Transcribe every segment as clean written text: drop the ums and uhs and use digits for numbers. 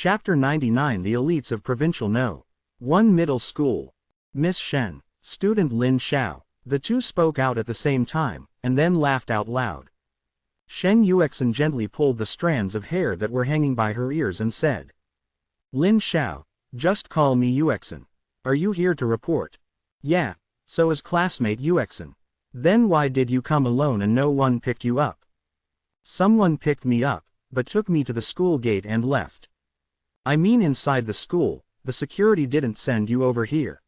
Chapter 99 The Elites of Provincial No. 1 Middle School. Miss Shen. Student Lin Xiao. The two spoke out at the same time, and then laughed out loud. Shen Yuexin gently pulled the strands of hair that were hanging by her ears and said, Lin Xiao, just call me Yuexin. Are you here to report? Yeah, so is classmate Yuexin. Then why did you come alone and no one picked you up? Someone picked me up, but took me to the school gate and left. I mean inside the school, the security didn't send you over here.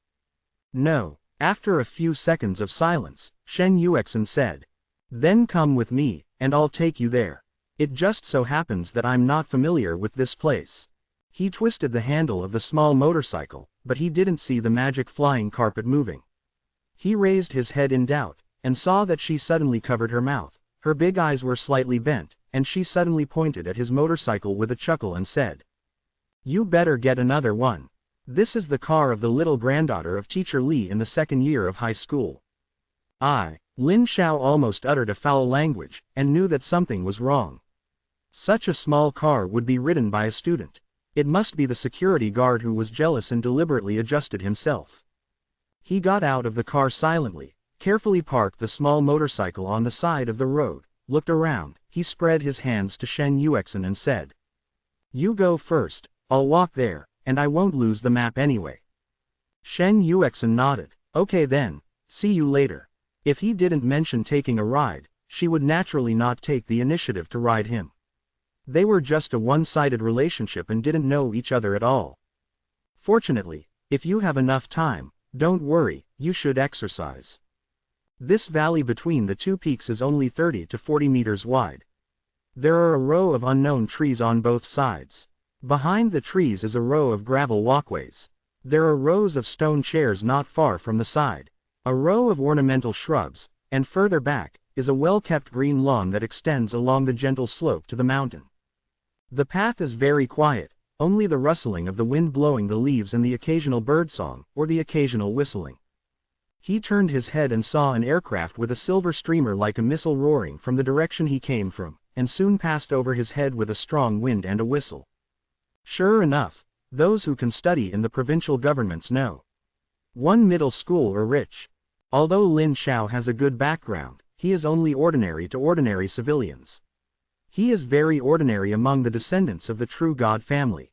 No. After a few seconds of silence, Shen Yuexin said. Then come with me, and I'll take you there. It just so happens that I'm not familiar with this place. He twisted the handle of the small motorcycle, but he didn't see the magic flying carpet moving. He raised his head in doubt, and saw that she suddenly covered her mouth. Her big eyes were slightly bent, and she suddenly pointed at his motorcycle with a chuckle and said, You better get another one. This is the car of the little granddaughter of Teacher Li in the second year of high school. Lin Xiao almost uttered a foul language, and knew that something was wrong. Such a small car would be ridden by a student. It must be the security guard who was jealous and deliberately adjusted himself. He got out of the car silently, carefully parked the small motorcycle on the side of the road, looked around, he spread his hands to Shen Yuexin and said, You go first, I'll walk there, and I won't lose the map anyway. Shen Yuexin nodded. Okay then, see you later. If he didn't mention taking a ride, she would naturally not take the initiative to ride him. They were just a one-sided relationship and didn't know each other at all. Fortunately, if you have enough time, don't worry, you should exercise. This valley between the two peaks is only 30 to 40 meters wide. There are a row of unknown trees on both sides. Behind the trees is a row of gravel walkways. There are rows of stone chairs not far from the side. A row of ornamental shrubs, and further back, is a well-kept green lawn that extends along the gentle slope to the mountain. The path is very quiet, only the rustling of the wind blowing the leaves and the occasional birdsong, or the occasional whistling. He turned his head and saw an aircraft with a silver streamer like a missile roaring from the direction he came from, and soon passed over his head with a strong wind and a whistle. Sure enough, those who can study in the provincial governments know. 1 Middle School are rich. Although Lin Xiao has a good background, he is only ordinary to ordinary civilians. He is very ordinary among the descendants of the true God family.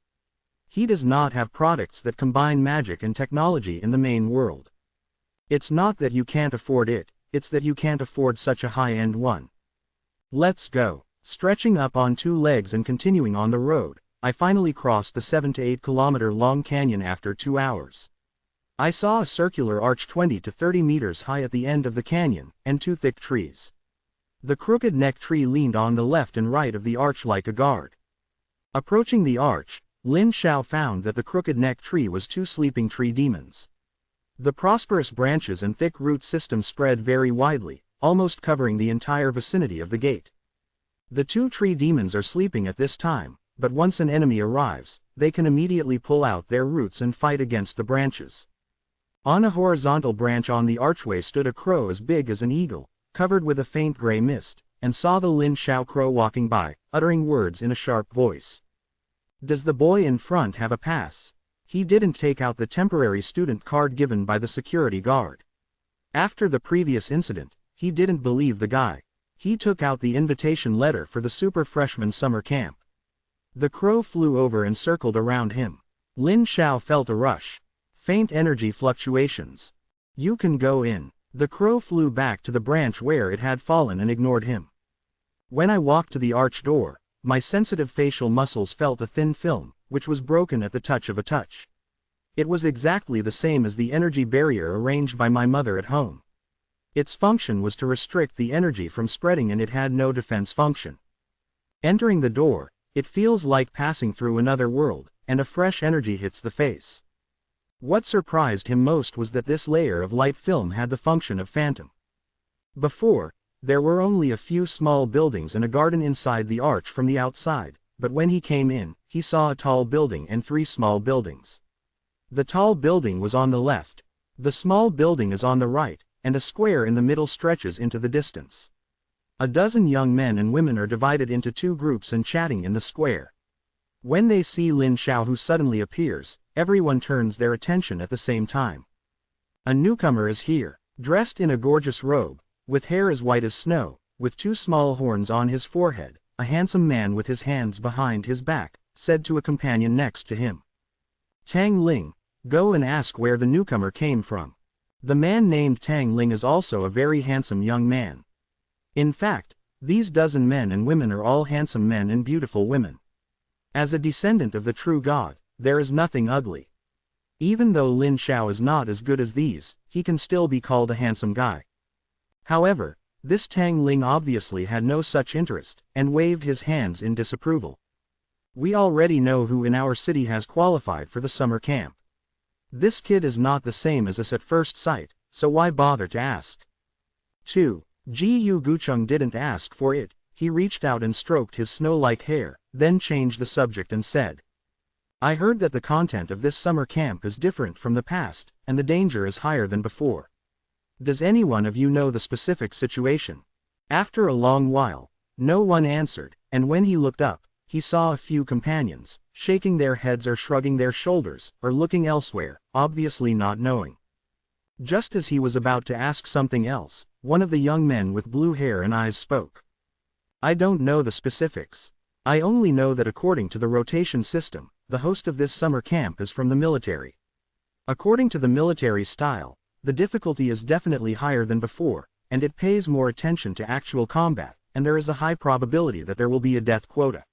He does not have products that combine magic and technology in the main world. It's not that you can't afford it, it's that you can't afford such a high-end one. Let's go. Stretching up on two legs and continuing on the road, I finally crossed the 7 to 8 kilometer long canyon after 2 hours. I saw a circular arch 20 to 30 meters high at the end of the canyon, and two thick trees. The crooked neck tree leaned on the left and right of the arch like a guard. Approaching the arch, Lin Xiao found that the crooked neck tree was two sleeping tree demons. The prosperous branches and thick root system spread very widely, almost covering the entire vicinity of the gate. The two tree demons are sleeping at this time, but once an enemy arrives, they can immediately pull out their roots and fight against the branches. On a horizontal branch on the archway stood a crow as big as an eagle, covered with a faint gray mist, and saw the Lin Xiao crow walking by, uttering words in a sharp voice. Does the boy in front have a pass? He didn't take out the temporary student card given by the security guard. After the previous incident, he didn't believe the guy. He took out the invitation letter for the super freshman summer camp. The crow flew over and circled around him. Lin Xiao felt a rush. Faint energy fluctuations. You can go in. The crow flew back to the branch where it had fallen and ignored him. When I walked to the arch door, my sensitive facial muscles felt a thin film, which was broken at the touch of a touch. It was exactly the same as the energy barrier arranged by my mother at home. Its function was to restrict the energy from spreading, and it had no defense function. Entering the door, it feels like passing through another world, and a fresh energy hits the face. What surprised him most was that this layer of light film had the function of phantom. Before, there were only a few small buildings and a garden inside the arch from the outside, but when he came in, he saw a tall building and 3 small buildings. The tall building was on the left, the small building is on the right, and a square in the middle stretches into the distance. A dozen young men and women are divided into 2 groups and chatting in the square. When they see Lin Xiao who suddenly appears, everyone turns their attention at the same time. A newcomer is here, dressed in a gorgeous robe, with hair as white as snow, with 2 small horns on his forehead. A handsome man with his hands behind his back said to a companion next to him, "Tang Ling, go and ask where the newcomer came from." The man named Tang Ling is also a very handsome young man. In fact, these dozen men and women are all handsome men and beautiful women. As a descendant of the true God, there is nothing ugly. Even though Lin Xiao is not as good as these, he can still be called a handsome guy. However, this Tang Ling obviously had no such interest, and waved his hands in disapproval. "We already know who in our city has qualified for the summer camp. This kid is not the same as us at first sight, so why bother to ask?" 2. Ji Yu Gucheng didn't ask for it. He reached out and stroked his snow-like hair, then changed the subject and said, "I heard that the content of this summer camp is different from the past, and the danger is higher than before. Does anyone of you know the specific situation?" After a long while, no one answered, and when he looked up, he saw a few companions, shaking their heads or shrugging their shoulders, or looking elsewhere, obviously not knowing. Just as he was about to ask something else, one of the young men with blue hair and eyes spoke. "I don't know the specifics. I only know that according to the rotation system, the host of this summer camp is from the military. According to the military style, the difficulty is definitely higher than before, and it pays more attention to actual combat, and there is a high probability that there will be a death quota."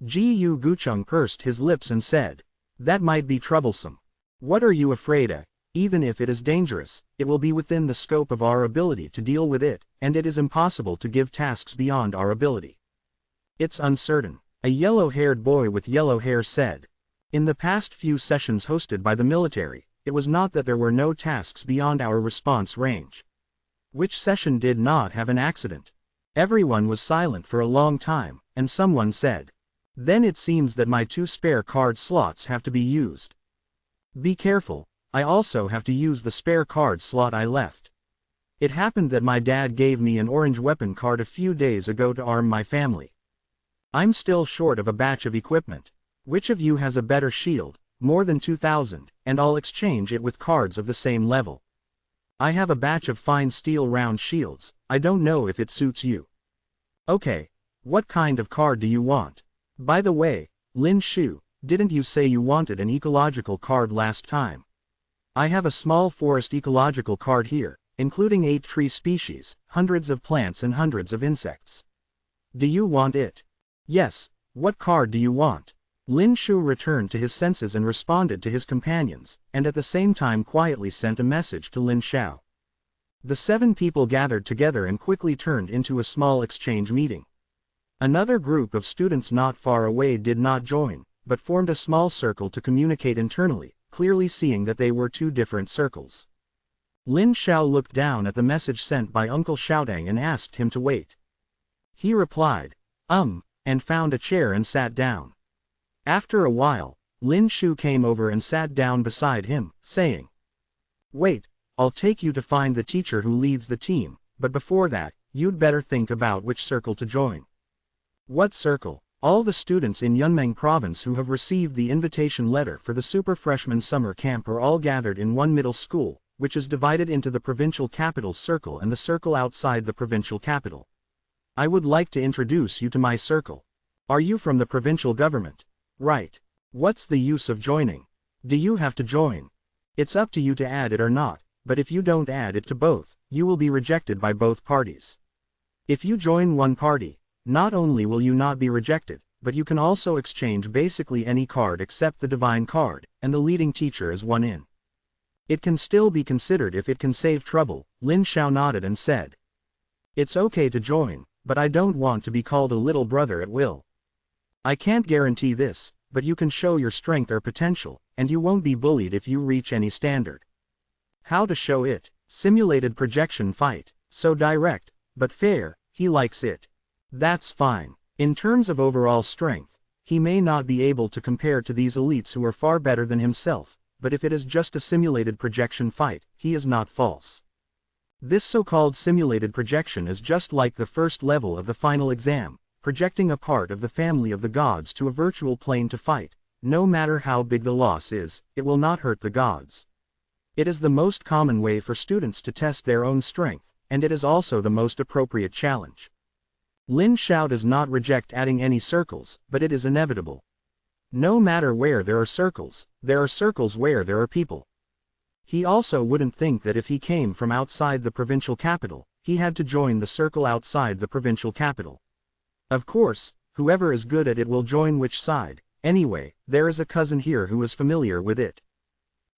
Ji Yu Gucheng pursed his lips and said, "That might be troublesome. What are you afraid of? Even if it is dangerous, it will be within the scope of our ability to deal with it, and it is impossible to give tasks beyond our ability. It's uncertain." A yellow-haired boy with yellow hair said. "In the past few sessions hosted by the military, it was not that there were no tasks beyond our response range. Which session did not have an accident?" Everyone was silent for a long time, and someone said, "Then it seems that my 2 spare card slots have to be used." "Be careful, I also have to use the spare card slot I left. It happened that my dad gave me an orange weapon card a few days ago to arm my family. I'm still short of a batch of equipment. Which of you has a better shield, more than 2,000, and I'll exchange it with cards of the same level. I have a batch of fine steel round shields, I don't know if it suits you." "Okay, what kind of card do you want? By the way, Lin Shu, didn't you say you wanted an ecological card last time? I have a small forest ecological card here, including 8 tree species, hundreds of plants and hundreds of insects. Do you want it?" "Yes, what card do you want?" Lin Shu returned to his senses and responded to his companions, and at the same time quietly sent a message to Lin Xiao. The 7 people gathered together and quickly turned into a small exchange meeting. Another group of students not far away did not join, but formed a small circle to communicate internally, clearly seeing that they were 2 different circles. Lin Xiao looked down at the message sent by Uncle Xiaodang and asked him to wait. He replied, and found a chair and sat down. After a while, Lin Shu came over and sat down beside him, saying, "Wait, I'll take you to find the teacher who leads the team, but before that, you'd better think about which circle to join." "What circle?" "All the students in Yunmeng province who have received the invitation letter for the Super Freshman Summer Camp are all gathered in one middle school, which is divided into the provincial capital circle and the circle outside the provincial capital. I would like to introduce you to my circle. Are you from the provincial government?" "Right. What's the use of joining? Do you have to join? It's up to you to add it or not, but if you don't add it to both, you will be rejected by both parties. If you join one party, not only will you not be rejected, but you can also exchange basically any card except the divine card, and the leading teacher is one in. It can still be considered if it can save trouble." Lin Xiao nodded and said, "It's okay to join, but I don't want to be called a little brother at will. I can't guarantee this, but you can show your strength or potential, and you won't be bullied if you reach any standard." How to show it? Simulated projection fight. So direct, but fair, he likes it. That's fine. In terms of overall strength, he may not be able to compare to these elites who are far better than himself, but if it is just a simulated projection fight, he is not false. This so-called simulated projection is just like the first level of the final exam, projecting a part of the family of the gods to a virtual plane to fight. No matter how big the loss is, it will not hurt the gods. It is the most common way for students to test their own strength, and it is also the most appropriate challenge. Lin Xiao does not reject adding any circles, but it is inevitable. No matter where there are circles where there are people. He also wouldn't think that if he came from outside the provincial capital, he had to join the circle outside the provincial capital. Of course, whoever is good at it will join which side. Anyway, there is a cousin here who is familiar with it.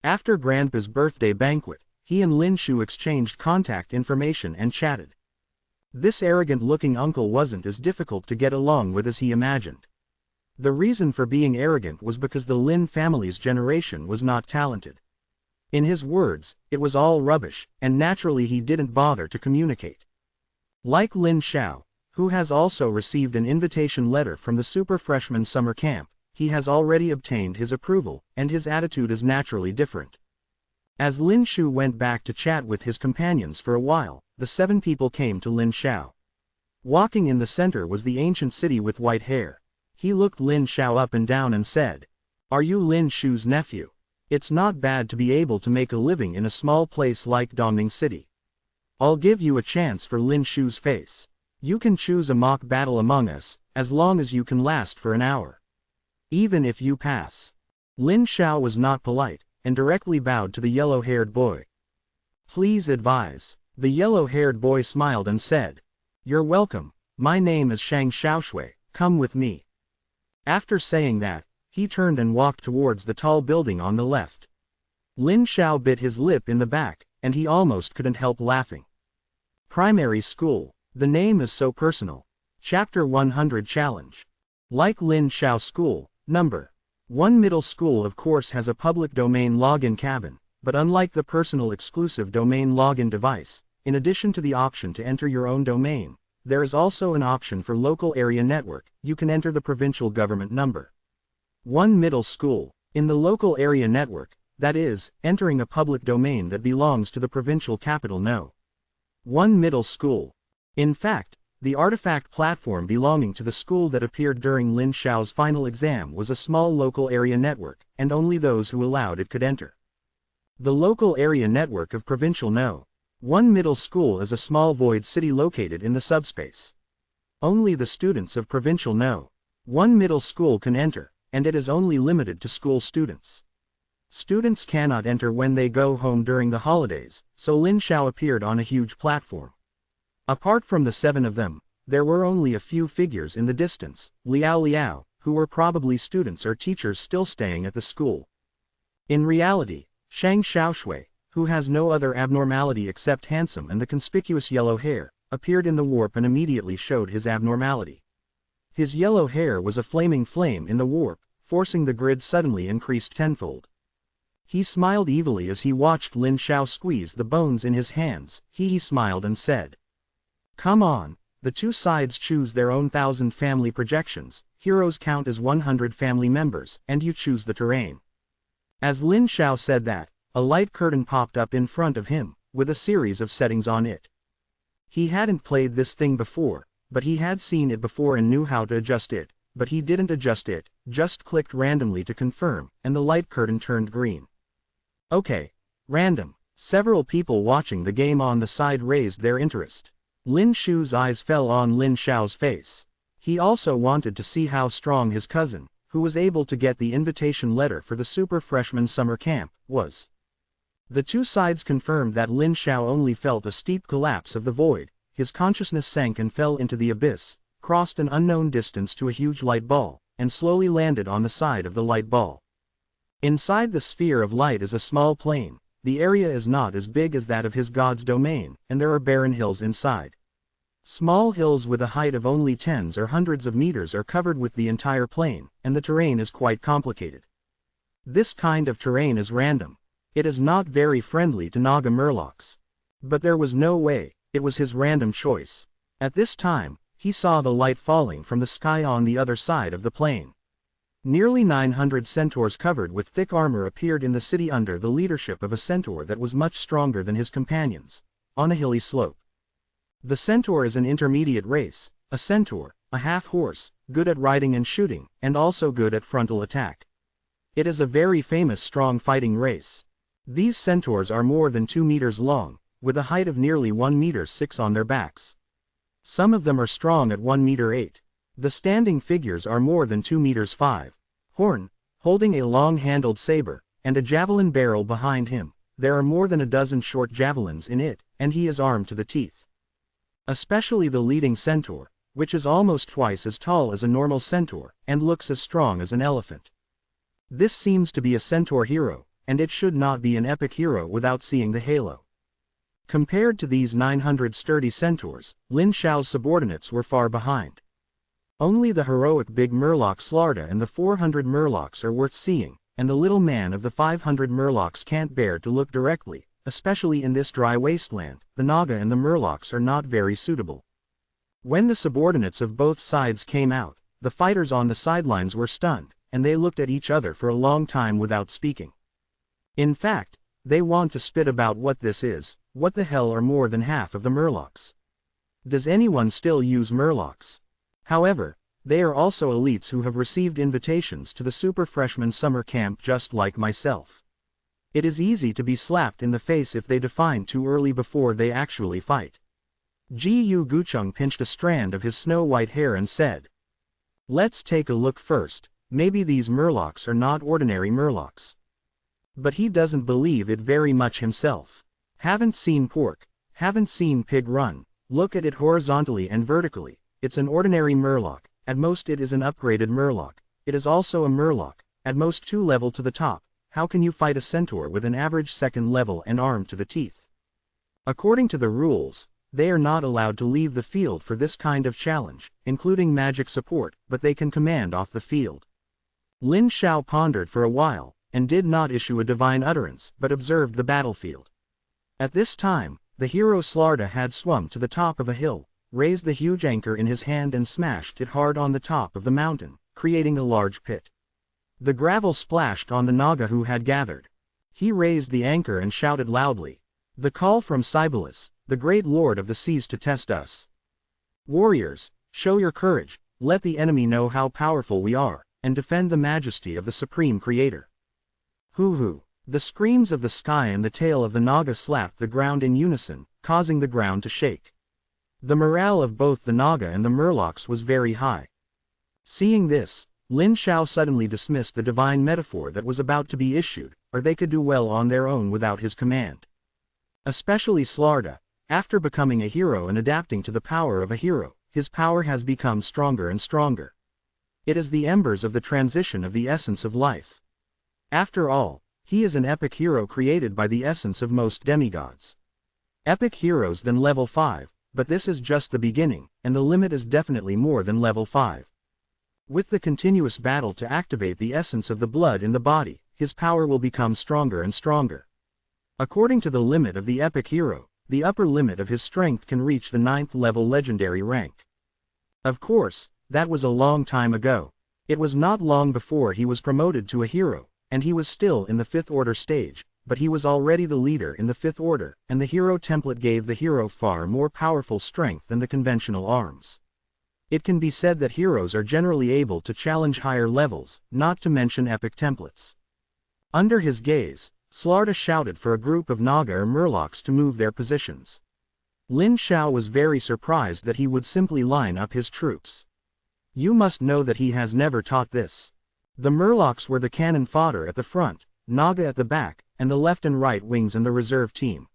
After Grandpa's birthday banquet, he and Lin Shu exchanged contact information and chatted. This arrogant-looking uncle wasn't as difficult to get along with as he imagined. The reason for being arrogant was because the Lin family's generation was not talented. In his words, it was all rubbish, and naturally he didn't bother to communicate. Like Lin Xiao, who has also received an invitation letter from the Super Freshman Summer Camp, he has already obtained his approval, and his attitude is naturally different. As Lin Shu went back to chat with his companions for a while, the 7 people came to Lin Xiao. Walking in the center was the ancient city with white hair. He looked Lin Xiao up and down and said, "Are you Lin Shu's nephew? It's not bad to be able to make a living in a small place like Dongning City. I'll give you a chance for Lin Shu's face. You can choose a mock battle among us, as long as you can last for an hour. Even if you pass." Lin Xiao was not polite, and directly bowed to the yellow-haired boy. "Please advise." The yellow-haired boy smiled and said, "You're welcome. My name is Shang Xiaoshui, come with me." After saying that, he turned and walked towards the tall building on the left. Lin Xiao bit his lip in the back, and he almost couldn't help laughing. Primary School. The name is so personal. Chapter 100 Challenge. Like Lin Xiao School, Number 1 Middle School of course has a public domain login cabin, but unlike the personal exclusive domain login device, in addition to the option to enter your own domain, there is also an option for local area network. You can enter the provincial government number 1 Middle School. In the local area network, that is, entering a public domain that belongs to the provincial capital No. 1 Middle School. In fact, the artifact platform belonging to the school that appeared during Lin Xiao's final exam was a small local area network, and only those who allowed it could enter. The local area network of provincial No. 1 Middle School is a small void city located in the subspace. Only the students of provincial No. 1 Middle School can enter, and it is only limited to school students. Students cannot enter when they go home during the holidays, so Lin Xiao appeared on a huge platform. Apart from the 7 of them, there were only a few figures in the distance, Liao Liao, who were probably students or teachers still staying at the school. In reality, Shang Xiaoshui, who has no other abnormality except handsome and the conspicuous yellow hair, appeared in the warp and immediately showed his abnormality. His yellow hair was a flaming flame in the warp, forcing the grid suddenly increased tenfold. He smiled evilly as he watched Lin Xiao squeeze the bones in his hands. He smiled and said, "Come on, the two sides choose their own 1,000 family projections, heroes count as 100 family members, and you choose the terrain." As Lin Xiao said that, a light curtain popped up in front of him, with a series of settings on it. He hadn't played this thing before, but he had seen it before and knew how to adjust it, but he didn't adjust it, just clicked randomly to confirm, and the light curtain turned green. Okay. Random. Several people watching the game on the side raised their interest. Lin Shu's eyes fell on Lin Xiao's face. He also wanted to see how strong his cousin, who was able to get the invitation letter for the Super Freshman Summer Camp, was. The two sides confirmed that Lin Xiao only felt a steep collapse of the void. His consciousness sank and fell into the abyss, crossed an unknown distance to a huge light ball, and slowly landed on the side of the light ball. Inside the sphere of light is a small plain. The area is not as big as that of his god's domain, and there are barren hills inside. Small hills with a height of only tens or hundreds of meters are covered with the entire plain, and the terrain is quite complicated. This kind of terrain is random. It is not very friendly to Naga Murlocs. But there was no way. It was his random choice. At this time, he saw the light falling from the sky on the other side of the plain. Nearly 900 centaurs covered with thick armor appeared in the city under the leadership of a centaur that was much stronger than his companions, on a hilly slope. The centaur is an intermediate race. A centaur, a half-horse, good at riding and shooting, and also good at frontal attack. It is a very famous strong fighting race. These centaurs are more than 2 meters long, with a height of nearly 1 meter 6 on their backs. Some of them are strong at 1 meter 8. The standing figures are more than 2 meters 5. Horn, holding a long-handled saber, and a javelin barrel behind him. There are more than a dozen short javelins in it, and he is armed to the teeth. Especially the leading centaur, which is almost twice as tall as a normal centaur, and looks as strong as an elephant. This seems to be a centaur hero, and it should not be an epic hero without seeing the halo. Compared to these 900 sturdy centaurs, Lin Shao's subordinates were far behind. Only the heroic big murloc Slarda and the 400 murlocs are worth seeing, and the little man of the 500 murlocs can't bear to look directly, especially in this dry wasteland. The Naga and the murlocs are not very suitable. When the subordinates of both sides came out, the fighters on the sidelines were stunned, and they looked at each other for a long time without speaking. In fact, they want to spit about what this is. What the hell are more than half of the murlocs? Does anyone still use murlocs? However, they are also elites who have received invitations to the Super Freshman Summer Camp just like myself. It is easy to be slapped in the face if they define too early before they actually fight. Gu Gucheng pinched a strand of his snow-white hair and said, "Let's take a look first. Maybe these murlocs are not ordinary murlocs." But he doesn't believe it very much himself. Haven't seen pork, haven't seen pig run. Look at it horizontally and vertically. It's an ordinary murloc. At most it is an upgraded murloc. It is also a murloc, at most 2 level to the top. How can you fight a centaur with an average 2nd level and armed to the teeth? According to the rules, they are not allowed to leave the field for this kind of challenge, including magic support, but they can command off the field. Lin Shao pondered for a while, and did not issue a divine utterance, but observed the battlefield. At this time, the hero Slarda had swum to the top of a hill, raised the huge anchor in his hand and smashed it hard on the top of the mountain, creating a large pit. The gravel splashed on the Naga who had gathered. He raised the anchor and shouted loudly, "The call from Cybulus, the great lord of the seas to test us. Warriors, show your courage, let the enemy know how powerful we are, and defend the majesty of the supreme creator." Hoo-hoo! The screams of the sky and the tail of the Naga slapped the ground in unison, causing the ground to shake. The morale of both the Naga and the murlocs was very high. Seeing this, Lin Shao suddenly dismissed the divine metaphor that was about to be issued, or they could do well on their own without his command. Especially Slarda, after becoming a hero and adapting to the power of a hero, his power has become stronger and stronger. It is the embers of the transition of the essence of life. After all, he is an epic hero created by the essence of most demigods. Epic heroes than level 5, but this is just the beginning, and the limit is definitely more than level 5. With the continuous battle to activate the essence of the blood in the body, his power will become stronger and stronger. According to the limit of the epic hero, the upper limit of his strength can reach the 9th level legendary rank. Of course, that was a long time ago. It was not long before he was promoted to a hero, and he was still in the 5th order stage, but he was already the leader in the 5th order, and the hero template gave the hero far more powerful strength than the conventional arms. It can be said that heroes are generally able to challenge higher levels, not to mention epic templates. Under his gaze, Slarda shouted for a group of Naga or murlocs to move their positions. Lin Shao was very surprised that he would simply line up his troops. You must know that he has never taught this. The murlocs were the cannon fodder at the front, Naga at the back, and the left and right wings and the reserve team.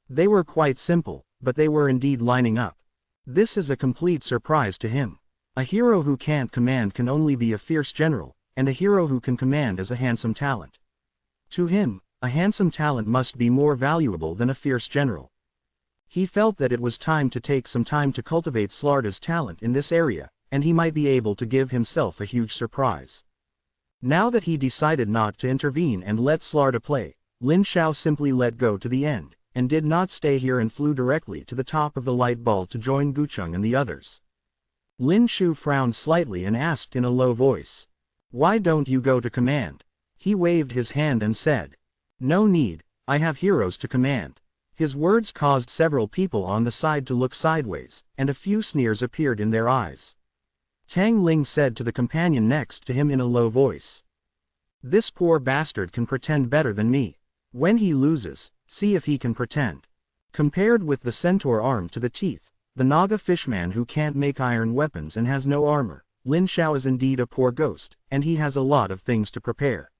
They were quite simple, but they were indeed lining up. This is a complete surprise to him. A hero who can't command can only be a fierce general, and a hero who can command is a handsome talent. To him, a handsome talent must be more valuable than a fierce general. He felt that it was time to take some time to cultivate Slarda's talent in this area, and he might be able to give himself a huge surprise. Now that he decided not to intervene and let Slarda play, Lin Shao simply let go to the end, and did not stay here and flew directly to the top of the light ball to join Gucheng and the others. Lin Shu frowned slightly and asked in a low voice, "Why don't you go to command?" He waved his hand and said, "No need, I have heroes to command." His words caused several people on the side to look sideways, and a few sneers appeared in their eyes. Tang Ling said to the companion next to him in a low voice. This poor bastard can pretend better than me. When he loses, see if he can pretend. Compared with the centaur armed to the teeth, the Naga fishman who can't make iron weapons and has no armor, Lin Xiao is indeed a poor ghost, and he has a lot of things to prepare.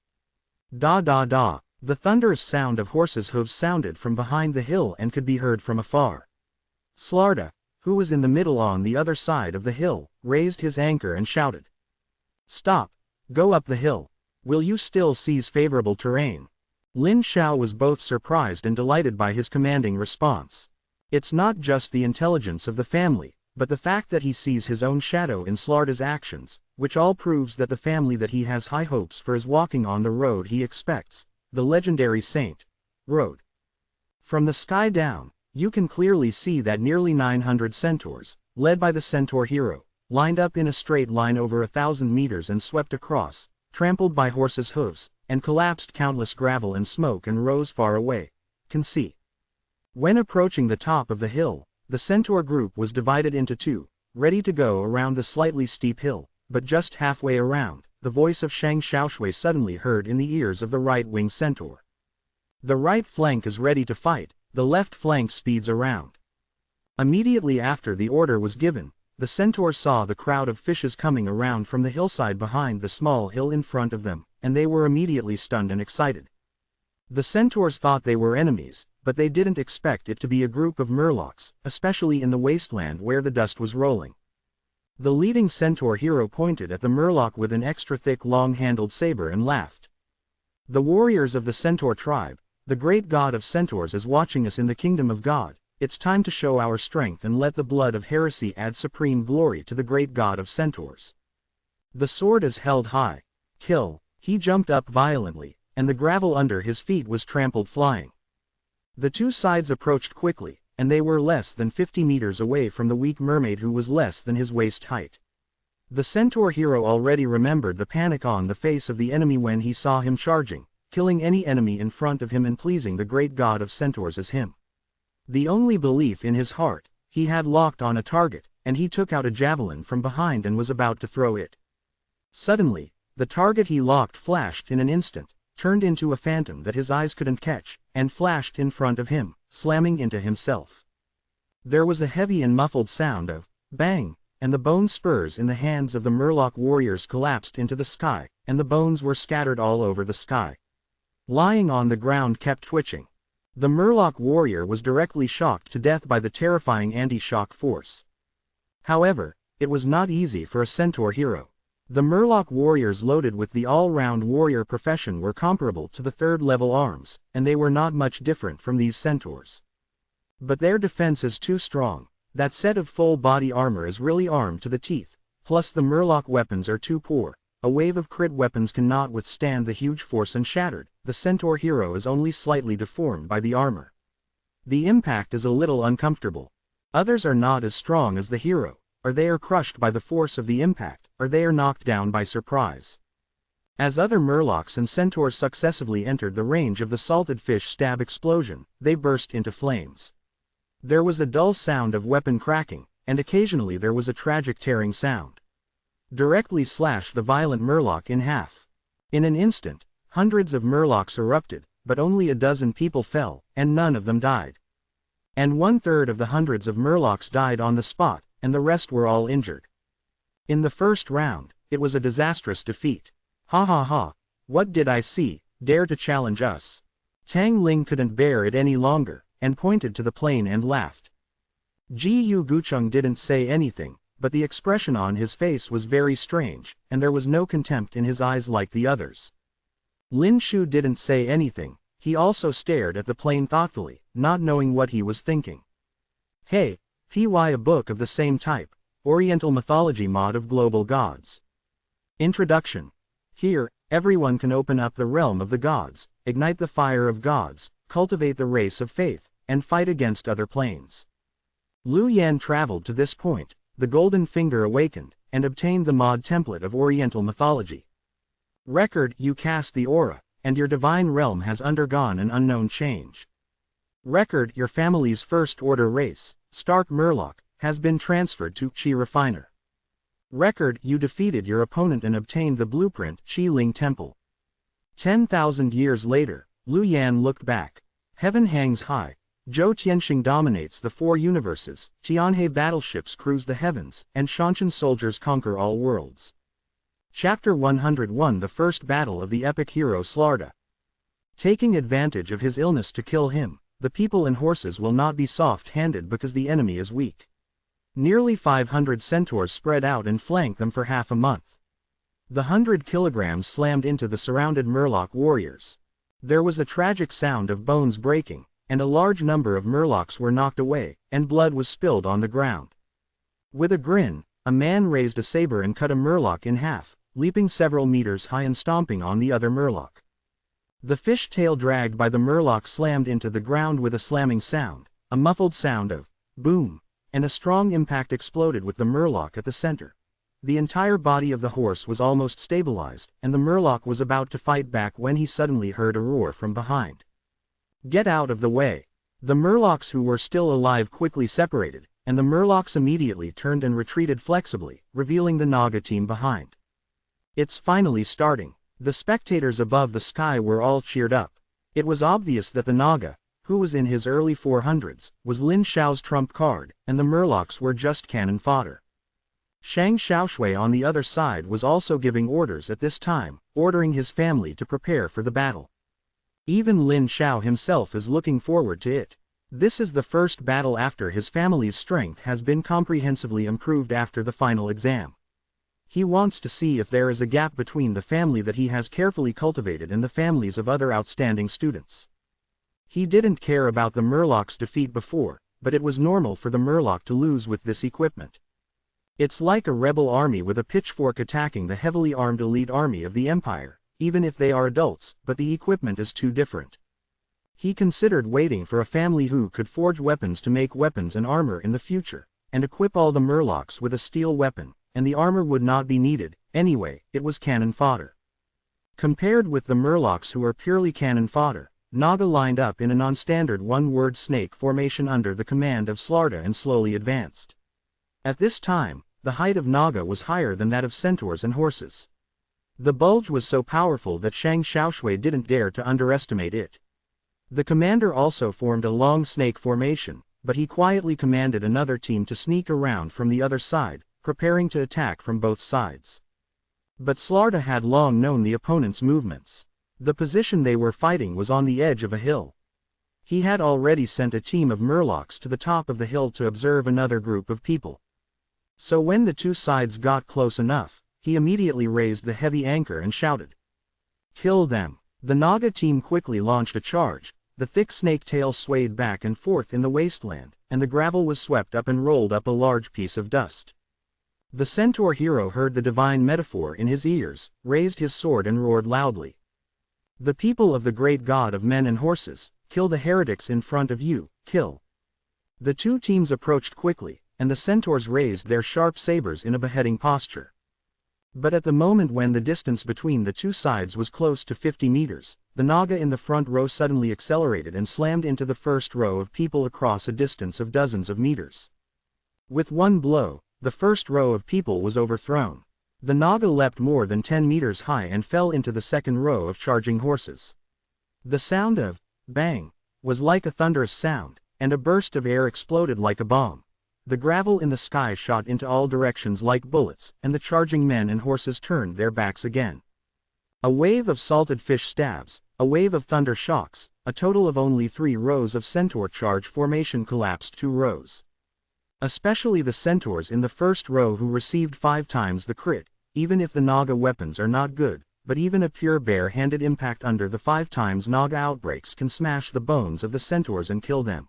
Da da da, the thunderous sound of horses' hooves sounded from behind the hill and could be heard from afar. Slarda, who was in the middle on the other side of the hill, raised his anchor and shouted. Stop! Go up the hill. Will you still seize favorable terrain? Lin Xiao was both surprised and delighted by his commanding response. It's not just the intelligence of the family, but the fact that he sees his own shadow in Slarda's actions, which all proves that the family that he has high hopes for is walking on the road he expects, the legendary Saint Road. From the sky down, you can clearly see that nearly 900 centaurs, led by the centaur hero, lined up in a straight line over 1,000 meters and swept across, trampled by horses' hooves, and collapsed countless gravel and smoke and rose far away. Can see. When approaching the top of the hill, the centaur group was divided into two, ready to go around the slightly steep hill, but just halfway around, the voice of Shang Xiaoshui suddenly heard in the ears of the right-wing centaur. The right flank is ready to fight, the left flank speeds around. Immediately after the order was given, the centaurs saw the crowd of fishes coming around from the hillside behind the small hill in front of them, and they were immediately stunned and excited. The centaurs thought they were enemies, but they didn't expect it to be a group of murlocs, especially in the wasteland where the dust was rolling. The leading centaur hero pointed at the murloc with an extra thick long-handled saber and laughed. The warriors of the centaur tribe, the great god of centaurs is watching us in the kingdom of God. It's time to show our strength and let the blood of heresy add supreme glory to the great god of centaurs. The sword is held high. Kill. He jumped up violently, and the gravel under his feet was trampled flying. The two sides approached quickly, and they were less than 50 meters away from the weak mermaid who was less than his waist height. The centaur hero already remembered the panic on the face of the enemy when he saw him charging, killing any enemy in front of him and pleasing the great god of centaurs as him. The only belief in his heart, he had locked on a target, and he took out a javelin from behind and was about to throw it. Suddenly, the target he locked flashed in an instant, turned into a phantom that his eyes couldn't catch, and flashed in front of him, slamming into himself. There was a heavy and muffled sound of bang, and the bone spurs in the hands of the murloc warriors collapsed into the sky, and the bones were scattered all over the sky. Lying on the ground kept twitching. The murloc warrior was directly shocked to death by the terrifying anti-shock force. However, it was not easy for a centaur hero. The murloc warriors loaded with the all-round warrior profession were comparable to the third-level arms, and they were not much different from these centaurs. But their defense is too strong. That set of full-body armor is really armed to the teeth, plus the murloc weapons are too poor. A wave of crit weapons cannot withstand the huge force and shattered. The centaur hero is only slightly deformed by the armor. The impact is a little uncomfortable. Others are not as strong as the hero, or they are crushed by the force of the impact, or they are knocked down by surprise. As other murlocs and centaurs successively entered the range of the salted fish stab explosion, they burst into flames. There was a dull sound of weapon cracking, and occasionally there was a tragic tearing sound. Directly slashed the violent murloc in half. In an instant, hundreds of murlocs erupted, but only a dozen people fell, and none of them died. And 1/3 of the hundreds of murlocs died on the spot, and the rest were all injured. In the first round, it was a disastrous defeat. Ha ha ha, what did I see, dare to challenge us? Tang Ling couldn't bear it any longer, and pointed to the plain and laughed. Ji Gucheng didn't say anything, but the expression on his face was very strange, and there was no contempt in his eyes like the others. Lin Shu didn't say anything, he also stared at the plain thoughtfully, not knowing what he was thinking. Hey, PY a book of the same type, Oriental Mythology mod of Global Gods. Introduction. Here, everyone can open up the realm of the gods, ignite the fire of gods, cultivate the race of faith, and fight against other planes. Lu Yan traveled to this point, the golden finger awakened, and obtained the mod template of Oriental mythology. Record, you cast the aura, and your divine realm has undergone an unknown change. Record, your family's first order race, Stark Murloc, has been transferred to Chi Refiner. Record: you defeated your opponent and obtained the blueprint, Qiling Temple. 10,000 years later, Liu Yan looked back. Heaven hangs high. Zhou Tianxing dominates the four universes, Tianhe battleships cruise the heavens, and Shanshan soldiers conquer all worlds. Chapter 101: The First Battle of the Epic Hero Slarda. Taking advantage of his illness to kill him, the people and horses will not be soft-handed because the enemy is weak. Nearly 500 centaurs spread out and flanked them for half a month. The 100 kilograms slammed into the surrounded Murloc warriors. There was a tragic sound of bones breaking, and a large number of Murlocs were knocked away, and blood was spilled on the ground. With a grin, a man raised a saber and cut a Murloc in half, leaping several meters high and stomping on the other Murloc. The fish tail dragged by the Murloc slammed into the ground with a slamming sound, a muffled sound of boom, and a strong impact exploded with the Murloc at the center. The entire body of the horse was almost stabilized, and the Murloc was about to fight back when he suddenly heard a roar from behind. "Get out of the way!" The Murlocs who were still alive quickly separated, and the Murlocs immediately turned and retreated flexibly, revealing the Naga team behind. "It's finally starting." The spectators above the sky were all cheered up. It was obvious that the Naga, who was in his early 400s, was Lin Xiao's trump card, and the Murlocs were just cannon fodder. Shang Xiaoshui on the other side was also giving orders at this time, ordering his family to prepare for the battle. Even Lin Xiao himself is looking forward to it. This is the first battle after his family's strength has been comprehensively improved after the final exam. He wants to see if there is a gap between the family that he has carefully cultivated and the families of other outstanding students. He didn't care about the Murloc's defeat before, but it was normal for the Murloc to lose with this equipment. It's like a rebel army with a pitchfork attacking the heavily armed elite army of the Empire, even if they are adults, but the equipment is too different. He considered waiting for a family who could forge weapons to make weapons and armor in the future, and equip all the Murlocs with a steel weapon, and the armor would not be needed. Anyway, it was cannon fodder. Compared with the Murlocs who are purely cannon fodder, Naga lined up in a non-standard one-word snake formation under the command of Slarda and slowly advanced. At this time, the height of Naga was higher than that of centaurs and horses. The bulge was so powerful that Shang Xiaoshui didn't dare to underestimate it. The commander also formed a long snake formation, but he quietly commanded another team to sneak around from the other side, preparing to attack from both sides. But Slarda had long known the opponent's movements. The position they were fighting was on the edge of a hill. He had already sent a team of Murlocs to the top of the hill to observe another group of people. So when the two sides got close enough, he immediately raised the heavy anchor and shouted, "Kill them!" The Naga team quickly launched a charge. The thick snake tail swayed back and forth in the wasteland, and the gravel was swept up and rolled up a large piece of dust. The centaur hero heard the divine metaphor in his ears, raised his sword and roared loudly. "The people of the great god of men and horses, kill the heretics in front of you, kill!" The two teams approached quickly, and the centaurs raised their sharp sabers in a beheading posture. But at the moment when the distance between the two sides was close to 50 meters, the Naga in the front row suddenly accelerated and slammed into the first row of people across a distance of dozens of meters. With one blow, the first row of people was overthrown. The Naga leapt more than 10 meters high and fell into the second row of charging horses. The sound of bang was like a thunderous sound, and a burst of air exploded like a bomb. The gravel in the sky shot into all directions like bullets, and the charging men and horses turned their backs again. A wave of salted fish stabs, a wave of thunder shocks, a total of only 3 rows of centaur charge formation collapsed 2 rows. Especially the centaurs in the first row who received 5 times the crit, even if the Naga weapons are not good, but even a pure bare-handed impact under the 5 times Naga outbreaks can smash the bones of the centaurs and kill them.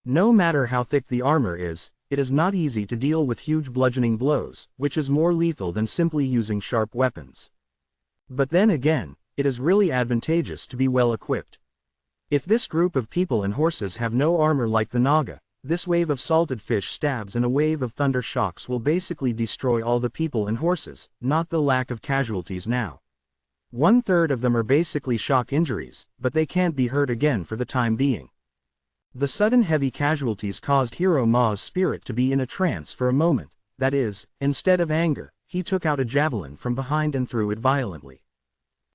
No matter how thick the armor is, it is not easy to deal with huge bludgeoning blows, which is more lethal than simply using sharp weapons. But then again, it is really advantageous to be well equipped. If this group of people and horses have no armor like the Naga, this wave of salted fish stabs and a wave of thunder shocks will basically destroy all the people and horses, not the lack of casualties now. 1/3 of them are basically shock injuries, but they can't be hurt again for the time being. The sudden heavy casualties caused Hero Ma's spirit to be in a trance for a moment, that is, instead of anger, he took out a javelin from behind and threw it violently.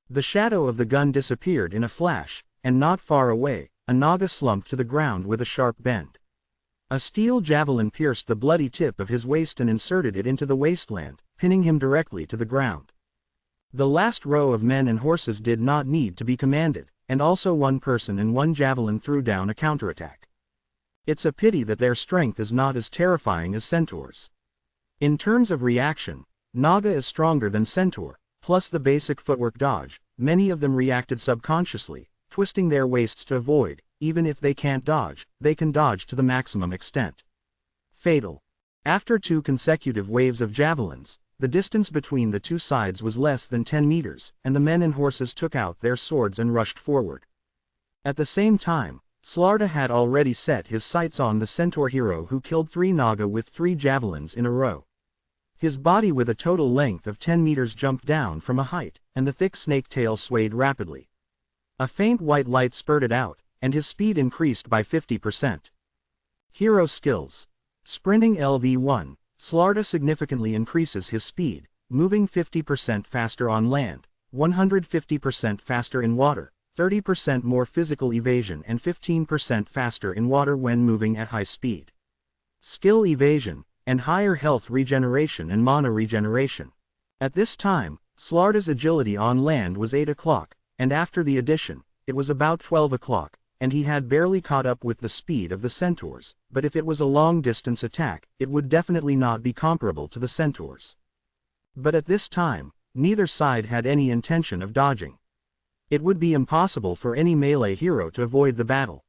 The shadow of the gun disappeared in a flash, and not far away, a Naga slumped to the ground with a sharp bend. A steel javelin pierced the bloody tip of his waist and inserted it into the wasteland, pinning him directly to the ground. The last row of men and horses did not need to be commanded, and also one person and one javelin threw down a counterattack. It's a pity that their strength is not as terrifying as Centaur's. In terms of reaction, Naga is stronger than Centaur, plus the basic footwork dodge. Many of them reacted subconsciously, twisting their waists to avoid. Even if they can't dodge, they can dodge to the maximum extent. Fatal. After 2 consecutive waves of javelins, the distance between the two sides was less than 10 meters, and the men and horses took out their swords and rushed forward. At the same time, Slarta had already set his sights on the Centaur hero who killed 3 Naga with 3 javelins in a row. His body with a total length of 10 meters jumped down from a height, and the thick snake tail swayed rapidly. A faint white light spurted out, and his speed increased by 50%. Hero skills. Sprinting LV1, Slarta significantly increases his speed, moving 50% faster on land, 150% faster in water, 30% more physical evasion and 15% faster in water when moving at high speed. Skill evasion, and higher health regeneration and mana regeneration. At this time, Slarta's agility on land was 8 o'clock, and after the addition, it was about 12 o'clock, and he had barely caught up with the speed of the Centaurs, but if it was a long-distance attack, it would definitely not be comparable to the Centaurs. But at this time, neither side had any intention of dodging. It would be impossible for any melee hero to avoid the battle.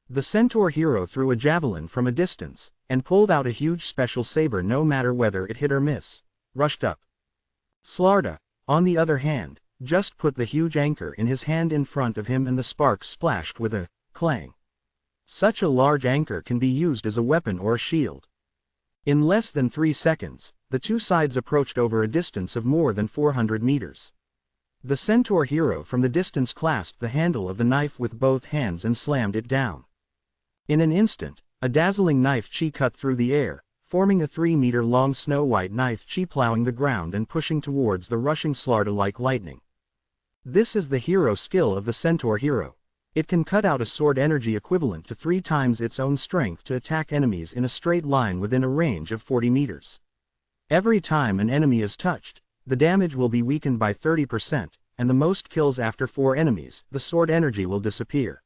The Centaur hero threw a javelin from a distance, and pulled out a huge special saber no matter whether it hit or miss, rushed up. Slarta, on the other hand, just put the huge anchor in his hand in front of him and the sparks splashed with a clang. Such a large anchor can be used as a weapon or a shield. In less than 3 seconds, the two sides approached over a distance of more than 400 meters. The Centaur hero from the distance clasped the handle of the knife with both hands and slammed it down. In an instant, a dazzling knife chi cut through the air, forming a 3-meter-long snow-white knife chi plowing the ground and pushing towards the rushing Slarta like lightning. This is the hero skill of the Centaur hero. It can cut out a sword energy equivalent to 3 times its own strength to attack enemies in a straight line within a range of 40 meters. Every time an enemy is touched, the damage will be weakened by 30%, and the most kills after 4 enemies, the sword energy will disappear.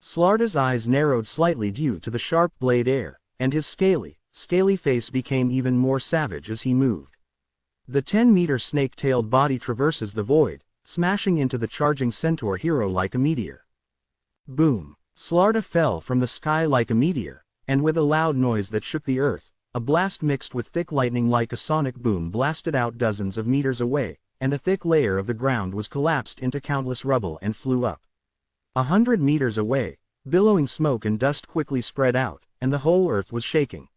Slarta's eyes narrowed slightly due to the sharp blade air, and his scaly face became even more savage as he moved. The 10-meter snake-tailed body traverses the void, smashing into the charging Centaur hero like a meteor. Boom! Slarta fell from the sky like a meteor, and with a loud noise that shook the earth, a blast mixed with thick lightning like a sonic boom blasted out dozens of meters away, and a thick layer of the ground was collapsed into countless rubble and flew up. 100 meters away, billowing smoke and dust quickly spread out, and the whole earth was shaking.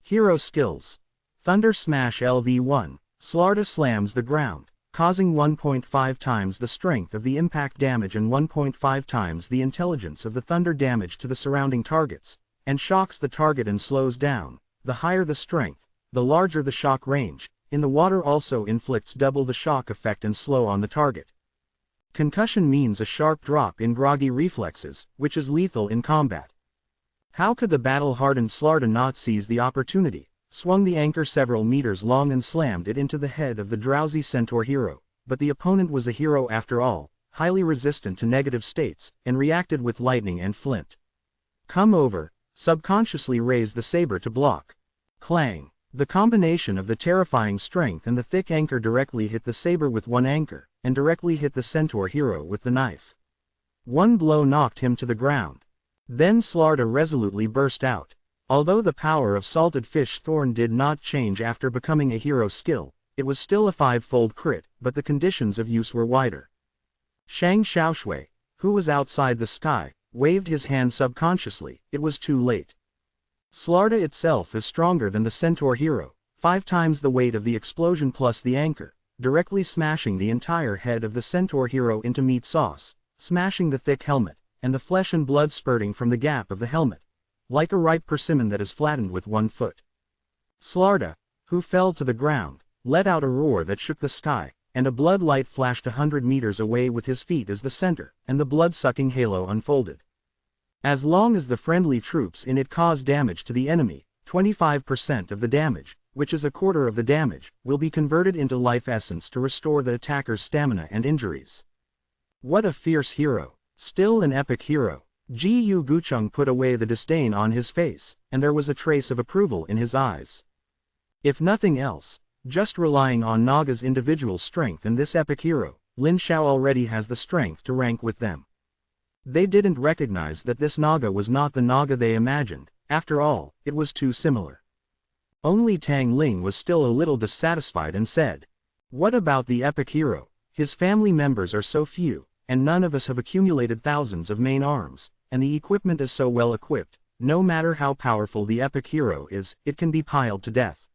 Hero skills. Thunder Smash LV1, Slarta slams the ground, causing 1.5 times the strength of the impact damage and 1.5 times the intelligence of the thunder damage to the surrounding targets, and shocks the target and slows down. The higher the strength, the larger the shock range. In the water also inflicts double the shock effect and slow on the target. Concussion means a sharp drop in groggy reflexes, which is lethal in combat. How could the battle-hardened Slarta not seize the opportunity? Swung the anchor several meters long and slammed it into the head of the drowsy Centaur hero, but the opponent was a hero after all, highly resistant to negative states, and reacted with lightning and flint. Come over, subconsciously raise the saber to block. Clang! The combination of the terrifying strength and the thick anchor directly hit the saber with one anchor, and directly hit the Centaur hero with the knife. One blow knocked him to the ground. Then Slarta resolutely burst out. Although the power of salted fish thorn did not change after becoming a hero skill, it was still a 5-fold crit, but the conditions of use were wider. Shang Xiaoshui, who was outside the sky, waved his hand subconsciously. It was too late. Slarta itself is stronger than the Centaur hero, 5 times the weight of the explosion plus the anchor, directly smashing the entire head of the Centaur hero into meat sauce, smashing the thick helmet, and the flesh and blood spurting from the gap of the helmet, like a ripe persimmon that is flattened with one foot. Slarda, who fell to the ground, let out a roar that shook the sky, and a blood light flashed 100 meters away with his feet as the center, and the blood-sucking halo unfolded. As long as the friendly troops in it cause damage to the enemy, 25% of the damage, which is a quarter of the damage, will be converted into life essence to restore the attacker's stamina and injuries. What a fierce hero! Still an epic hero. Gu Gucheng put away the disdain on his face, and there was a trace of approval in his eyes. If nothing else, just relying on Naga's individual strength and this epic hero, Lin Xiao already has the strength to rank with them. They didn't recognize that this Naga was not the Naga they imagined. After all, it was too similar. Only Tang Ling was still a little dissatisfied and said, "What about the epic hero? His family members are so few, and none of us have accumulated thousands of main arms, and the equipment is so well equipped, no matter how powerful the epic hero is, it can be piled to death."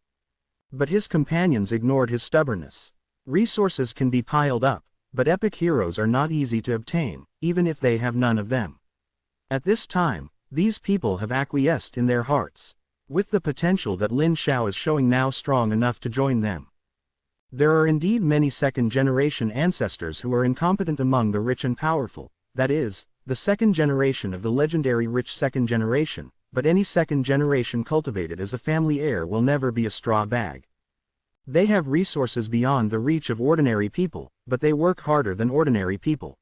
But his companions ignored his stubbornness. Resources can be piled up, but epic heroes are not easy to obtain, even if they have none of them. At this time, these people have acquiesced in their hearts, with the potential that Lin Xiao is showing now strong enough to join them. There are indeed many second-generation ancestors who are incompetent among the rich and powerful, that is, the second generation of the legendary rich second generation, but any second generation cultivated as a family heir will never be a straw bag. They have resources beyond the reach of ordinary people, but they work harder than ordinary people.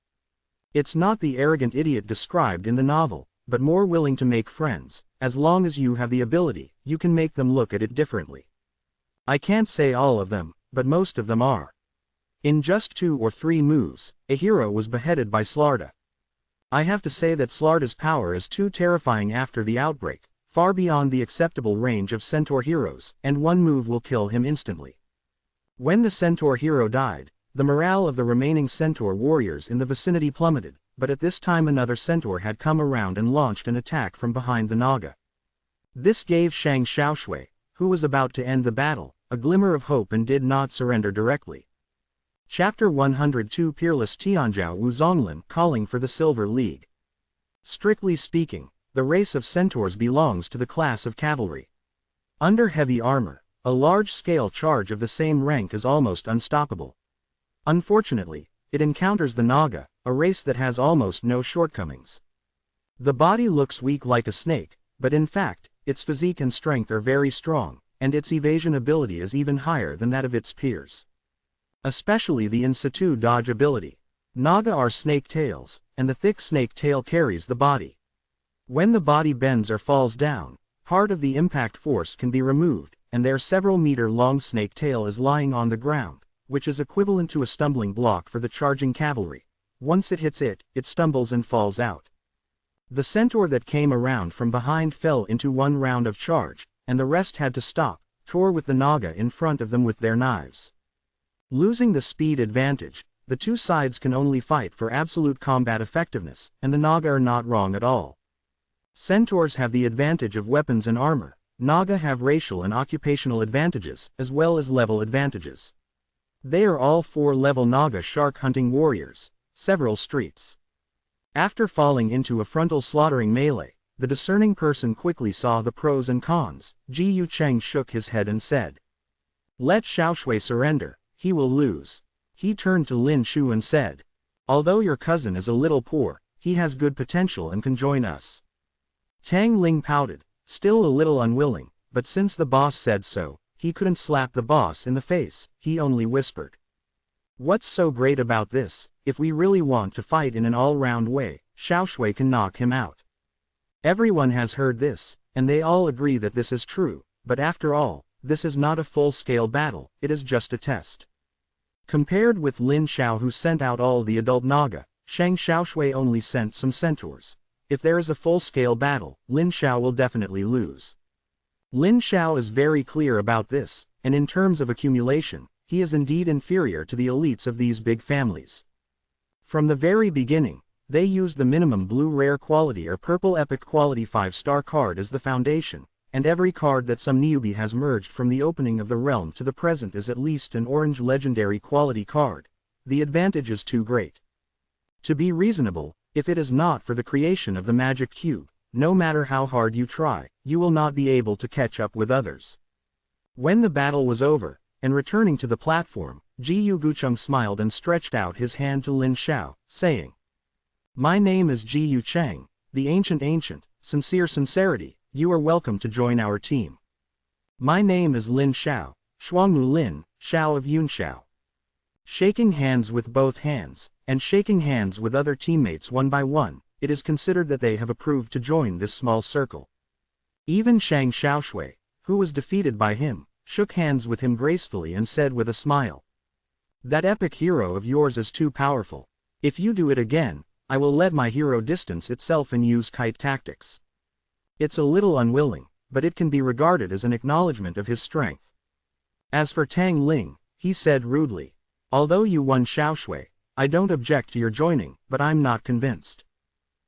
It's not the arrogant idiot described in the novel, but more willing to make friends. As long as you have the ability, you can make them look at it differently. I can't say all of them, but most of them are. In just 2 or 3 moves, a hero was beheaded by Slarda. I have to say that Slarda's power is too terrifying after the outbreak, far beyond the acceptable range of centaur heroes, and 1 move will kill him instantly. When the centaur hero died, the morale of the remaining centaur warriors in the vicinity plummeted, but at this time another centaur had come around and launched an attack from behind the Naga. This gave Shang Xiaoshui, who was about to end the battle, a glimmer of hope and did not surrender directly. Chapter 102 Peerless Tianzhao Wu Zonglin calling for the Silver League. Strictly speaking, the race of centaurs belongs to the class of cavalry. Under heavy armor, a large-scale charge of the same rank is almost unstoppable. Unfortunately, it encounters the Naga, a race that has almost no shortcomings. The body looks weak like a snake, but in fact, its physique and strength are very strong, and its evasion ability is even higher than that of its peers. Especially the in situ dodge ability. Naga are snake tails, and the thick snake tail carries the body. When the body bends or falls down, part of the impact force can be removed, and their several-meter-long snake tail is lying on the ground, which is equivalent to a stumbling block for the charging cavalry. Once it hits it, it stumbles and falls out. The centaur that came around from behind fell into 1 round of charge, and the rest had to stop, tore with the Naga in front of them with their knives. Losing the speed advantage, the 2 sides can only fight for absolute combat effectiveness, and the Naga are not wrong at all. Centaurs have the advantage of weapons and armor. Naga have racial and occupational advantages, as well as level advantages. They are all 4-level Naga shark-hunting warriors, several streets. After falling into a frontal slaughtering melee, the discerning person quickly saw the pros and cons. Ji Yucheng shook his head and said, "Let Xiaoshui surrender. He will lose." He turned to Lin Shu and said, "Although your cousin is a little poor, he has good potential and can join us." Tang Ling pouted, still a little unwilling, but since the boss said so, he couldn't slap the boss in the face. He only whispered, "What's so great about this? If we really want to fight in an all-round way, Xiaoshui can knock him out." Everyone has heard this, and they all agree that this is true, but after all, this is not a full-scale battle, it is just a test. Compared with Lin Xiao, who sent out all the adult Naga, Shang Xiaoshui only sent some centaurs. If there is a full-scale battle, Lin Xiao will definitely lose. Lin Xiao is very clear about this, and in terms of accumulation, he is indeed inferior to the elites of these big families. From the very beginning, they used the minimum blue rare quality or purple epic quality 5-star card as the foundation, and every card that some newbie has merged from the opening of the realm to the present is at least an orange legendary quality card. The advantage is too great to be reasonable. If it is not for the creation of the magic cube, no matter how hard you try, you will not be able to catch up with others. When the battle was over, and returning to the platform, Ji Gucheng smiled and stretched out his hand to Lin Xiao, saying, "My name is Ji Cheng, the ancient, sincere sincerity, you are welcome to join our team. My name is Lin Xiao, Shuangmu Lin, Xiao of Yunxiao." Shaking hands with both hands, and shaking hands with other teammates one by one, it is considered that they have approved to join this small circle. Even Shang Xiaoshui, who was defeated by him, shook hands with him gracefully and said with a smile, "That epic hero of yours is too powerful. If you do it again, I will let my hero distance itself and use kite tactics." It's a little unwilling, but it can be regarded as an acknowledgement of his strength. As for Tang Ling, he said rudely, "Although you won Xiaoshui, I don't object to your joining, but I'm not convinced.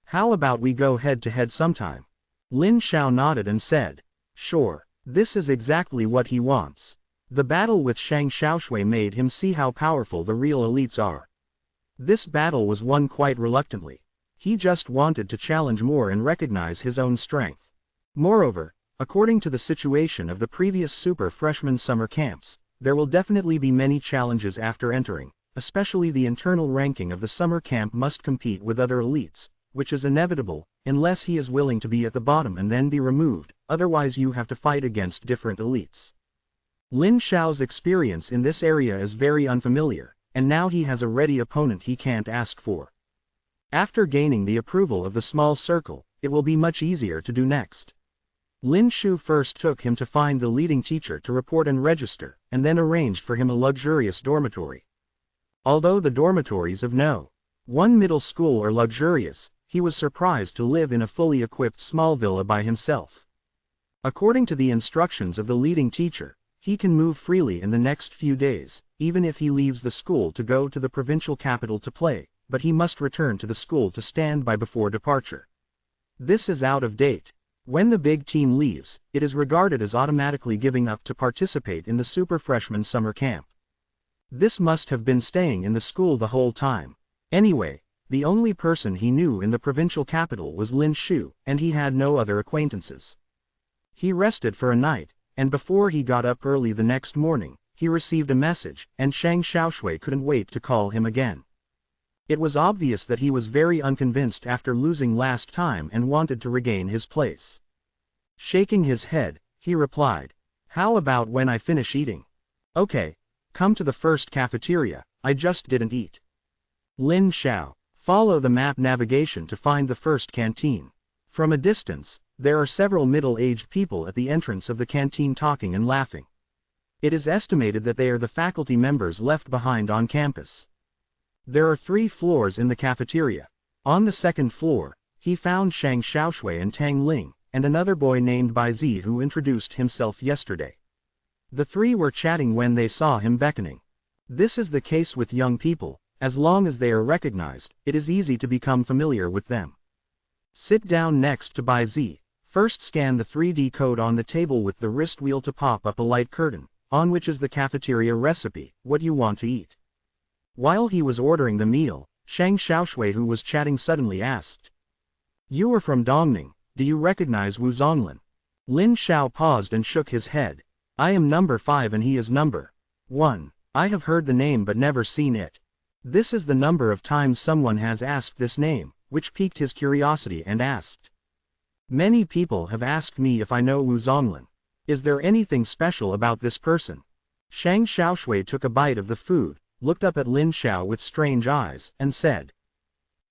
How about we go head to head sometime?" Lin Xiao nodded and said, "Sure, this is exactly what he wants." The battle with Shang Xiaoshui made him see how powerful the real elites are. This battle was won quite reluctantly. He just wanted to challenge more and recognize his own strength. Moreover, according to the situation of the previous super freshman summer camps, there will definitely be many challenges after entering, especially the internal ranking of the summer camp must compete with other elites, which is inevitable, unless he is willing to be at the bottom and then be removed, otherwise you have to fight against different elites. Lin Xiao's experience in this area is very unfamiliar, and now he has a ready opponent he can't ask for. After gaining the approval of the small circle, it will be much easier to do next. Lin Shu first took him to find the leading teacher to report and register, and then arranged for him a luxurious dormitory. Although the dormitories of no one middle school are luxurious, he was surprised to live in a fully equipped small villa by himself. According to the instructions of the leading teacher, he can move freely in the next few days, even if he leaves the school to go to the provincial capital to play, but he must return to the school to stand by before departure. This is out of date. When the big team leaves, it is regarded as automatically giving up to participate in the super freshman summer camp. This must have been staying in the school the whole time. Anyway, the only person he knew in the provincial capital was Lin Shu, and he had no other acquaintances. He rested for a night, and before he got up early the next morning, he received a message, and Shang Xiaoshui couldn't wait to call him again. It was obvious that he was very unconvinced after losing last time and wanted to regain his place. Shaking his head, he replied, "How about when I finish eating?" "Okay, come to the first cafeteria, I just didn't eat." Lin Xiao, follow the map navigation to find the first canteen. From a distance, there are several middle-aged people at the entrance of the canteen talking and laughing. It is estimated that they are the faculty members left behind on campus. There are 3 floors in the cafeteria. On the second floor, he found Shang Xiaoshui and Tang Ling, and another boy named Bai Zi who introduced himself yesterday. The 3 were chatting when they saw him beckoning. This is the case with young people, as long as they are recognized, it is easy to become familiar with them. Sit down next to Bai Zi, first scan the 3D code on the table with the wrist wheel to pop up a light curtain, on which is the cafeteria recipe, what you want to eat. While he was ordering the meal, Shang Xiaoshui who was chatting suddenly asked, "You are from Dongning, do you recognize Wu Zonglin?" Lin Xiao paused and shook his head. "I am number 5 and he is number 1. I have heard the name but never seen it." This is the number of times someone has asked this name, which piqued his curiosity and asked, "Many people have asked me if I know Wu Zonglin. Is there anything special about this person?" Shang Xiaoshui took a bite of the food, looked up at Lin Xiao with strange eyes, and said,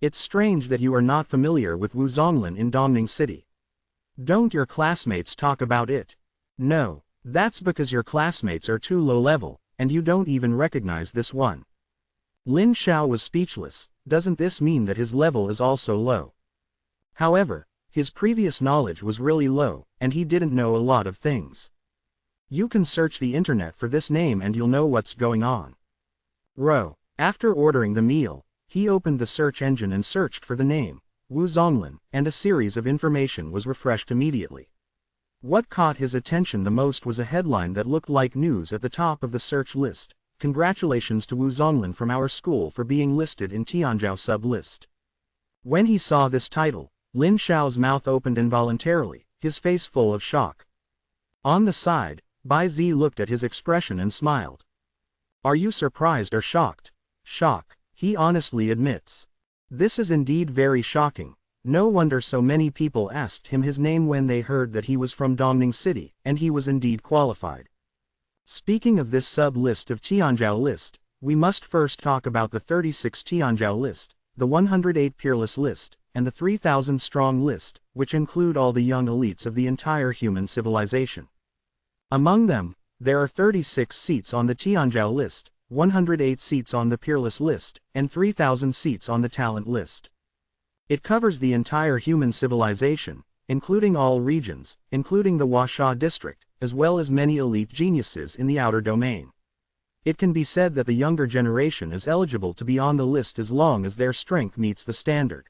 "It's strange that you are not familiar with Wu Zonglin in Dongning City. Don't your classmates talk about it?" "No, that's because your classmates are too low level, and you don't even recognize this one." Lin Xiao was speechless. Doesn't this mean that his level is also low? However, his previous knowledge was really low, and he didn't know a lot of things. You can search the internet for this name and you'll know what's going on. After ordering the meal, he opened the search engine and searched for the name, Wu Zonglin, and a series of information was refreshed immediately. What caught his attention the most was a headline that looked like news at the top of the search list. "Congratulations to Wu Zonglin from our school for being listed in Tianzhou sub-list." When he saw this title, Lin Xiao's mouth opened involuntarily, his face full of shock. On the side, Bai Zi looked at his expression and smiled. Are you surprised or shocked? Shock, he honestly admits. This is indeed very shocking. No wonder so many people asked him his name when they heard that he was from Dongning City, and he was indeed qualified. Speaking of this sub-list of Tianzhou list, we must first talk about the 36 Tianzhou list, the 108 peerless list, and the 3,000 strong list, which include all the young elites of the entire human civilization. Among them, there are 36 seats on the Tianzhou list, 108 seats on the peerless list, and 3,000 seats on the talent list. It covers the entire human civilization, including all regions, including the Huasha district, as well as many elite geniuses in the outer domain. It can be said that the younger generation is eligible to be on the list as long as their strength meets the standard.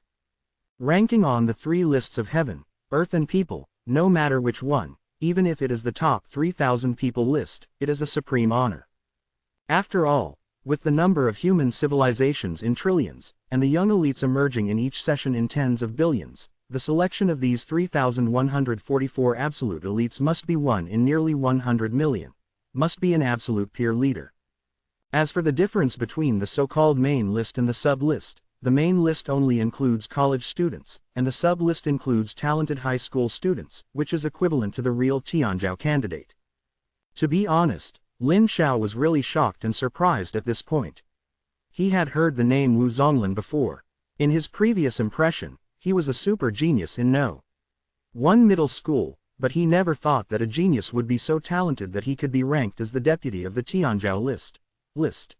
Ranking on the 3 lists of heaven, earth and people, no matter which one, even if it is the top 3,000 people list, it is a supreme honor. After all, with the number of human civilizations in trillions, and the young elites emerging in each session in tens of billions, the selection of these 3,144 absolute elites must be one in nearly 100 million, must be an absolute peer leader. As for the difference between the so-called main list and the sub-list, the main list only includes college students, and the sub-list includes talented high school students, which is equivalent to the real Tianzhou candidate. To be honest, Lin Xiao was really shocked and surprised at this point. He had heard the name Wu Zonglin before. In his previous impression, he was a super genius in no. One middle school, but he never thought that a genius would be so talented that he could be ranked as the deputy of the Tianzhou list.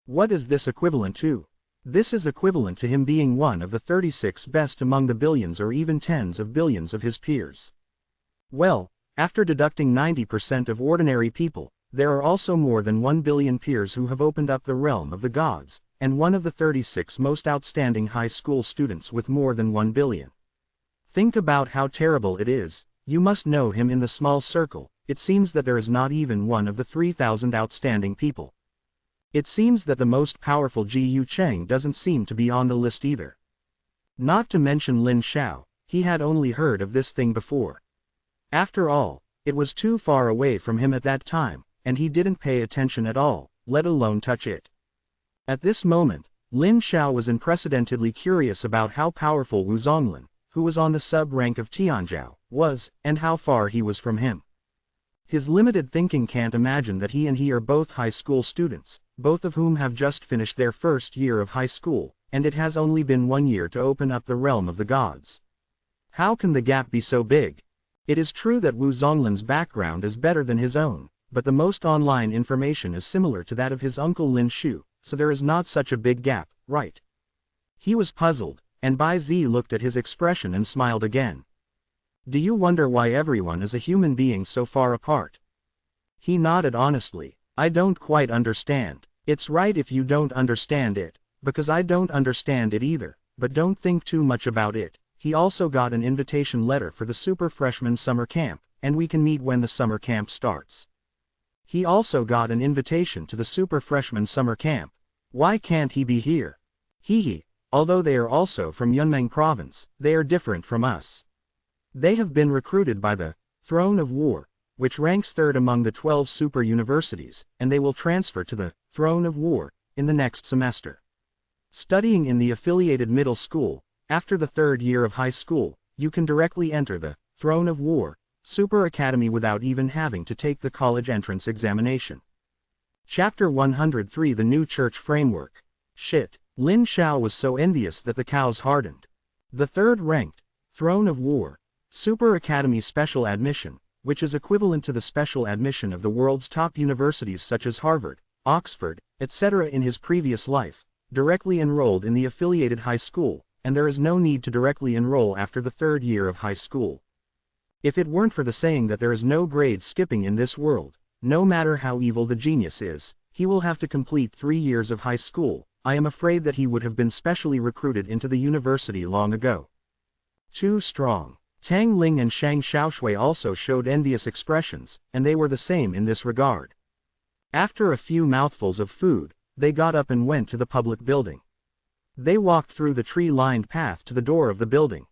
What is this equivalent to? This is equivalent to him being one of the 36 best among the billions or even tens of billions of his peers. Well, after deducting 90% of ordinary people, there are also more than 1 billion peers who have opened up the realm of the gods, and one of the 36 most outstanding high school students with more than 1 billion. Think about how terrible it is. You must know him in the small circle. It seems that there is not even one of the 3,000 outstanding people. It seems that the most powerful Ji Yu Cheng doesn't seem to be on the list either. Not to mention Lin Xiao, he had only heard of this thing before. After all, it was too far away from him at that time, and he didn't pay attention at all, let alone touch it. At this moment, Lin Xiao was unprecedentedly curious about how powerful Wu Zonglin, who was on the sub-rank of Tianzhou, was, and how far he was from him. His limited thinking can't imagine that he are both high school students, both of whom have just finished their first year of high school, and it has only been 1 year to open up the realm of the gods. How can the gap be so big? It is true that Wu Zonglin's background is better than his own, but the most online information is similar to that of his uncle Lin Shu, so there is not such a big gap, right? He was puzzled, and Bai Zi looked at his expression and smiled again. Do you wonder why everyone is a human being so far apart? He nodded honestly. I don't quite understand. It's right if you don't understand it, because I don't understand it either, but don't think too much about it. He also got an invitation letter for the Super Freshman Summer Camp, and we can meet when the summer camp starts. He also got an invitation to the Super Freshman Summer Camp. Why can't he be here? Although they are also from Yunmeng Province, they are different from us. They have been recruited by the Throne of War, which ranks 3rd among the 12 super universities, and they will transfer to the Throne of War in the next semester. Studying in the affiliated middle school, after the 3rd year of high school, you can directly enter the Throne of War Super Academy without even having to take the college entrance examination. Chapter 103 The New Church Framework. Shit. Lin Xiao was so envious that the cows hardened. The 3rd-ranked Throne of War Super Academy Special Admission, which is equivalent to the special admission of the world's top universities such as Harvard, Oxford, etc. in his previous life, directly enrolled in the affiliated high school, and there is no need to directly enroll after the 3rd year of high school. If it weren't for the saying that there is no grade skipping in this world, no matter how evil the genius is, he will have to complete 3 years of high school. I am afraid that he would have been specially recruited into the university long ago. Too strong. Tang Ling and Shang Xiaoshui also showed envious expressions, and they were the same in this regard. After a few mouthfuls of food, they got up and went to the public building. They walked through the tree-lined path to the door of the building.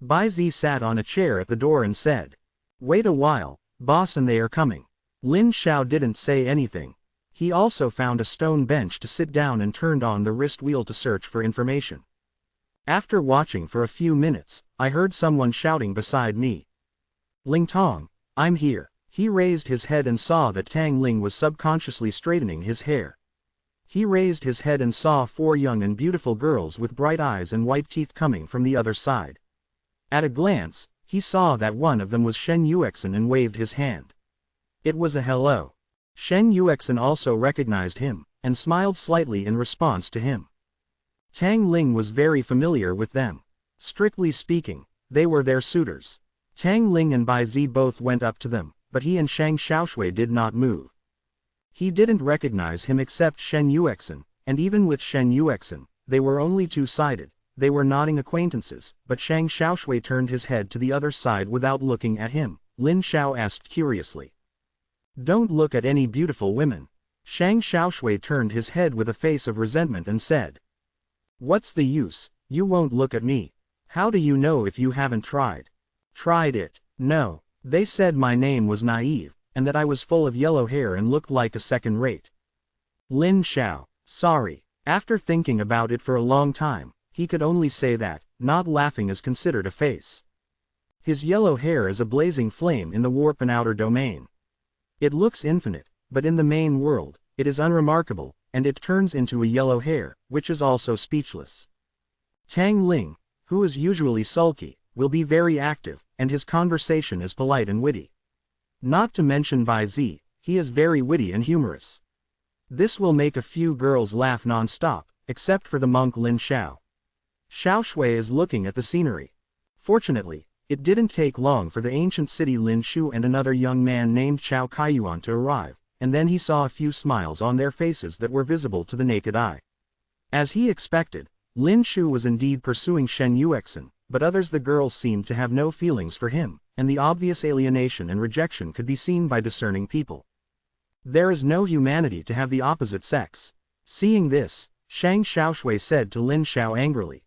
Bai Zi sat on a chair at the door and said, "Wait a while, boss, and they are coming." Lin Xiao didn't say anything. He also found a stone bench to sit down and turned on the wrist wheel to search for information. After watching for a few minutes, I heard someone shouting beside me. Ling Tong, I'm here. He raised his head and saw that Tang Ling was subconsciously straightening his hair. He raised his head and saw 4 young and beautiful girls with bright eyes and white teeth coming from the other side. At a glance, he saw that one of them was Shen Yuexin and waved his hand. It was a hello. Shen Yuexin also recognized him, and smiled slightly in response to him. Tang Ling was very familiar with them. Strictly speaking, they were their suitors. Tang Ling and Bai Zi both went up to them, but he and Shang Xiaoshui did not move. He didn't recognize him except Shen Yuexin, and even with Shen Yuexin, they were only two-sided. They were nodding acquaintances, but Shang Xiaoshui turned his head to the other side without looking at him. Lin Xiao asked curiously. Don't look at any beautiful women. Shang Xiaoshui turned his head with a face of resentment and said. What's the use? You won't look at me. How do you know if you haven't tried? Tried it? No. They said my name was naive, and that I was full of yellow hair and looked like a second-rate. Lin Xiao, sorry. After thinking about it for a long time, he could only say that, not laughing is considered a face. His yellow hair is a blazing flame in the warp and outer domain. It looks infinite, but in the main world, it is unremarkable, and it turns into a yellow hair, which is also speechless. Tang Ling, who is usually sulky, will be very active, and his conversation is polite and witty. Not to mention Bai Zi, he is very witty and humorous. This will make a few girls laugh non-stop, except for the monk Lin Xiao. Xiaoshui is looking at the scenery. Fortunately, it didn't take long for the ancient city Lin Shu and another young man named Chao Kaiyuan to arrive, and then he saw a few smiles on their faces that were visible to the naked eye. As he expected, Lin Shu was indeed pursuing Shen Yuexin, but the girls seemed to have no feelings for him, and the obvious alienation and rejection could be seen by discerning people. There is no humanity to have the opposite sex. Seeing this, Shang Xiaoshui said to Lin Xiao angrily.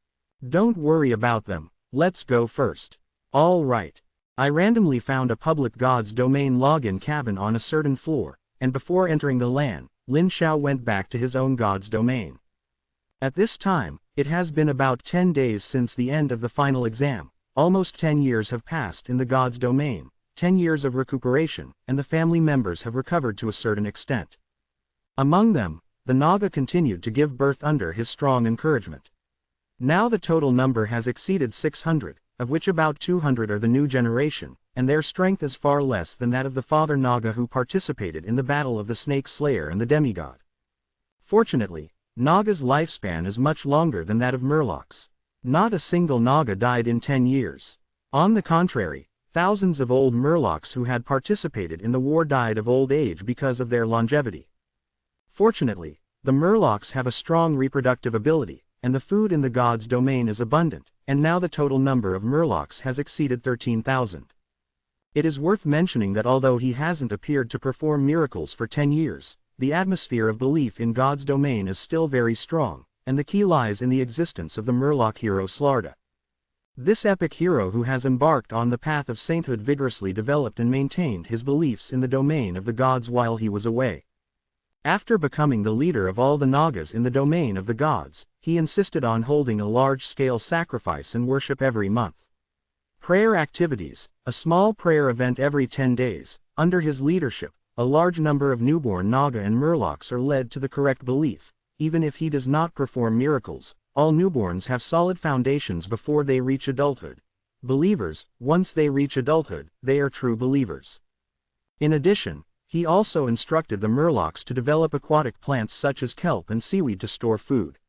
Don't worry about them, let's go first. All right. I randomly found a public God's domain login cabin on a certain floor, and before entering the LAN, Lin Xiao went back to his own God's domain. At this time, it has been about 10 days since the end of the final exam. Almost 10 years have passed in the God's domain, 10 years of recuperation, and the family members have recovered to a certain extent. Among them, the Naga continued to give birth under his strong encouragement. Now the total number has exceeded 600, of which about 200 are the new generation, and their strength is far less than that of the father Naga who participated in the battle of the Snake Slayer and the demigod. Fortunately, Naga's lifespan is much longer than that of Murlocs. Not a single Naga died in 10 years. On the contrary, thousands of old Murlocs who had participated in the war died of old age because of their longevity. Fortunately, the Murlocs have a strong reproductive ability, and the food in the God's domain is abundant, and now the total number of Murlocs has exceeded 13,000. It is worth mentioning that although he hasn't appeared to perform miracles for 10 years, the atmosphere of belief in God's domain is still very strong, and the key lies in the existence of the Murloc hero Slarda. This epic hero who has embarked on the path of sainthood vigorously developed and maintained his beliefs in the domain of the gods while he was away. After becoming the leader of all the Nagas in the domain of the gods, he insisted on holding a large-scale sacrifice and worship every month. Prayer activities, a small prayer event every 10 days, under his leadership, a large number of newborn Naga and Murlocs are led to the correct belief. Even if he does not perform miracles, all newborns have solid foundations before they reach adulthood. Believers, once they reach adulthood, they are true believers. In addition, he also instructed the Murlocs to develop aquatic plants such as kelp and seaweed to store food.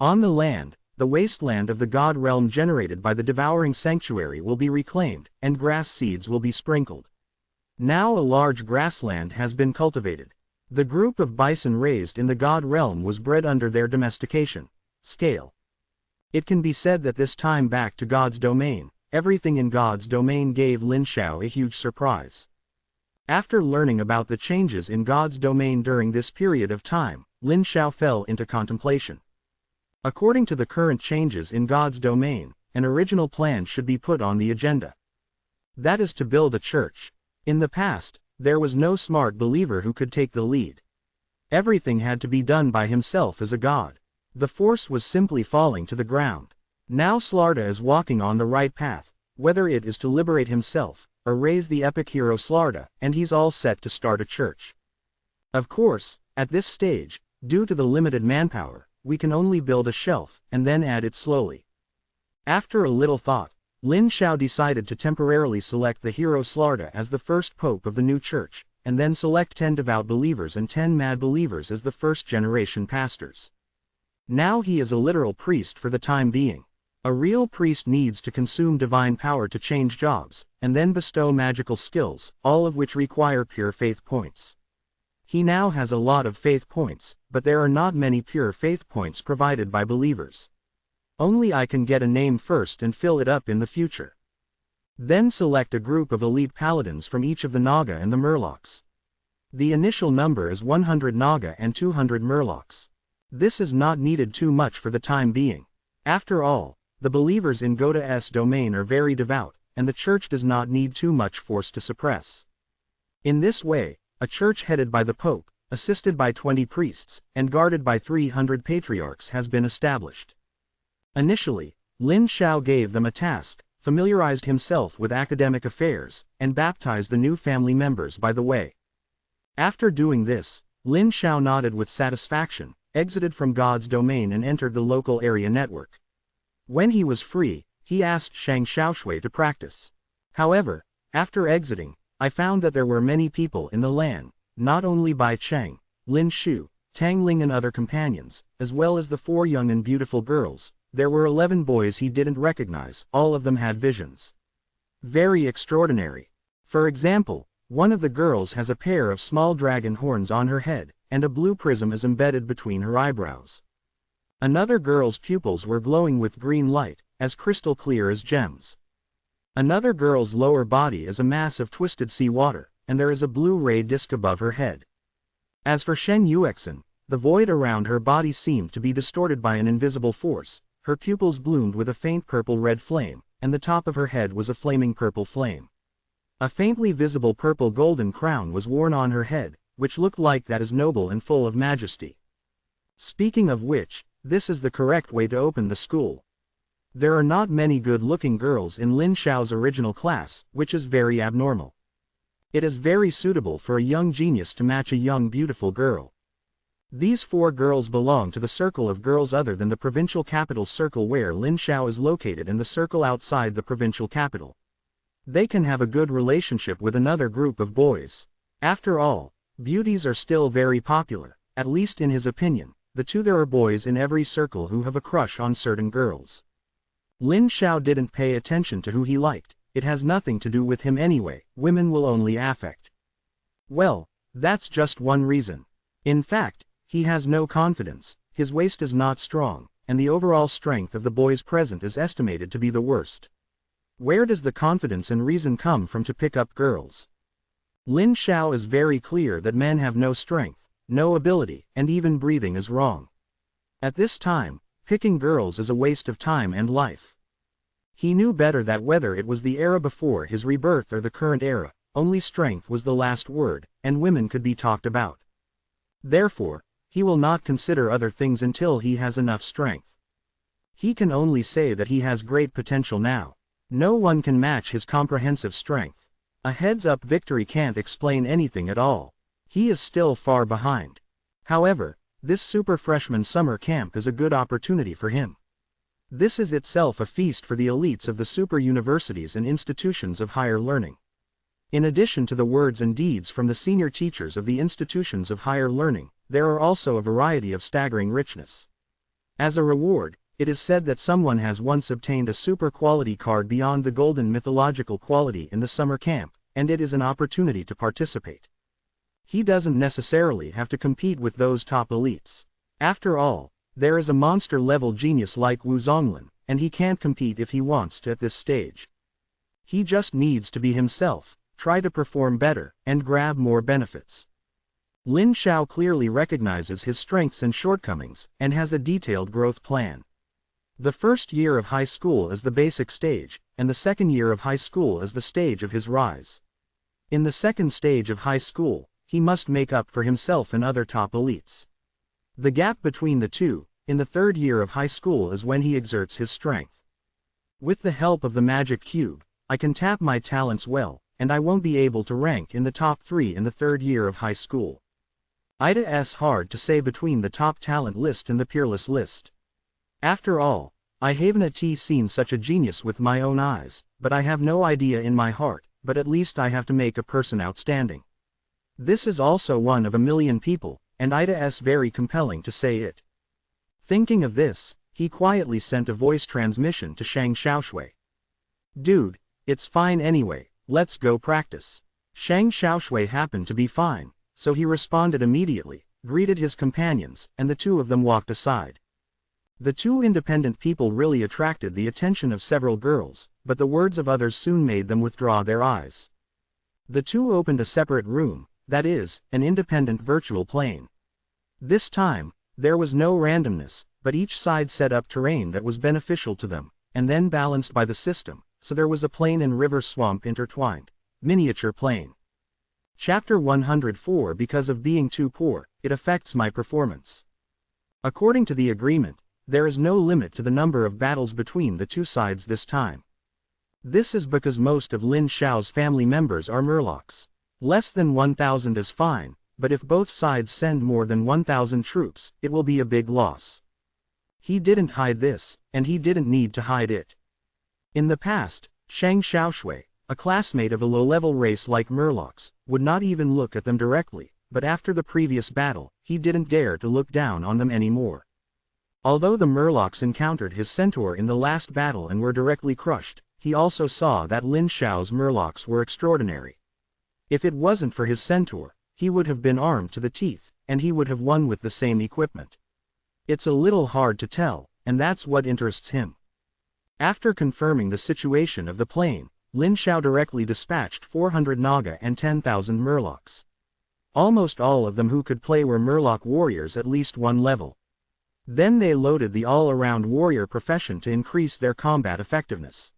On the land, the wasteland of the god realm generated by the devouring sanctuary will be reclaimed, and grass seeds will be sprinkled. Now a large grassland has been cultivated. The group of bison raised in the god realm was bred under their domestication scale. It can be said that this time back to God's domain, everything in God's domain gave Lin Xiao a huge surprise. After learning about the changes in God's domain during this period of time, Lin Xiao fell into contemplation. According to the current changes in God's domain, an original plan should be put on the agenda. That is to build a church. In the past, there was no smart believer who could take the lead. Everything had to be done by himself as a god. The force was simply falling to the ground. Now Slarda is walking on the right path, whether it is to liberate himself, or raise the epic hero Slarda, and he's all set to start a church. Of course, at this stage, due to the limited manpower, we can only build a shelf, and then add it slowly. After a little thought, Lin Xiao decided to temporarily select the hero Slarda as the first pope of the new church, and then select 10 devout believers and 10 mad believers as the first-generation pastors. Now he is a literal priest for the time being. A real priest needs to consume divine power to change jobs, and then bestow magical skills, all of which require pure faith points. He now has a lot of faith points, but there are not many pure faith points provided by believers. Only I can get a name first and fill it up in the future. Then select a group of elite paladins from each of the Naga and the Murlocs. The initial number is 100 Naga and 200 Murlocs. This is not needed too much for the time being. After all, the believers in Goda's domain are very devout, and the church does not need too much force to suppress. In this way, a church headed by the Pope, assisted by 20 priests, and guarded by 300 patriarchs has been established. Initially, Lin Xiao gave them a task, familiarized himself with academic affairs, and baptized the new family members by the way. After doing this, Lin Xiao nodded with satisfaction, exited from God's domain and entered the local area network. When he was free, he asked Shang Xiaoshui to practice. However, after exiting, I found that there were many people in the land, not only Bai Cheng, Lin Shu, Tang Ling and other companions, as well as the 4 young and beautiful girls. There were 11 boys he didn't recognize, all of them had visions. Very extraordinary. For example, one of the girls has a pair of small dragon horns on her head, and a blue prism is embedded between her eyebrows. Another girl's pupils were glowing with green light, as crystal clear as gems. Another girl's lower body is a mass of twisted sea water, and there is a blue ray disk above her head. As for Shen Yuexin, the void around her body seemed to be distorted by an invisible force. Her pupils bloomed with a faint purple-red flame, and the top of her head was a flaming purple flame. A faintly visible purple-golden crown was worn on her head, which looked like that is noble and full of majesty. Speaking of which, this is the correct way to open the school. There are not many good-looking girls in Lin Xiao's original class, which is very abnormal. It is very suitable for a young genius to match a young beautiful girl. These 4 girls belong to the circle of girls other than the provincial capital circle where Lin Xiao is located and the circle outside the provincial capital. They can have a good relationship with another group of boys. After all, beauties are still very popular, at least in his opinion. There are boys in every circle who have a crush on certain girls. Lin Xiao didn't pay attention to who he liked. It has nothing to do with him anyway, women will only affect. Well, that's just one reason. In fact, he has no confidence, his waist is not strong, and the overall strength of the boys present is estimated to be the worst. Where does the confidence and reason come from to pick up girls? Lin Xiao is very clear that men have no strength, no ability, and even breathing is wrong. At this time, picking girls is a waste of time and life. He knew better that whether it was the era before his rebirth or the current era, only strength was the last word, and women could be talked about. Therefore, he will not consider other things until he has enough strength. He can only say that he has great potential now. No one can match his comprehensive strength. A heads-up victory can't explain anything at all. He is still far behind. However, this super freshman summer camp is a good opportunity for him. This is itself a feast for the elites of the super universities and institutions of higher learning. In addition to the words and deeds from the senior teachers of the institutions of higher learning, there are also a variety of staggering richness. As a reward, it is said that someone has once obtained a super quality card beyond the golden mythological quality in the summer camp, and it is an opportunity to participate. He doesn't necessarily have to compete with those top elites. After all, there is a monster-level genius like Wu Zonglin, and he can't compete if he wants to at this stage. He just needs to be himself, try to perform better, and grab more benefits. Lin Xiao clearly recognizes his strengths and shortcomings, and has a detailed growth plan. The first year of high school is the basic stage, and the second year of high school is the stage of his rise. In the second stage of high school, he must make up for himself and other top elites. The gap between the two, in the third year of high school, is when he exerts his strength. With the help of the magic cube, I can tap my talents well, and I won't be able to rank in the top 3 in the third year of high school. It's hard to say between the top talent list and the peerless list. After all, I haven't seen such a genius with my own eyes, but I have no idea in my heart, but at least I have to make a person outstanding. This is also one of a million people, and it's very compelling to say it. Thinking of this, he quietly sent a voice transmission to Shang Xiaoshui. Dude, it's fine anyway, let's go practice. Shang Xiaoshui happened to be fine, so he responded immediately, greeted his companions, and the two of them walked aside. The two independent people really attracted the attention of several girls, but the words of others soon made them withdraw their eyes. The two opened a separate room, that is, an independent virtual plane. This time, there was no randomness, but each side set up terrain that was beneficial to them, and then balanced by the system, so there was a plain and river swamp intertwined. Miniature plane. Chapter 104. Because of being too poor, it affects my performance. According to the agreement, there is no limit to the number of battles between the two sides this time. This is because most of Lin Xiao's family members are Murlocs. Less than 1,000 is fine, but if both sides send more than 1,000 troops, it will be a big loss. He didn't hide this, and he didn't need to hide it. In the past, Shang Xiaoshui, a classmate of a low-level race like Murlocs, would not even look at them directly, but after the previous battle, he didn't dare to look down on them anymore. Although the Murlocs encountered his centaur in the last battle and were directly crushed, he also saw that Lin Xiao's Murlocs were extraordinary. If it wasn't for his centaur, he would have been armed to the teeth, and he would have won with the same equipment. It's a little hard to tell, and that's what interests him. After confirming the situation of the plane, Lin Xiao directly dispatched 400 Naga and 10,000 Murlocs. Almost all of them who could play were Murloc warriors at least one level. Then they loaded the all-around warrior profession to increase their combat effectiveness.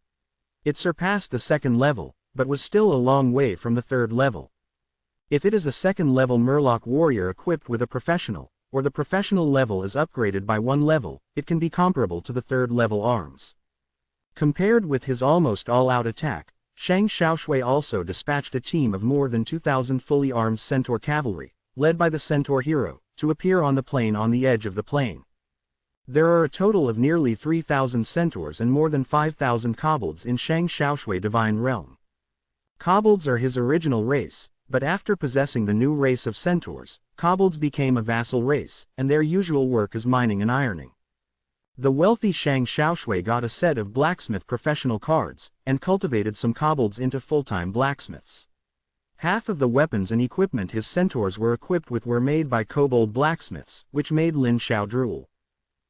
It surpassed the second level, but was still a long way from the third level. If it is a second-level Murloc warrior equipped with a professional, or the professional level is upgraded by one level, it can be comparable to the third-level arms. Compared with his almost all-out attack, Shang Xiaoshui also dispatched a team of more than 2,000 fully armed centaur cavalry, led by the centaur hero, to appear on the plain on the edge of the plain. There are a total of nearly 3,000 centaurs and more than 5,000 kobolds in Shang Xiaoshui Divine Realm. Kobolds are his original race, but after possessing the new race of centaurs, kobolds became a vassal race, and their usual work is mining and ironing. The wealthy Shang Xiaoshui got a set of blacksmith professional cards, and cultivated some kobolds into full-time blacksmiths. Half of the weapons and equipment his centaurs were equipped with were made by kobold blacksmiths, which made Lin Xiao drool.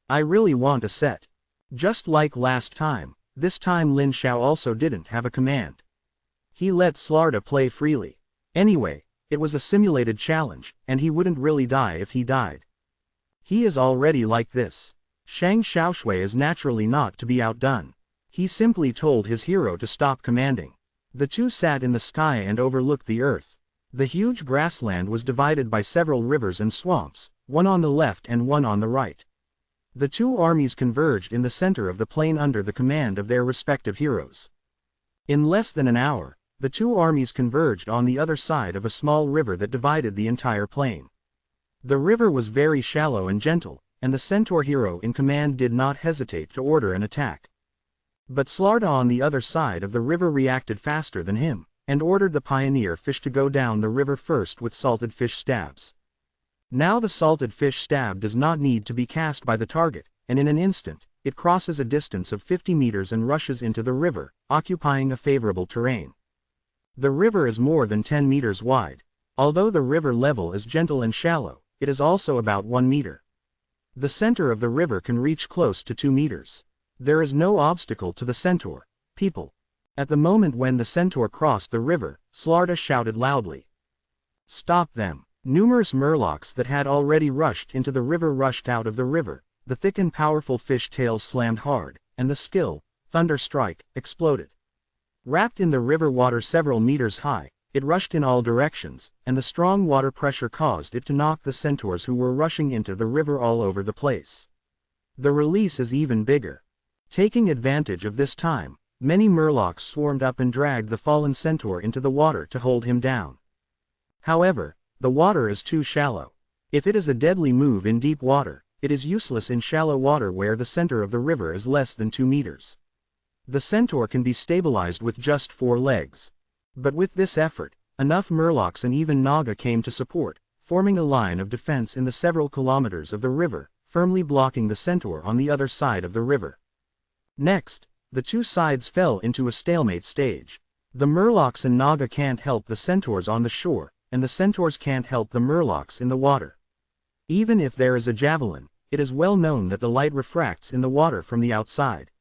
I really want a set. Just like last time, this time Lin Xiao also didn't have a command. He let Slarda play freely. Anyway, it was a simulated challenge, and he wouldn't really die if he died. He is already like this. Shang Xiaoshui is naturally not to be outdone. He simply told his hero to stop commanding. The two sat in the sky and overlooked the earth. The huge grassland was divided by several rivers and swamps, one on the left and one on the right. The two armies converged in the center of the plain under the command of their respective heroes. In less than an hour, the two armies converged on the other side of a small river that divided the entire plain. The river was very shallow and gentle, and the centaur hero in command did not hesitate to order an attack. But Slarda on the other side of the river reacted faster than him, and ordered the pioneer fish to go down the river first with salted fish stabs. Now the salted fish stab does not need to be cast by the target, and in an instant, it crosses a distance of 50 meters and rushes into the river, occupying a favorable terrain. The river is more than 10 meters wide. Although the river level is gentle and shallow, it is also about 1 meter. The center of the river can reach close to 2 meters. There is no obstacle to the centaur, people. At the moment when the centaur crossed the river, Slarda shouted loudly. Stop them! Numerous Murlocs that had already rushed into the river rushed out of the river, the thick and powerful fish tails slammed hard, and the skill, Thunder Strike, exploded. Wrapped in the river water several meters high, It rushed in all directions, and the strong water pressure caused it to knock the centaurs who were rushing into the river all over the place. The release is even bigger. Taking advantage of this time, many murlocs swarmed up and dragged the fallen centaur into the water to hold him down. However, the water is too shallow. If it is a deadly move in deep water, it is useless in shallow water where the center of the river is less than 2 meters. The centaur can be stabilized with just 4 legs. But with this effort, enough murlocs and even Naga came to support, forming a line of defense in the several kilometers of the river, firmly blocking the centaur on the other side of the river. Next, the two sides fell into a stalemate stage. The murlocs and Naga can't help the centaurs on the shore, and the centaurs can't help the murlocs in the water. Even if there is a javelin, it is well known that the light refracts in the water from the outside.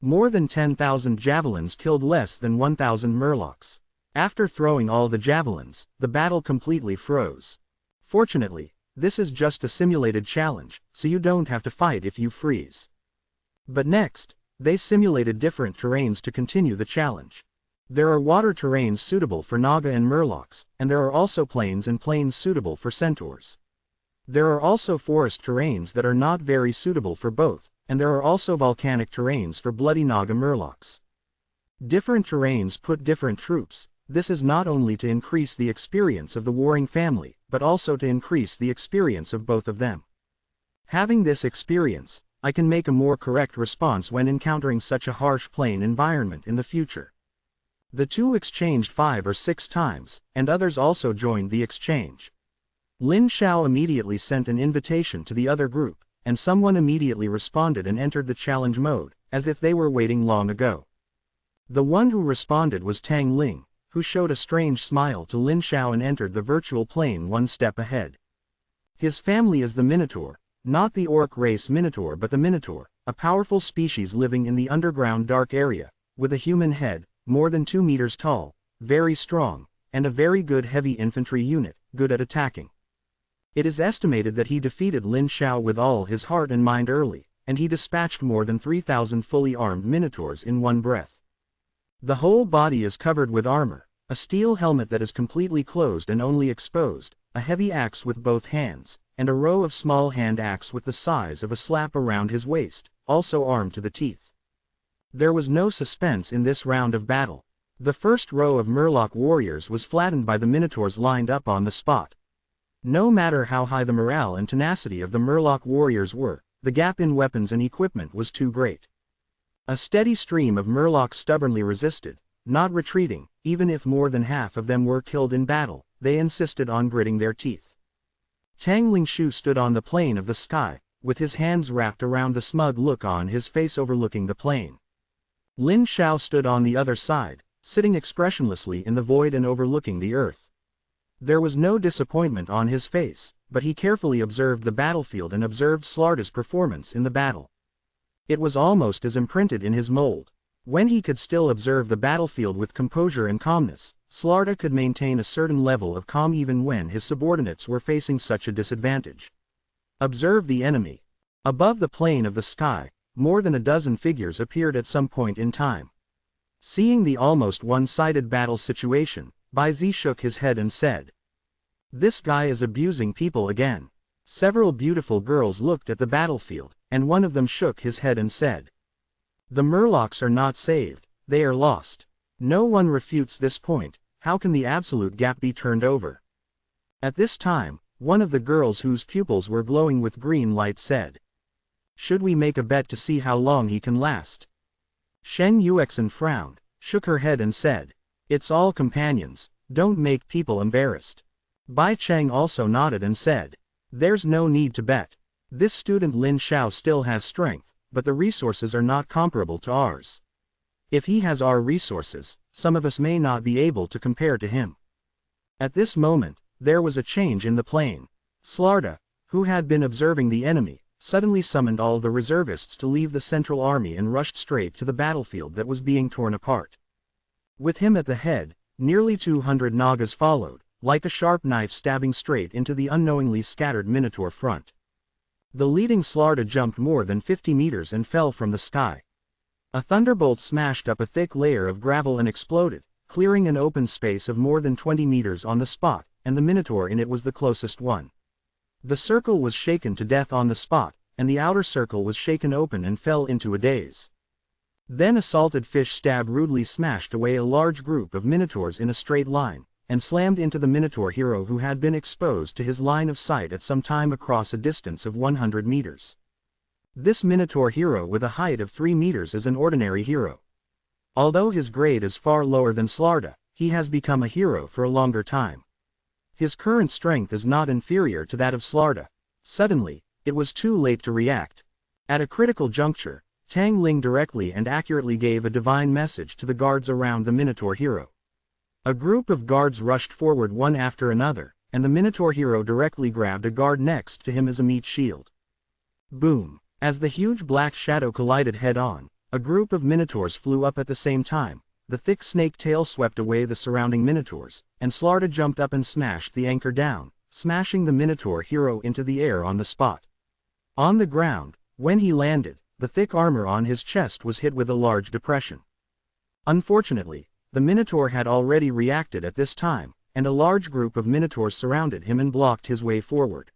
More than 10,000 javelins killed less than 1,000 murlocs. After throwing all the javelins, the battle completely froze. Fortunately, this is just a simulated challenge, so you don't have to fight if you freeze. But next, they simulated different terrains to continue the challenge. There are water terrains suitable for Naga and murlocs, and there are also plains and plains suitable for centaurs. There are also forest terrains that are not very suitable for both, and there are also volcanic terrains for bloody Naga murlocs. Different terrains put different troops. This is not only to increase the experience of the warring family, but also to increase the experience of both of them. Having this experience, I can make a more correct response when encountering such a harsh plain environment in the future. The two exchanged 5 or 6 times, and others also joined the exchange. Lin Xiao immediately sent an invitation to the other group, and someone immediately responded and entered the challenge mode, as if they were waiting long ago. The one who responded was Tang Ling, who showed a strange smile to Lin Xiao and entered the virtual plane one step ahead. His family is the Minotaur, not the orc race Minotaur but the Minotaur, a powerful species living in the underground dark area, with a human head, more than 2 meters tall, very strong, and a very good heavy infantry unit, good at attacking. It is estimated that he defeated Lin Xiao with all his heart and mind early, and he dispatched more than 3,000 fully armed Minotaurs in one breath. The whole body is covered with armor, a steel helmet that is completely closed and only exposed, a heavy axe with both hands, and a row of small hand axe with the size of a slap around his waist, also armed to the teeth. There was no suspense in this round of battle. The first row of Murloc warriors was flattened by the Minotaurs lined up on the spot. No matter how high the morale and tenacity of the Murloc warriors were, the gap in weapons and equipment was too great. A steady stream of Murlocs stubbornly resisted, not retreating. Even if more than half of them were killed in battle, they insisted on gritting their teeth. Tang Lingshu stood on the plane of the sky, with his hands wrapped around the smug look on his face overlooking the plain. Lin Xiao stood on the other side, sitting expressionlessly in the void and overlooking the earth. There was no disappointment on his face, but he carefully observed the battlefield and observed Slarda's performance in the battle. It was almost as imprinted in his mold. When he could still observe the battlefield with composure and calmness, Slarda could maintain a certain level of calm even when his subordinates were facing such a disadvantage. Observe the enemy. Above the plane of the sky, more than a dozen figures appeared at some point in time. Seeing the almost one-sided battle situation, Bai Zi shook his head and said, "This guy is abusing people again." Several beautiful girls looked at the battlefield, and one of them shook his head and said, "The Murlocs are not saved, they are lost." No one refutes this point. How can the absolute gap be turned over? At this time, one of the girls whose pupils were glowing with green light said, "Should we make a bet to see how long he can last?" Shen Yuexin frowned, shook her head and said, "It's all companions, don't make people embarrassed." Bai Cheng also nodded and said, "There's no need to bet. This student Lin Xiao still has strength, but the resources are not comparable to ours. If he has our resources, some of us may not be able to compare to him." At this moment, there was a change in the plane. Slarda, who had been observing the enemy, suddenly summoned all the reservists to leave the central army and rushed straight to the battlefield that was being torn apart. With him at the head, nearly 200 Nagas followed, like a sharp knife stabbing straight into the unknowingly scattered Minotaur front. The leading Slarda jumped more than 50 meters and fell from the sky. A thunderbolt smashed up a thick layer of gravel and exploded, clearing an open space of more than 20 meters on the spot, and the Minotaur in it was the closest one. The circle was shaken to death on the spot, and the outer circle was shaken open and fell into a daze. Then a salted fish stab rudely smashed away a large group of Minotaurs in a straight line, and slammed into the Minotaur hero who had been exposed to his line of sight at some time across a distance of 100 meters. This Minotaur hero with a height of 3 meters is an ordinary hero. Although his grade is far lower than Slarda, he has become a hero for a longer time. His current strength is not inferior to that of Slarda. Suddenly, it was too late to react. At a critical juncture, Tang Ling directly and accurately gave a divine message to the guards around the Minotaur hero. A group of guards rushed forward one after another, and the Minotaur hero directly grabbed a guard next to him as a meat shield. Boom! As the huge black shadow collided head-on, a group of Minotaurs flew up at the same time. The thick snake tail swept away the surrounding Minotaurs, and Slarda jumped up and smashed the anchor down, smashing the Minotaur hero into the air on the spot. On the ground, when he landed, the thick armor on his chest was hit with a large depression. Unfortunately, the Minotaur had already reacted at this time, and a large group of Minotaurs surrounded him and blocked his way forward.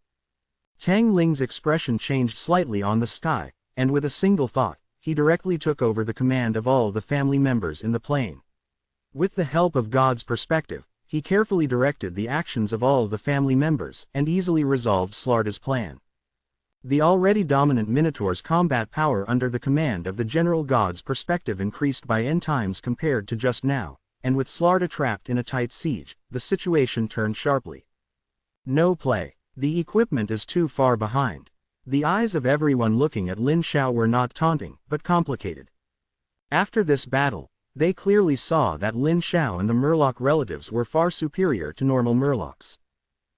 Tang Ling's expression changed slightly on the sky, and with a single thought, he directly took over the command of all the family members in the plane. With the help of God's perspective, he carefully directed the actions of all the family members and easily resolved Slarda's plan. The already dominant Minotaur's combat power under the command of the General God's perspective increased by n times compared to just now, and with Slarda trapped in a tight siege, the situation turned sharply. No play. The equipment is too far behind. The eyes of everyone looking at Lin Xiao were not taunting, but complicated. After this battle, they clearly saw that Lin Xiao and the Murloc relatives were far superior to normal Murlocs.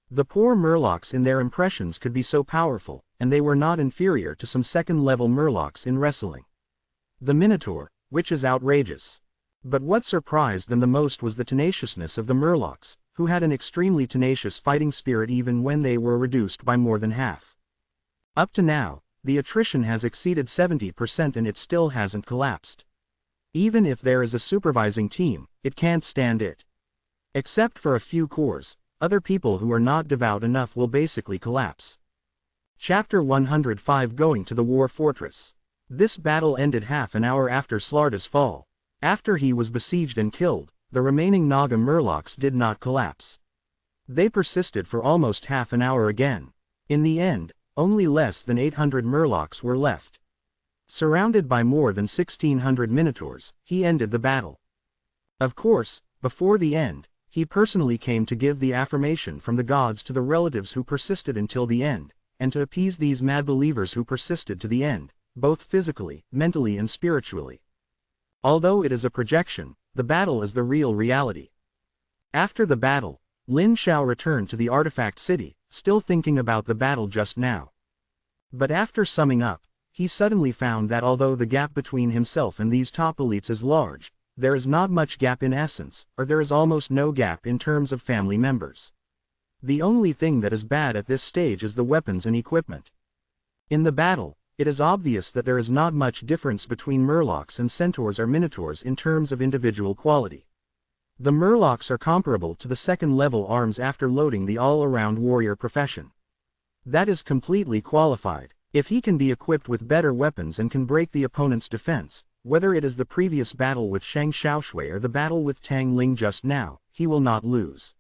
The poor Murlocs in their impressions could be so powerful, and they were not inferior to some second-level Murlocs in wrestling. The Minotaur, which is outrageous. But what surprised them the most was the tenaciousness of the Murlocs, who had an extremely tenacious fighting spirit even when they were reduced by more than half. Up to now, the attrition has exceeded 70% and it still hasn't collapsed. Even if there is a supervising team, it can't stand it. Except for a few cores, other people who are not devout enough will basically collapse. Chapter 105 Going to the War Fortress. This battle ended half an hour after Slarda's fall. After he was besieged and killed, the remaining Naga Murlocs did not collapse. They persisted for almost half an hour again. In the end, only less than 800 Murlocs were left. Surrounded by more than 1,600 Minotaurs, he ended the battle. Of course, before the end, he personally came to give the affirmation from the gods to the relatives who persisted until the end, and to appease these mad believers who persisted to the end, both physically, mentally and spiritually. Although it is a projection, the battle is the real reality. After the battle, Lin Xiao returned to the artifact city, still thinking about the battle just now. But after summing up, he suddenly found that although the gap between himself and these top elites is large, there is not much gap in essence, or there is almost no gap in terms of family members. The only thing that is bad at this stage is the weapons and equipment. In the battle, it is obvious that there is not much difference between Murlocs and Centaurs or Minotaurs in terms of individual quality. The Murlocs are comparable to the second-level arms after loading the all-around warrior profession. That is completely qualified. If he can be equipped with better weapons and can break the opponent's defense, whether it is the previous battle with Shang Xiaoshui or the battle with Tang Ling just now, he will not lose.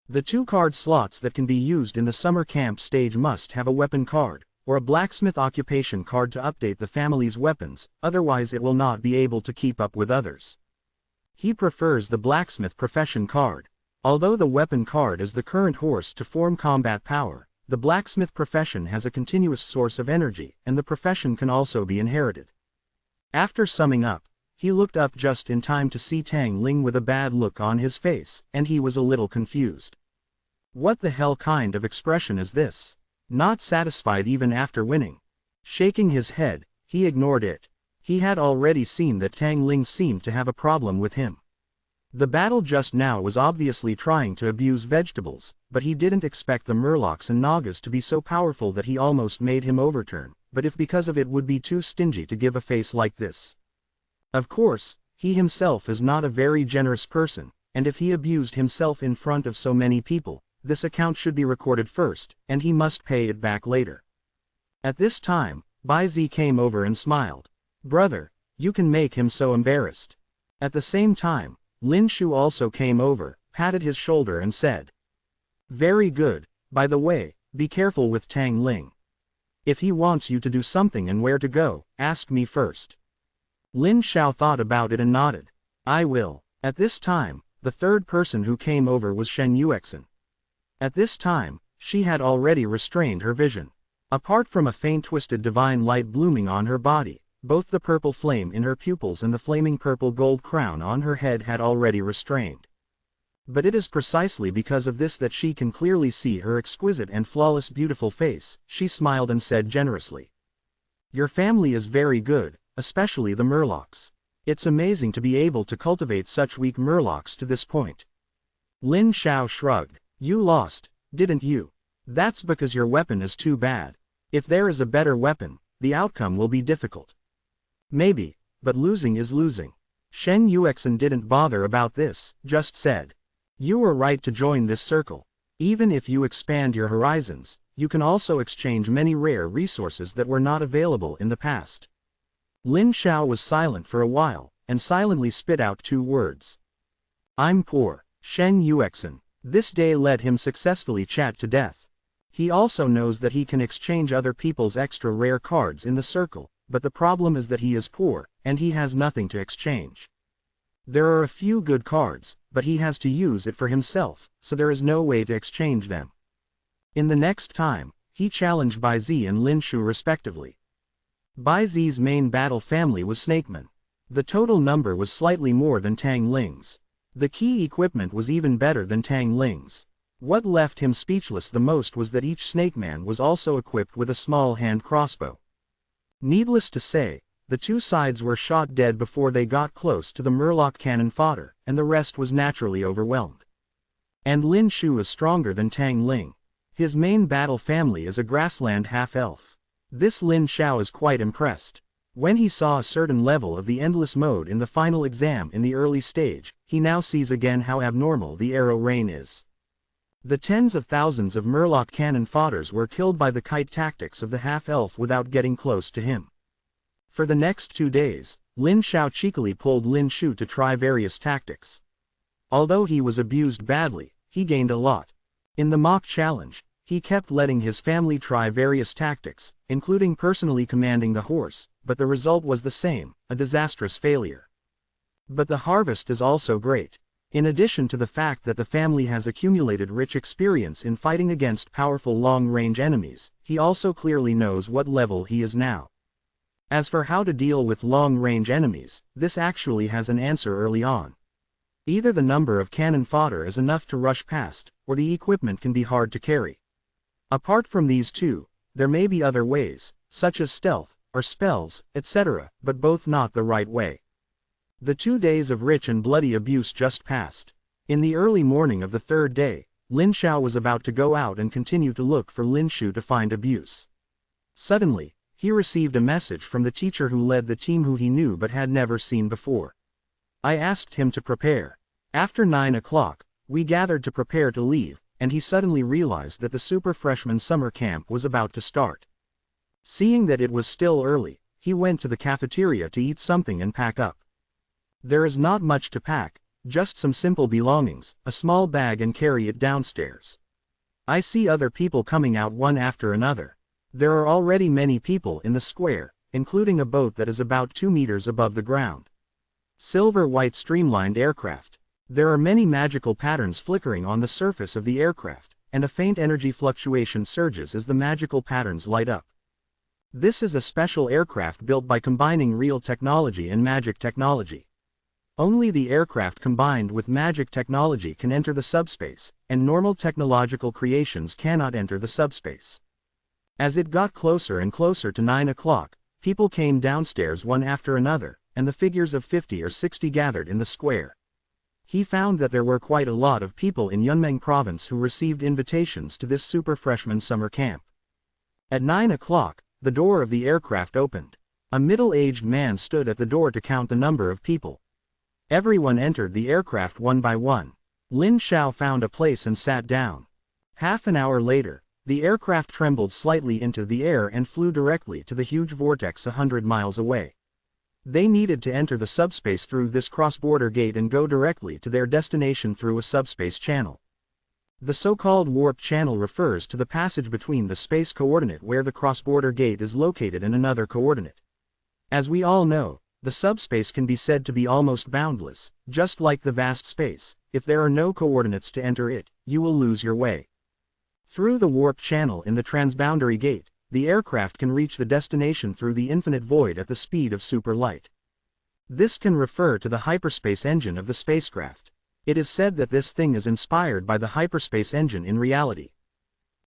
The 2 card slots that can be used in the summer camp stage must have a weapon card, or a blacksmith occupation card to update the family's weapons, otherwise it will not be able to keep up with others. He prefers the blacksmith profession card. Although the weapon card is the current horse to form combat power, the blacksmith profession has a continuous source of energy, and the profession can also be inherited. After summing up, he looked up just in time to see Tang Ling with a bad look on his face, and he was a little confused. What the hell kind of expression is this? Not satisfied even after winning. Shaking his head, he ignored it. He had already seen that Tang Ling seemed to have a problem with him. The battle just now was obviously trying to abuse vegetables, but he didn't expect the Murlocs and Nagas to be so powerful that he almost made him overturn, but if because of it would be too stingy to give a face like this. Of course, He himself is not a very generous person, and if he abused himself in front of so many people, this account should be recorded first, and he must pay it back later. At this time, Bai Zi came over and smiled. Brother, you can make him so embarrassed. At the same time, Lin Shu also came over, patted his shoulder and said, very good. By the way, be careful with Tang Ling. If he wants you to do something and where to go, ask me first. Lin Xiao thought about it and nodded. I will. At this time, the third person who came over was Shen Yuexin. At this time, she had already restrained her vision. Apart from a faint twisted divine light blooming on her body, both the purple flame in her pupils and the flaming purple gold crown on her head had already restrained. But it is precisely because of this that she can clearly see her exquisite and flawless beautiful face. She smiled and said generously, your family is very good, especially the Murlocs. It's amazing to be able to cultivate such weak Murlocs to this point. Lin Xiao shrugged. You lost, didn't you? That's because your weapon is too bad. If there is a better weapon, the outcome will be difficult. Maybe, but losing is losing. Shen Yuexin didn't bother about this, just said, you were right to join this circle. Even if you expand your horizons, you can also exchange many rare resources that were not available in the past. Lin Xiao was silent for a while, and silently spit out 2 words. I'm poor. Shen Yuexin. This day let him successfully chat to death. He also knows that he can exchange other people's extra rare cards in the circle, but the problem is that he is poor, and he has nothing to exchange. There are a few good cards, but he has to use it for himself, so there is no way to exchange them. In the next time, he challenged Bai Zi and Lin Shu respectively. Bai Zi's main battle family was Snakeman. The total number was slightly more than Tang Ling's. The key equipment was even better than Tang Ling's. What left him speechless the most was that each Snakeman was also equipped with a small hand crossbow. Needless to say, the 2 sides were shot dead before they got close to the Murloc cannon fodder, and the rest was naturally overwhelmed. And Lin Shu is stronger than Tang Ling. His main battle family is a grassland half-elf. This Lin Xiao is quite impressed. When he saw a certain level of the endless mode in the final exam in the early stage, he now sees again how abnormal the arrow rain is. The tens of thousands of Murloc cannon fodders were killed by the kite tactics of the half-elf without getting close to him. For the next 2 days, Lin Xiao cheekily pulled Lin Shu to try various tactics. Although he was abused badly, he gained a lot. In the mock challenge, he kept letting his family try various tactics, including personally commanding the horse, but the result was the same, a disastrous failure. But the harvest is also great. In addition to the fact that the family has accumulated rich experience in fighting against powerful long-range enemies, he also clearly knows what level he is now. As for how to deal with long-range enemies, this actually has an answer early on. Either the number of cannon fodder is enough to rush past, or the equipment can be hard to carry. Apart from these 2, there may be other ways, such as stealth, or spells, etc., but both not the right way. The 2 days of rich and bloody abuse just passed. In the early morning of the 3rd day, Lin Xiao was about to go out and continue to look for Lin Shu to find abuse. Suddenly, he received a message from the teacher who led the team who he knew but had never seen before. I asked him to prepare. After 9 o'clock, we gathered to prepare to leave, and he suddenly realized that the Super Freshman Summer Camp was about to start. Seeing that it was still early, he went to the cafeteria to eat something and pack up. There is not much to pack, just some simple belongings, a small bag and carry it downstairs. I see other people coming out one after another. There are already many people in the square, including a boat that is about 2 meters above the ground. Silver-white streamlined aircraft. There are many magical patterns flickering on the surface of the aircraft, and a faint energy fluctuation surges as the magical patterns light up. This is a special aircraft built by combining real technology and magic technology. Only the aircraft combined with magic technology can enter the subspace, and normal technological creations cannot enter the subspace. As it got closer and closer to 9 o'clock, people came downstairs one after another, and the figures of 50 or 60 gathered in the square. He found that there were quite a lot of people in Yunmeng province who received invitations to this Super Freshman Summer Camp. At 9 o'clock, the door of the aircraft opened. A middle-aged man stood at the door to count the number of people. Everyone entered the aircraft one by one. Lin Xiao found a place and sat down. Half an hour later, the aircraft trembled slightly into the air and flew directly to the huge vortex 100 miles away. They needed to enter the subspace through this cross-border gate and go directly to their destination through a subspace channel. The so-called warp channel refers to the passage between the space coordinate where the cross-border gate is located and another coordinate. As we all know, the subspace can be said to be almost boundless, just like the vast space. If there are no coordinates to enter it, you will lose your way. Through the warp channel in the transboundary gate, the aircraft can reach the destination through the infinite void at the speed of superlight. This can refer to the hyperspace engine of the spacecraft. It is said that this thing is inspired by the hyperspace engine in reality.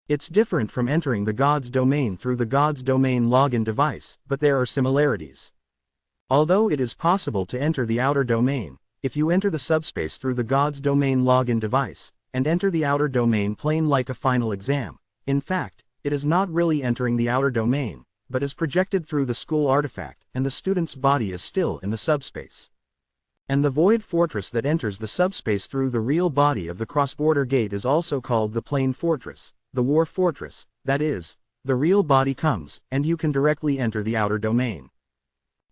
It's different from entering the God's domain through the God's domain login device, but there are similarities. Although it is possible to enter the outer domain, if you enter the subspace through the God's domain login device, and enter the outer domain plane like a final exam, in fact, it is not really entering the outer domain, but is projected through the school artifact, and the student's body is still in the subspace. And the void fortress that enters the subspace through the real body of the cross-border gate is also called the plane fortress, the war fortress, that is, the real body comes, and you can directly enter the outer domain.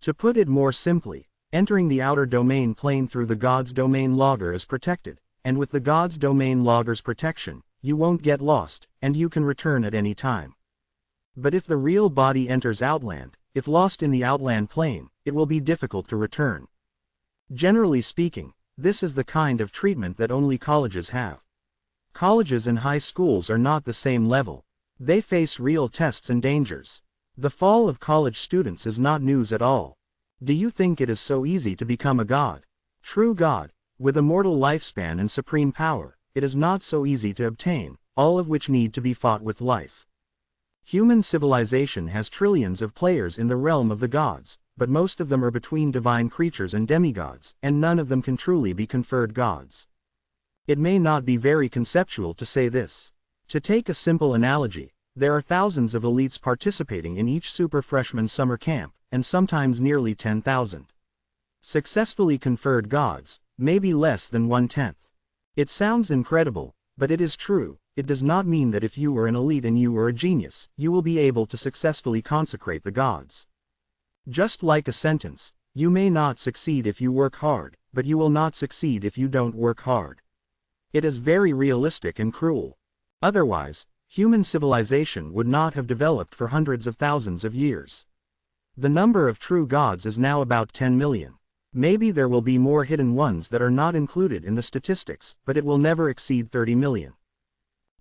To put it more simply, entering the outer domain plane through the God's domain logger is protected, and with the God's domain logger's protection, you won't get lost, and you can return at any time. But if the real body enters Outland, if lost in the Outland plane, it will be difficult to return. Generally speaking, this is the kind of treatment that only colleges have. Colleges and high schools are not the same level. They face real tests and dangers. The fall of college students is not news at all. Do you think it is so easy to become a god? True god, with immortal lifespan and supreme power, it is not so easy to obtain, all of which need to be fought with life. Human civilization has trillions of players in the realm of the gods, but most of them are between divine creatures and demigods, and none of them can truly be conferred gods. It may not be very conceptual to say this. To take a simple analogy, there are thousands of elites participating in each super freshman summer camp, and sometimes nearly 10,000. Successfully conferred gods, maybe less than 1/10. It sounds incredible, but it is true. It does not mean that if you are an elite and you are a genius, you will be able to successfully consecrate the gods. Just like a sentence, you may not succeed if you work hard, but you will not succeed if you don't work hard. It is very realistic and cruel. Otherwise, human civilization would not have developed for hundreds of thousands of years. The number of true gods is now about 10 million. Maybe there will be more hidden ones that are not included in the statistics, but it will never exceed 30 million.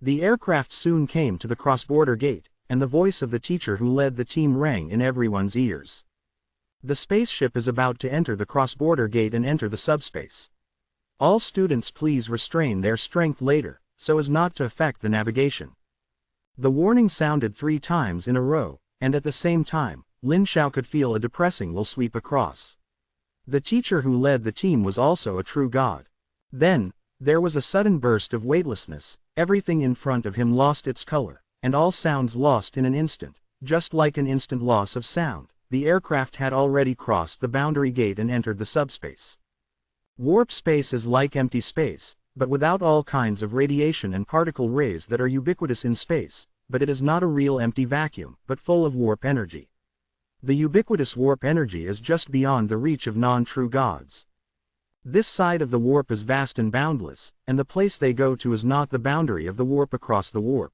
The aircraft soon came to the cross-border gate, and the voice of the teacher who led the team rang in everyone's ears. The spaceship is about to enter the cross-border gate and enter the subspace. All students please restrain their strength later, so as not to affect the navigation. The warning sounded 3 times in a row, and at the same time, Lin Xiao could feel a depressing lull sweep across. The teacher who led the team was also a true god. Then, there was a sudden burst of weightlessness, everything in front of him lost its color, and all sounds lost in an instant, just like an instant loss of sound. The aircraft had already crossed the boundary gate and entered the subspace. Warp space is like empty space, but without all kinds of radiation and particle rays that are ubiquitous in space, but it is not a real empty vacuum, but full of warp energy. The ubiquitous warp energy is just beyond the reach of non-true gods. This side of the warp is vast and boundless, and the place they go to is not the boundary of the warp across the warp.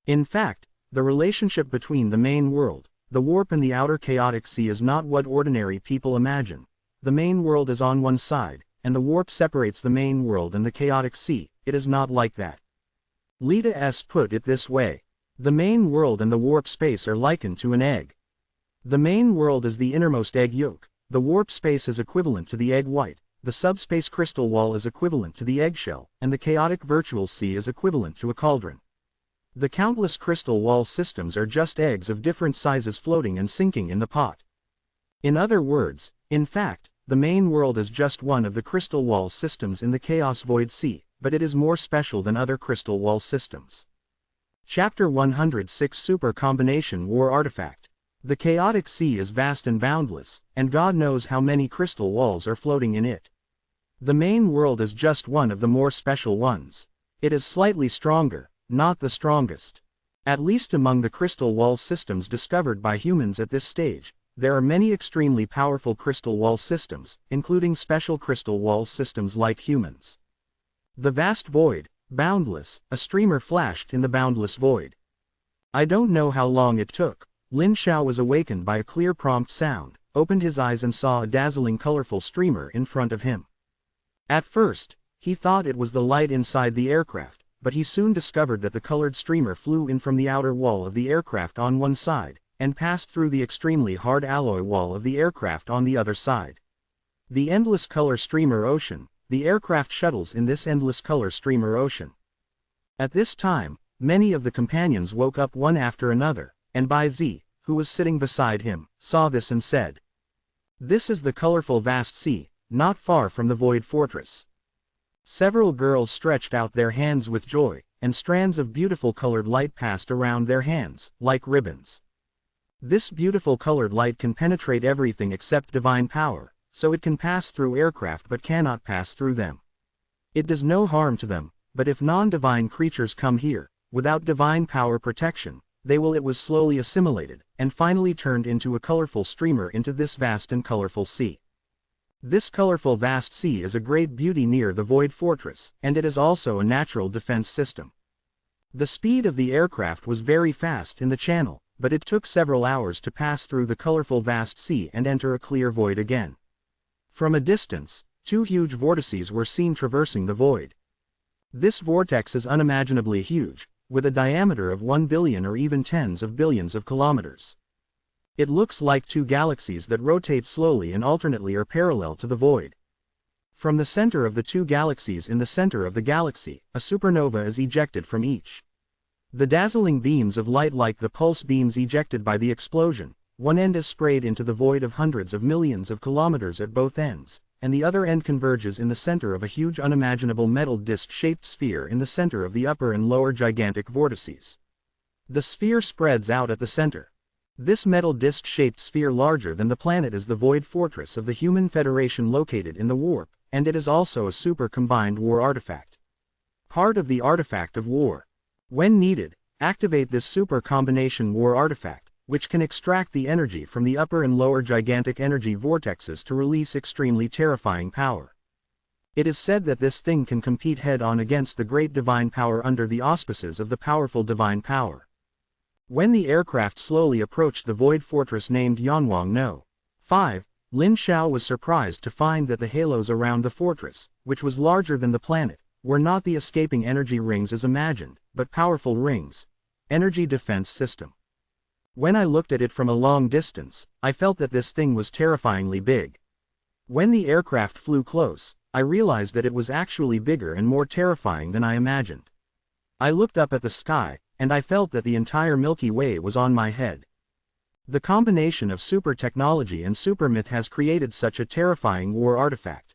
In fact, the relationship between the main world, the warp and the outer chaotic sea is not what ordinary people imagine. The main world is on one side, and the warp separates the main world and the chaotic sea. It is not like that. Lita S. put it this way. The main world and the warp space are likened to an egg. The main world is the innermost egg yolk, the warp space is equivalent to the egg white, the subspace crystal wall is equivalent to the eggshell, and the chaotic virtual sea is equivalent to a cauldron. The countless crystal wall systems are just eggs of different sizes floating and sinking in the pot. In other words, in fact, the main world is just one of the crystal wall systems in the chaos void sea, but it is more special than other crystal wall systems. Chapter 106 Super Combination War Artifact. The chaotic sea is vast and boundless, and God knows how many crystal walls are floating in it. The main world is just one of the more special ones. It is slightly stronger, not the strongest. At least among the crystal wall systems discovered by humans at this stage, there are many extremely powerful crystal wall systems, including special crystal wall systems like humans. The vast void, boundless, a streamer flashed in the boundless void. I don't know how long it took. Lin Xiao was awakened by a clear prompt sound, opened his eyes and saw a dazzling colorful streamer in front of him. At first, he thought it was the light inside the aircraft, but he soon discovered that the colored streamer flew in from the outer wall of the aircraft on one side, and passed through the extremely hard alloy wall of the aircraft on the other side. The endless color streamer ocean, the aircraft shuttles in this endless color streamer ocean. At this time, many of the companions woke up one after another, and Bai Zi, who was sitting beside him, saw this and said, "This is the colorful vast sea, not far from the Void Fortress." Several girls stretched out their hands with joy, and strands of beautiful colored light passed around their hands, like ribbons. This beautiful colored light can penetrate everything except divine power, so it can pass through aircraft but cannot pass through them. It does no harm to them, but if non-divine creatures come here, without divine power protection, it was slowly assimilated, and finally turned into a colorful streamer into this vast and colorful sea. This colorful vast sea is a great beauty near the Void Fortress, and it is also a natural defense system. The speed of the aircraft was very fast in the channel, but it took several hours to pass through the colorful vast sea and enter a clear void again. From a distance, two huge vortices were seen traversing the void. This vortex is unimaginably huge, with a diameter of 1 billion or even tens of billions of kilometers. It looks like two galaxies that rotate slowly and alternately or parallel to the void. From the center of the two galaxies in the center of the galaxy, a supernova is ejected from each. The dazzling beams of light like the pulse beams ejected by the explosion, one end is sprayed into the void of hundreds of millions of kilometers at both ends, and the other end converges in the center of a huge unimaginable metal disc-shaped sphere in the center of the upper and lower gigantic vortices. The sphere spreads out at the center. This metal disc-shaped sphere larger than the planet is the Void Fortress of the Human Federation located in the warp, and it is also a super combined war artifact. Part of the artifact of war. When needed, activate this super combination war artifact, which can extract the energy from the upper and lower gigantic energy vortexes to release extremely terrifying power. It is said that this thing can compete head-on against the great divine power under the auspices of the powerful divine power. When the aircraft slowly approached the Void Fortress named Yanwang No. 5, Lin Xiao was surprised to find that the halos around the fortress, which was larger than the planet, were not the escaping energy rings as imagined, but powerful rings. Energy defense system. When I looked at it from a long distance, I felt that this thing was terrifyingly big. When the aircraft flew close, I realized that it was actually bigger and more terrifying than I imagined. I looked up at the sky, and I felt that the entire Milky Way was on my head. The combination of super technology and super myth has created such a terrifying war artifact.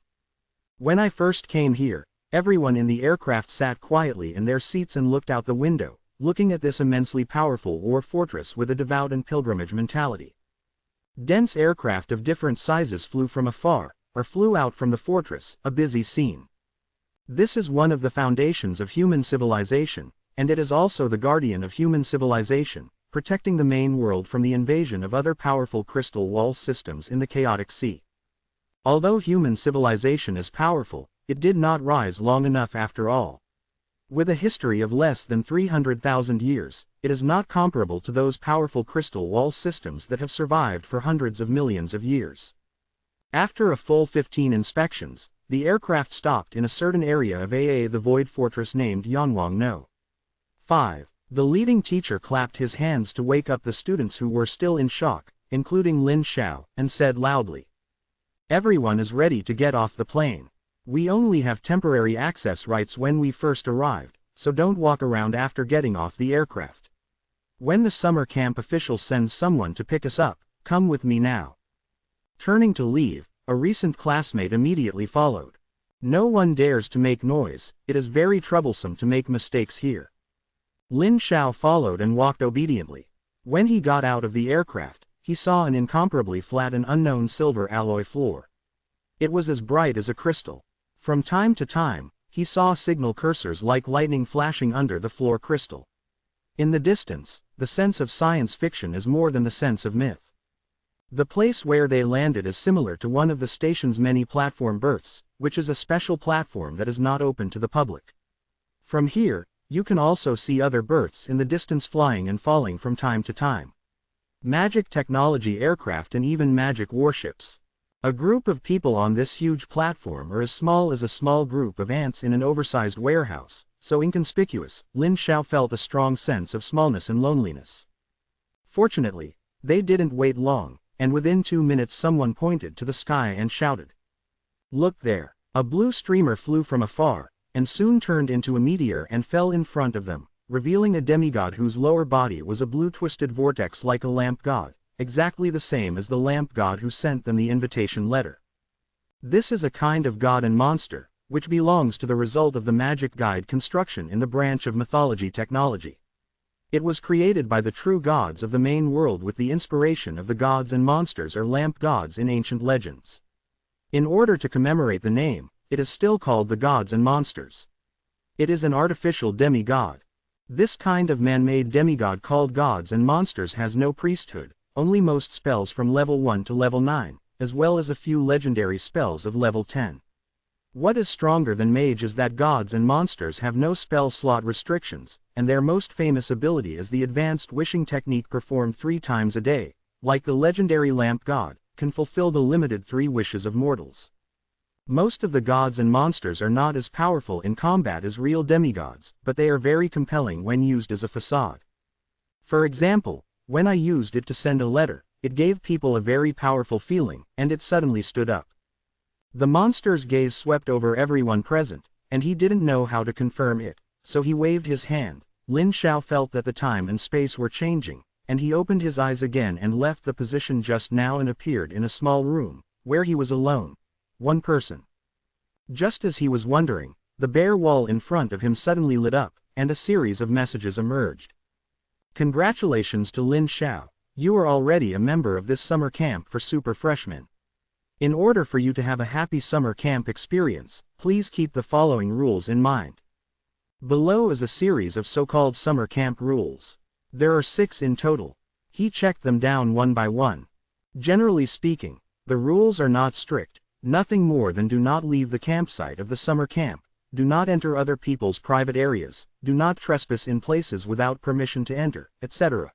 When I first came here, everyone in the aircraft sat quietly in their seats and looked out the window, looking at this immensely powerful war fortress with a devout and pilgrimage mentality. Dense aircraft of different sizes flew from afar, or flew out from the fortress, a busy scene. This is one of the foundations of human civilization, and it is also the guardian of human civilization, protecting the main world from the invasion of other powerful crystal wall systems in the chaotic sea. Although human civilization is powerful, it did not rise long enough after all. With a history of less than 300,000 years, it is not comparable to those powerful crystal wall systems that have survived for hundreds of millions of years. After a full 15 inspections, the aircraft stopped in a certain area of the Void Fortress named Yanwang No. 5. The leading teacher clapped his hands to wake up the students who were still in shock, including Lin Xiao, and said loudly, "Everyone is ready to get off the plane. We only have temporary access rights when we first arrived, so don't walk around after getting off the aircraft. When the summer camp official sends someone to pick us up, come with me now." Turning to leave, a recent classmate immediately followed. "No one dares to make noise, it is very troublesome to make mistakes here." Lin Xiao followed and walked obediently. When he got out of the aircraft, he saw an incomparably flat and unknown silver alloy floor. It was as bright as a crystal. From time to time, he saw signal cursors like lightning flashing under the floor crystal. In the distance, the sense of science fiction is more than the sense of myth. The place where they landed is similar to one of the station's many platform berths, which is a special platform that is not open to the public. From here, you can also see other berths in the distance flying and falling from time to time. Magic technology aircraft and even magic warships. A group of people on this huge platform are as small as a small group of ants in an oversized warehouse, so inconspicuous, Lin Xiao felt a strong sense of smallness and loneliness. Fortunately, they didn't wait long, and within 2 minutes someone pointed to the sky and shouted, "Look there!" A blue streamer flew from afar, and soon turned into a meteor and fell in front of them, revealing a demigod whose lower body was a blue twisted vortex like a lamp god, exactly the same as the lamp god who sent them the invitation letter. This is a kind of god and monster, which belongs to the result of the magic guide construction in the branch of mythology technology. It was created by the true gods of the main world with the inspiration of the gods and monsters or lamp gods in ancient legends. In order to commemorate the name, it is still called the gods and monsters. It is an artificial demigod. This kind of man-made demigod called gods and monsters has no priesthood, only most spells from level 1 to level 9, as well as a few legendary spells of level 10. What is stronger than mage is that gods and monsters have no spell slot restrictions, and their most famous ability is the advanced wishing technique performed 3 times a day, like the legendary lamp god, can fulfill the limited 3 wishes of mortals. Most of the gods and monsters are not as powerful in combat as real demigods, but they are very compelling when used as a facade. For example, when I used it to send a letter, it gave people a very powerful feeling, and it suddenly stood up. The monster's gaze swept over everyone present, and he didn't know how to confirm it, so he waved his hand. Lin Xiao felt that the time and space were changing, and he opened his eyes again and left the position just now and appeared in a small room, where he was alone. One person. Just as he was wondering, the bare wall in front of him suddenly lit up, and a series of messages emerged. Congratulations to Lin Xiao, you are already a member of this summer camp for super freshmen. In order for you to have a happy summer camp experience, please keep the following rules in mind. Below is a series of so-called summer camp rules. There are 6 in total. He checked them down one by one. Generally speaking, the rules are not strict. Nothing more than do not leave the campsite of the summer camp, do not enter other people's private areas, do not trespass in places without permission to enter, etc.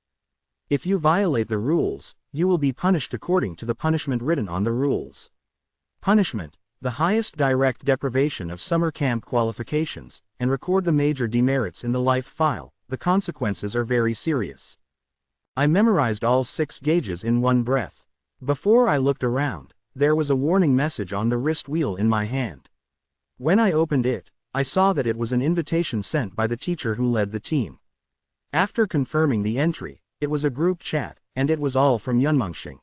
If you violate the rules, you will be punished according to the punishment written on the rules. Punishment: the highest direct deprivation of summer camp qualifications, and record the major demerits in the life file. The consequences are very serious. I memorized all 6 gauges in one breath. Before I looked around, there was a warning message on the wrist wheel in my hand. When I opened it, I saw that it was an invitation sent by the teacher who led the team. After confirming the entry, it was a group chat, and it was all from Yunmengxing.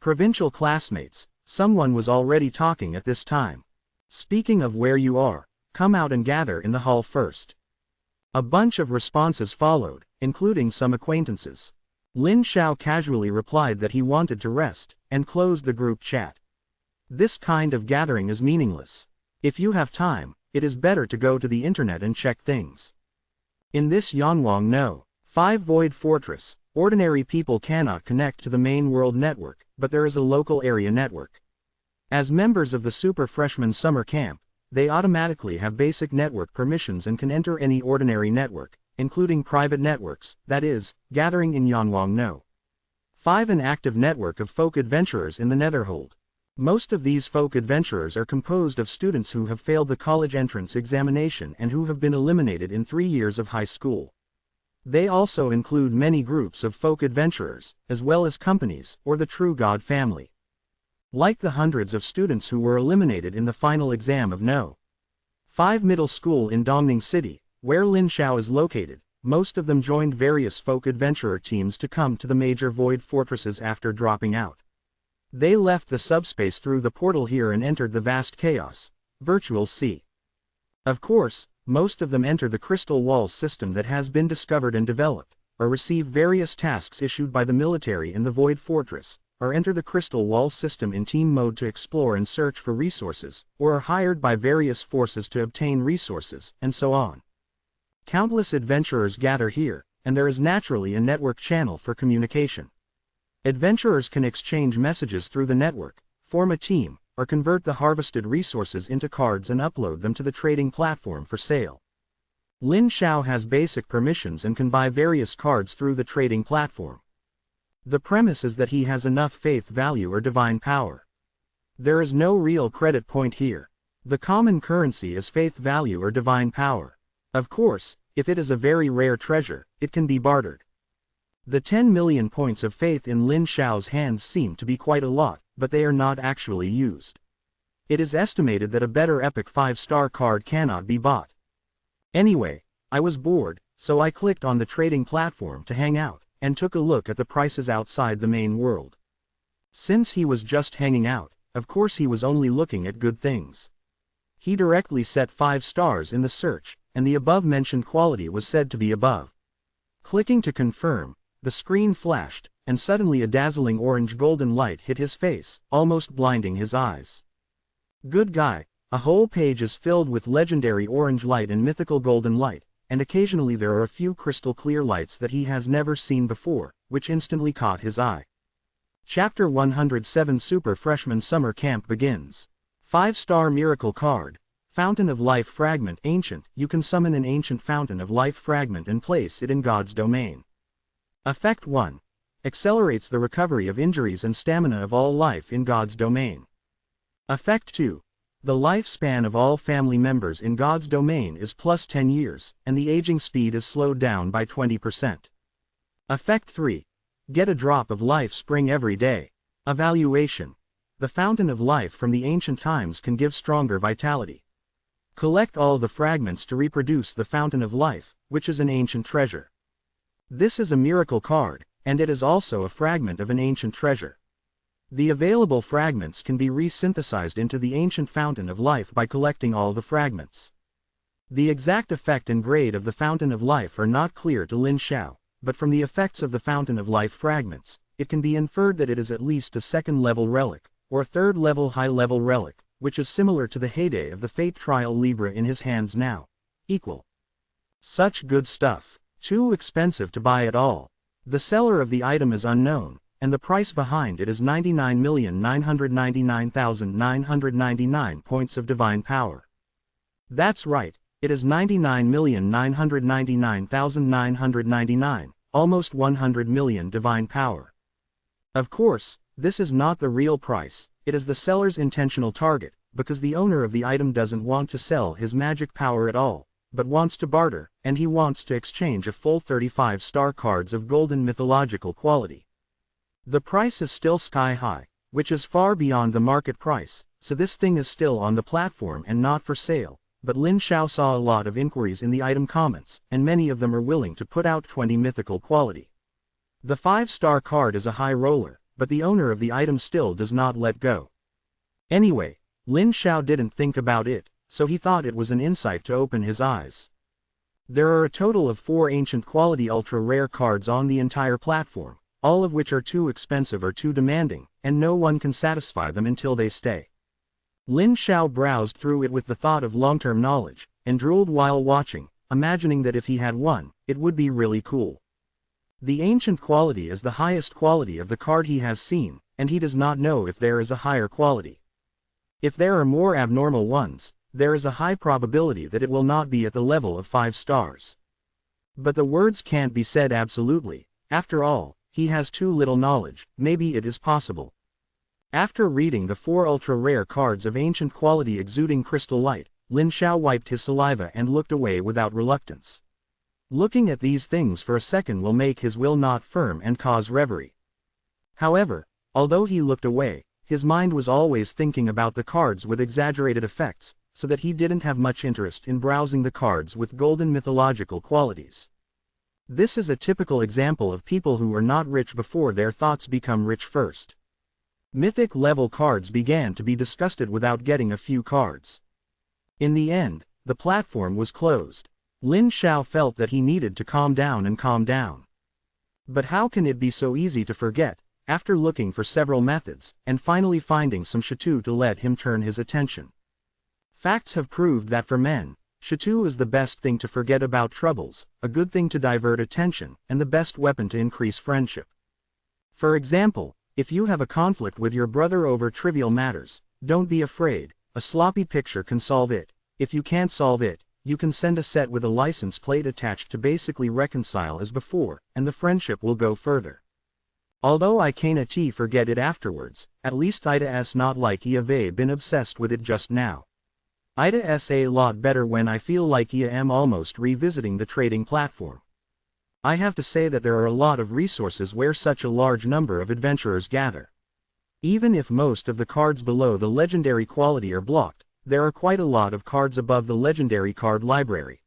Provincial classmates, someone was already talking at this time. Speaking of where you are, come out and gather in the hall first. A bunch of responses followed, including some acquaintances. Lin Xiao casually replied that he wanted to rest, and closed the group chat. This kind of gathering is meaningless. If you have time, it is better to go to the internet and check things. In this Yanwang No. 5 Void Fortress, ordinary people cannot connect to the main world network, but there is a local area network. As members of the Super Freshman Summer Camp, they automatically have basic network permissions and can enter any ordinary network, including private networks, that is, gathering in Yanwang No. 5 an active network of folk adventurers in the Netherhold. Most of these folk adventurers are composed of students who have failed the college entrance examination and who have been eliminated in 3 years of high school. They also include many groups of folk adventurers, as well as companies, or the True God family. Like the hundreds of students who were eliminated in the final exam of No. 5 Middle School in Dongning City, where Lin Xiao is located, most of them joined various folk adventurer teams to come to the major void fortresses after dropping out. They left the subspace through the portal here and entered the vast chaos, virtual sea. Of course, most of them enter the crystal wall system that has been discovered and developed, or receive various tasks issued by the military in the void fortress, or enter the crystal wall system in team mode to explore and search for resources, or are hired by various forces to obtain resources, and so on. Countless adventurers gather here, and there is naturally a network channel for communication. Adventurers can exchange messages through the network, form a team, or convert the harvested resources into cards and upload them to the trading platform for sale. Lin Xiao has basic permissions and can buy various cards through the trading platform. The premise is that he has enough faith value or divine power. There is no real credit point here. The common currency is faith value or divine power. Of course, if it is a very rare treasure, it can be bartered. The 10 million points of faith in Lin Xiao's hands seem to be quite a lot, but they are not actually used. It is estimated that a better epic 5-star card cannot be bought. Anyway, I was bored, so I clicked on the trading platform to hang out, and took a look at the prices outside the main world. Since he was just hanging out, of course he was only looking at good things. He directly set 5 stars in the search, and the above-mentioned quality was said to be above. Clicking to confirm, the screen flashed, and suddenly a dazzling orange-golden light hit his face, almost blinding his eyes. Good guy, a whole page is filled with legendary orange light and mythical golden light, and occasionally there are a few crystal-clear lights that he has never seen before, which instantly caught his eye. Chapter 107 Super Freshman Summer Camp begins. 5-star Miracle Card. Fountain of Life Fragment Ancient. You can summon an ancient Fountain of Life fragment and place it in God's domain. Effect 1. Accelerates the recovery of injuries and stamina of all life in God's domain. Effect 2. The lifespan of all family members in God's domain is plus 10 years, and the aging speed is slowed down by 20%. Effect 3. Get a drop of life spring every day. Evaluation. The Fountain of Life from the ancient times can give stronger vitality. Collect all the fragments to reproduce the Fountain of Life, which is an ancient treasure. This is a miracle card, and it is also a fragment of an ancient treasure. The available fragments can be resynthesized into the ancient Fountain of Life by collecting all the fragments. The exact effect and grade of the Fountain of Life are not clear to Lin Xiao, but from the effects of the Fountain of Life fragments, it can be inferred that it is at least a 2nd-level relic, or 3rd-level high-level relic, which is similar to the heyday of the Fate Trial Libra in his hands now. Equal. Such good stuff. Too expensive to buy at all. The seller of the item is unknown, and the price behind it is 99,999,999 points of divine power. That's right, it is 99,999,999, almost 100 million divine power. Of course, this is not the real price, it is the seller's intentional target, because the owner of the item doesn't want to sell his magic power at all, but wants to barter, and he wants to exchange a full 35-star cards of golden mythological quality. The price is still sky high, which is far beyond the market price, so this thing is still on the platform and not for sale, but Lin Xiao saw a lot of inquiries in the item comments, and many of them are willing to put out 20 mythical quality. The 5-star card is a high roller, but the owner of the item still does not let go. Anyway, Lin Xiao didn't think about it, so he thought it was an insight to open his eyes. There are a total of 4 ancient quality ultra-rare cards on the entire platform, all of which are too expensive or too demanding, and no one can satisfy them until they stay. Lin Xiao browsed through it with the thought of long-term knowledge, and drooled while watching, imagining that if he had one, it would be really cool. The ancient quality is the highest quality of the card he has seen, and he does not know if there is a higher quality. If there are more abnormal ones, there is a high probability that it will not be at the level of 5 stars. But the words can't be said absolutely. After all, he has too little knowledge. Maybe it is possible. After reading the 4 ultra-rare cards of ancient quality exuding crystal light, Lin Xiao wiped his saliva and looked away without reluctance. Looking at these things for a second will make his will not firm and cause reverie. However, although he looked away, his mind was always thinking about the cards with exaggerated effects, so that he didn't have much interest in browsing the cards with golden mythological qualities. This is a typical example of people who are not rich before their thoughts become rich first. Mythic level cards began to be disgusted without getting a few cards. In the end, the platform was closed. Lin Xiao felt that he needed to calm down and calm down. But how can it be so easy to forget, after looking for several methods, and finally finding some Shatu to let him turn his attention. Facts have proved that for men, Shatu is the best thing to forget about troubles, a good thing to divert attention, and the best weapon to increase friendship. For example, if you have a conflict with your brother over trivial matters, don't be afraid, a sloppy picture can solve it. If you can't solve it, you can send a set with a license plate attached to basically reconcile as before, and the friendship will go further. Although I can't forget it afterwards, at least I'd not like I've been obsessed with it just now. I'd a lot better when I feel like I am almost revisiting the trading platform. I have to say that there are a lot of resources where such a large number of adventurers gather. Even if most of the cards below the legendary quality are blocked, there are quite a lot of cards above the legendary card library.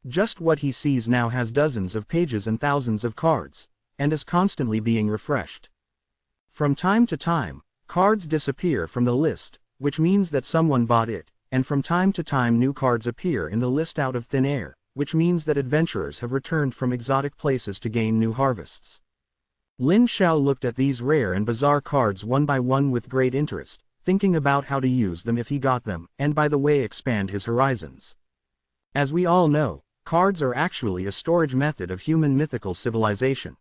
Just what he sees now has dozens of pages and thousands of cards, and is constantly being refreshed. From time to time, cards disappear from the list, which means that someone bought it, and from time to time new cards appear in the list out of thin air, which means that adventurers have returned from exotic places to gain new harvests. Lin Xiao looked at these rare and bizarre cards one by one with great interest, thinking about how to use them if he got them, and by the way expand his horizons. As we all know, cards are actually a storage method of human mythical civilization.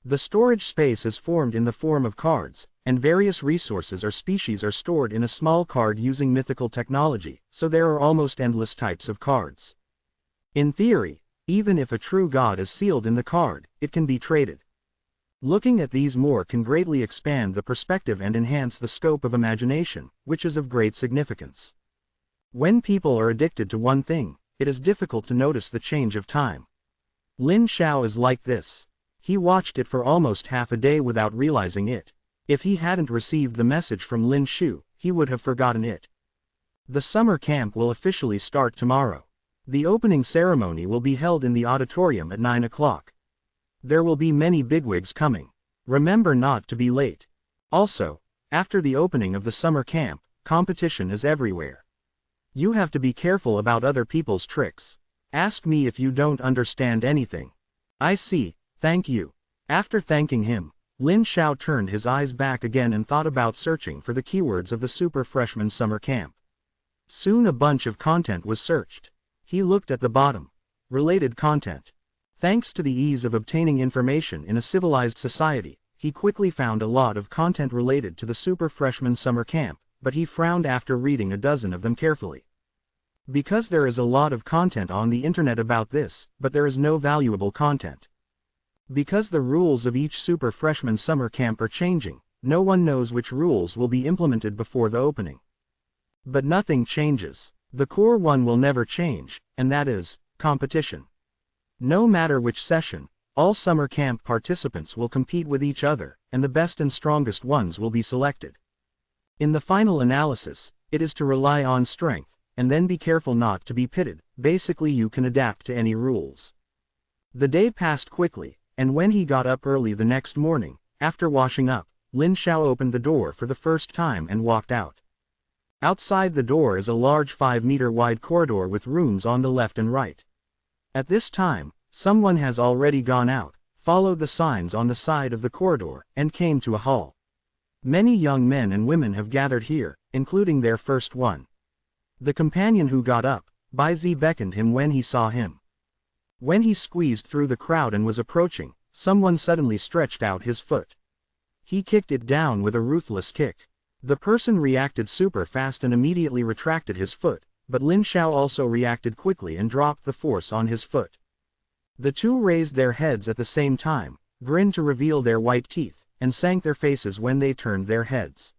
The storage space is formed in the form of cards, and various resources or species are stored in a small card using mythical technology, so there are almost endless types of cards. In theory, even if a true god is sealed in the card, it can be traded. Looking at these more can greatly expand the perspective and enhance the scope of imagination, which is of great significance. When people are addicted to one thing, it is difficult to notice the change of time. Lin Xiao is like this. He watched it for almost half a day without realizing it. If he hadn't received the message from Lin Shu, he would have forgotten it. The summer camp will officially start tomorrow. The opening ceremony will be held in the auditorium at 9 o'clock. There will be many bigwigs coming. Remember not to be late. Also, after the opening of the summer camp, competition is everywhere. You have to be careful about other people's tricks. Ask me if you don't understand anything. I see. Thank you. After thanking him, Lin Xiao turned his eyes back again and thought about searching for the keywords of the Super Freshman Summer Camp. Soon a bunch of content was searched. He looked at the bottom. Related content. Thanks to the ease of obtaining information in a civilized society, he quickly found a lot of content related to the Super Freshman Summer Camp, but he frowned after reading a dozen of them carefully. Because there is a lot of content on the internet about this, but there is no valuable content. Because the rules of each Super Freshman Summer Camp are changing, no one knows which rules will be implemented before the opening. But nothing changes. The core one will never change, and that is, competition. No matter which session, all summer camp participants will compete with each other, and the best and strongest ones will be selected. In the final analysis, it is to rely on strength, and then be careful not to be pitted. Basically you can adapt to any rules. The day passed quickly, and when he got up early the next morning, after washing up, Lin Xiao opened the door for the first time and walked out. Outside the door is a large 5-meter wide corridor with rooms on the left and right. At this time, someone has already gone out, followed the signs on the side of the corridor, and came to a hall. Many young men and women have gathered here, including their first one. The companion who got up, Bai Zi beckoned him when he saw him. When he squeezed through the crowd and was approaching, someone suddenly stretched out his foot. He kicked it down with a ruthless kick. The person reacted super fast and immediately retracted his foot, but Lin Xiao also reacted quickly and dropped the force on his foot. The two raised their heads at the same time, grinned to reveal their white teeth, and sank their faces when they turned their heads.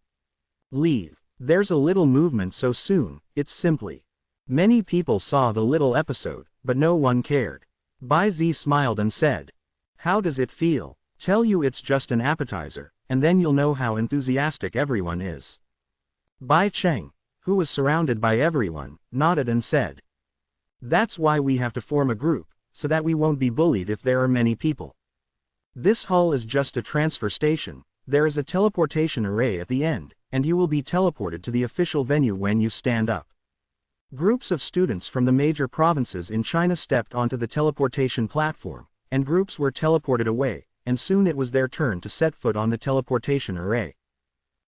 Leave. There's a little movement so soon, it's simply. Many people saw the little episode, but no one cared. Bai Zi smiled and said, "How does it feel? Tell you it's just an appetizer, and then you'll know how enthusiastic everyone is." Bai Cheng, who was surrounded by everyone, nodded and said, "That's why we have to form a group, so that we won't be bullied if there are many people. This hall is just a transfer station, there is a teleportation array at the end, and you will be teleported to the official venue when you stand up." Groups of students from the major provinces in China stepped onto the teleportation platform, and groups were teleported away, and soon it was their turn to set foot on the teleportation array.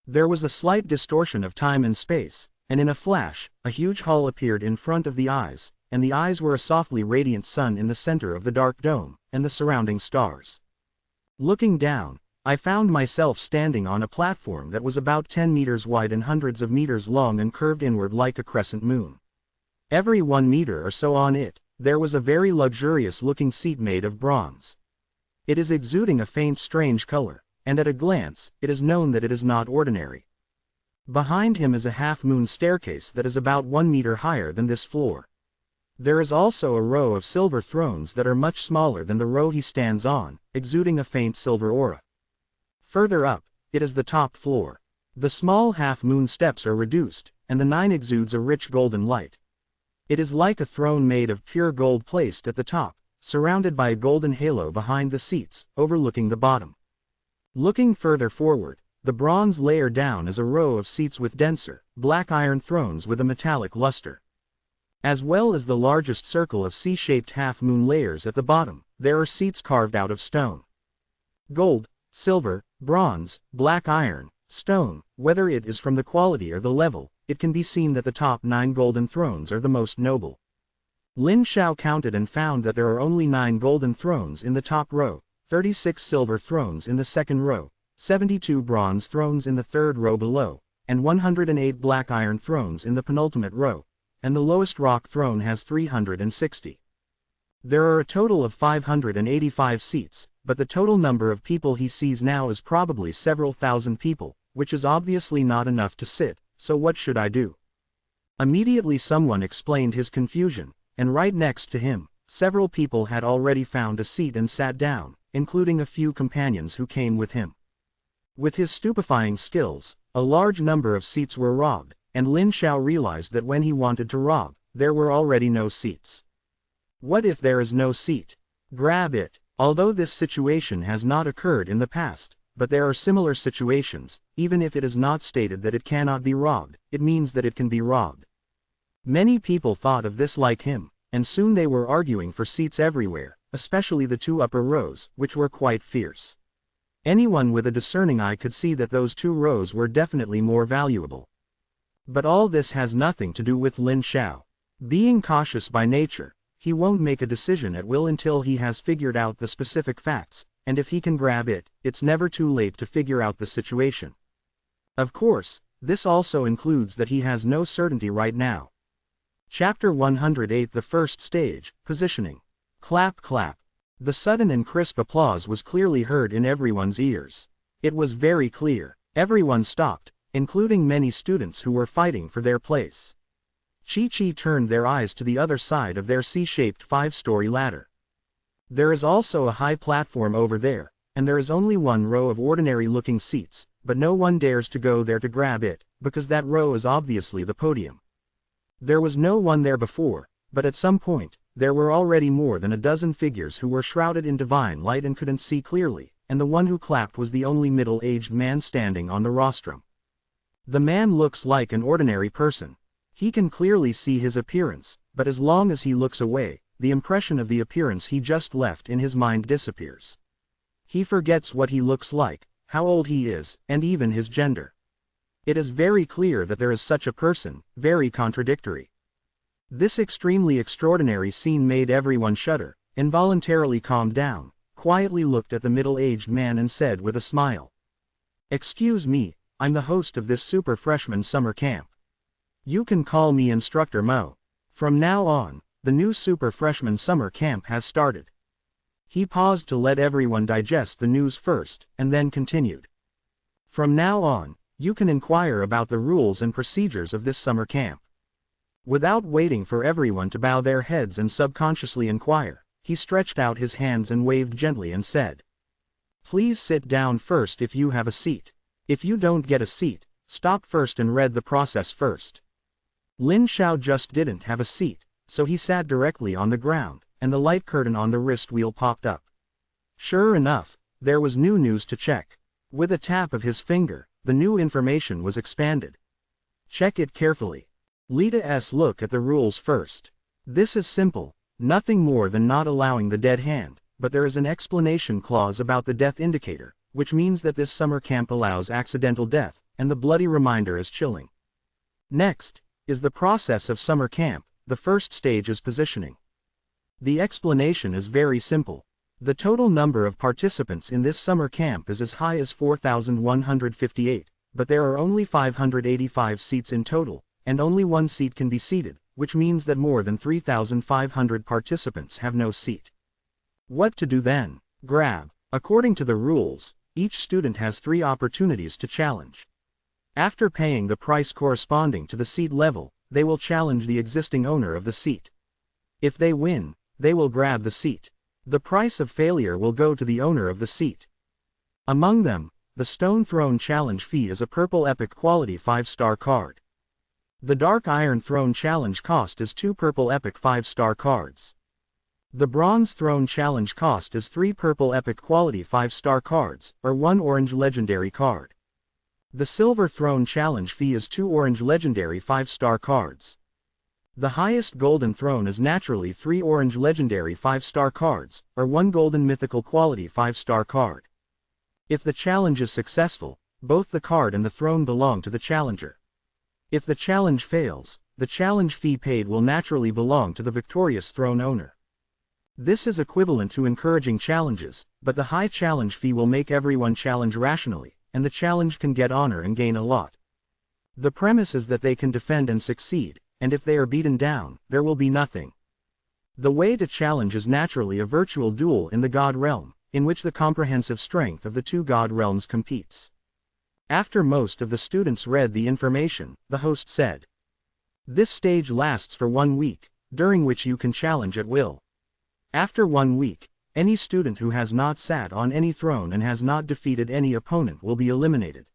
There was a slight distortion of time and space, and in a flash, a huge hall appeared in front of the eyes, and the eyes were a softly radiant sun in the center of the dark dome, and the surrounding stars. Looking down, I found myself standing on a platform that was about 10 meters wide and hundreds of meters long and curved inward like a crescent moon. Every 1 meter or so on it, there was a very luxurious-looking seat made of bronze. It is exuding a faint strange color, and at a glance, it is known that it is not ordinary. Behind him is a half-moon staircase that is about 1 meter higher than this floor. There is also a row of silver thrones that are much smaller than the row he stands on, exuding a faint silver aura. Further up, it is the top floor. The small half-moon steps are reduced, and the 9 exudes a rich golden light. It is like a throne made of pure gold placed at the top, surrounded by a golden halo behind the seats, overlooking the bottom. Looking further forward, the bronze layer down is a row of seats with denser, black iron thrones with a metallic luster. As well as the largest circle of C-shaped half-moon layers at the bottom, there are seats carved out of stone. Gold, silver, bronze, black iron, stone, whether it is from the quality or the level, it can be seen that the top 9 golden thrones are the most noble. Lin Xiao counted and found that there are only 9 golden thrones in the top row, 36 silver thrones in the second row, 72 bronze thrones in the third row below, and 108 black iron thrones in the penultimate row, and the lowest rock throne has 360. There are a total of 585 seats, but the total number of people he sees now is probably several thousand people, which is obviously not enough to sit, so what should I do? Immediately someone explained his confusion, and right next to him, several people had already found a seat and sat down, including a few companions who came with him. With his stupefying skills, a large number of seats were robbed, and Lin Xiao realized that when he wanted to rob, there were already no seats. What if there is no seat? Grab it. Although this situation has not occurred in the past, but there are similar situations, even if it is not stated that it cannot be robbed, it means that it can be robbed. Many people thought of this like him, and soon they were arguing for seats everywhere, especially the 2 upper rows, which were quite fierce. Anyone with a discerning eye could see that those 2 rows were definitely more valuable. But all this has nothing to do with Lin Xiao. Being cautious by nature, he won't make a decision at will until he has figured out the specific facts, and if he can grab it, it's never too late to figure out the situation. Of course, this also includes that he has no certainty right now. Chapter 108 The First Stage, Positioning. Clap clap. The sudden and crisp applause was clearly heard in everyone's ears. It was very clear. Everyone stopped, including many students who were fighting for their place. Chi-Chi turned their eyes to the other side of their C-shaped 5-story ladder. There is also a high platform over there, and there is only 1 row of ordinary-looking seats, but no one dares to go there to grab it, because that row is obviously the podium. There was no one there before, but at some point, there were already more than a dozen figures who were shrouded in divine light and couldn't see clearly, and the one who clapped was the only middle-aged man standing on the rostrum. The man looks like an ordinary person. He can clearly see his appearance, but as long as he looks away, the impression of the appearance he just left in his mind disappears. He forgets what he looks like, how old he is, and even his gender. It is very clear that there is such a person, very contradictory. This extremely extraordinary scene made everyone shudder, involuntarily calmed down, quietly looked at the middle-aged man and said with a smile, "Excuse me, I'm the host of this super freshman summer camp. You can call me Instructor Mo. From now on, the new super freshman summer camp has started." He paused to let everyone digest the news first, and then continued. "From now on, you can inquire about the rules and procedures of this summer camp." Without waiting for everyone to bow their heads and subconsciously inquire, he stretched out his hands and waved gently and said, "Please sit down first if you have a seat. If you don't get a seat, stop first and read the process first." Lin Xiao just didn't have a seat, so he sat directly on the ground, and the light curtain on the wrist wheel popped up. Sure enough, there was new news to check. With a tap of his finger, the new information was expanded. Check it carefully. Let look at the rules first. This is simple, nothing more than not allowing the dead hand, but there is an explanation clause about the death indicator, which means that this summer camp allows accidental death, and the bloody reminder is chilling. Next is the process of summer camp. The first stage is positioning. The explanation is very simple. The total number of participants in this summer camp is as high as 4,158, but there are only 585 seats in total, and only one seat can be seated, which means that more than 3,500 participants have no seat. What to do then? Grab. According to the rules, each student has 3 opportunities to challenge. After paying the price corresponding to the seat level, they will challenge the existing owner of the seat. If they win, they will grab the seat. The price of failure will go to the owner of the seat. Among them, the Stone Throne Challenge fee is a purple epic quality 5-star card. The Dark Iron Throne Challenge cost is 2 purple epic 5-star cards. The Bronze Throne Challenge cost is 3 purple epic quality 5-star cards, or 1 orange legendary card. The Silver Throne Challenge fee is 2 orange legendary 5-star cards. The highest Golden Throne is naturally 3 orange legendary 5-star cards, or 1 golden mythical quality 5-star card. If the challenge is successful, both the card and the throne belong to the challenger. If the challenge fails, the challenge fee paid will naturally belong to the victorious throne owner. This is equivalent to encouraging challenges, but the high challenge fee will make everyone challenge rationally, and the challenge can get honor and gain a lot. The premise is that they can defend and succeed, and if they are beaten down, there will be nothing. The way to challenge is naturally a virtual duel in the God Realm, in which the comprehensive strength of the 2 God Realms competes. After most of the students read the information, the host said, "This stage lasts for 1 week, during which you can challenge at will. After 1 week, any student who has not sat on any throne and has not defeated any opponent will be eliminated."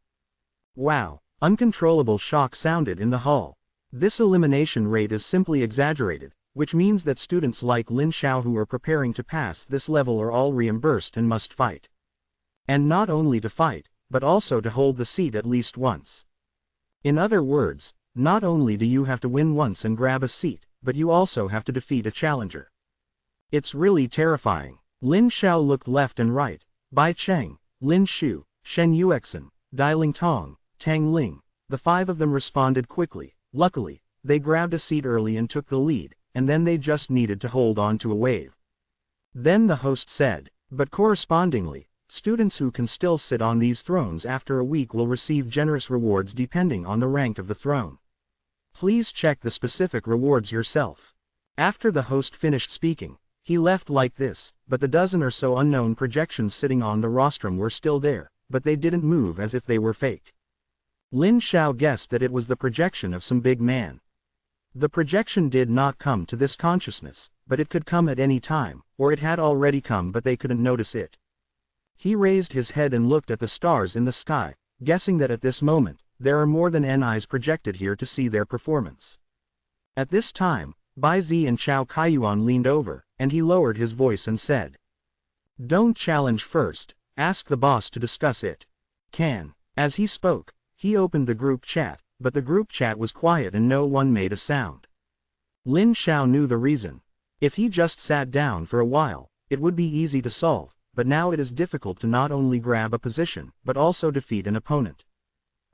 Wow! Uncontrollable shock sounded in the hall. This elimination rate is simply exaggerated, which means that students like Lin Xiao who are preparing to pass this level are all reimbursed and must fight. And not only to fight, but also to hold the seat at least once. In other words, not only do you have to win once and grab a seat, but you also have to defeat a challenger. It's really terrifying. Lin Xiao looked left and right. Bai Cheng, Lin Shu, Shen Yuexin, Dai Ling Tong, Tang Ling, the 5 of them responded quickly. Luckily, they grabbed a seat early and took the lead, and then they just needed to hold on to a wave. Then the host said, "But correspondingly, students who can still sit on these thrones after a week will receive generous rewards depending on the rank of the throne. Please check the specific rewards yourself." After the host finished speaking, he left like this, but the dozen or so unknown projections sitting on the rostrum were still there, but they didn't move as if they were fake. Lin Xiao guessed that it was the projection of some big man. The projection did not come to this consciousness, but it could come at any time, or it had already come but they couldn't notice it. He raised his head and looked at the stars in the sky, guessing that at this moment, there are more than N eyes projected here to see their performance. At this time, Bai Zi and Chao Kaiyuan leaned over, and he lowered his voice and said, "Don't challenge first, ask the boss to discuss it. Can." As he spoke, he opened the group chat, but the group chat was quiet and no one made a sound. Lin Xiao knew the reason. If he just sat down for a while, it would be easy to solve, but now it is difficult to not only grab a position, but also defeat an opponent.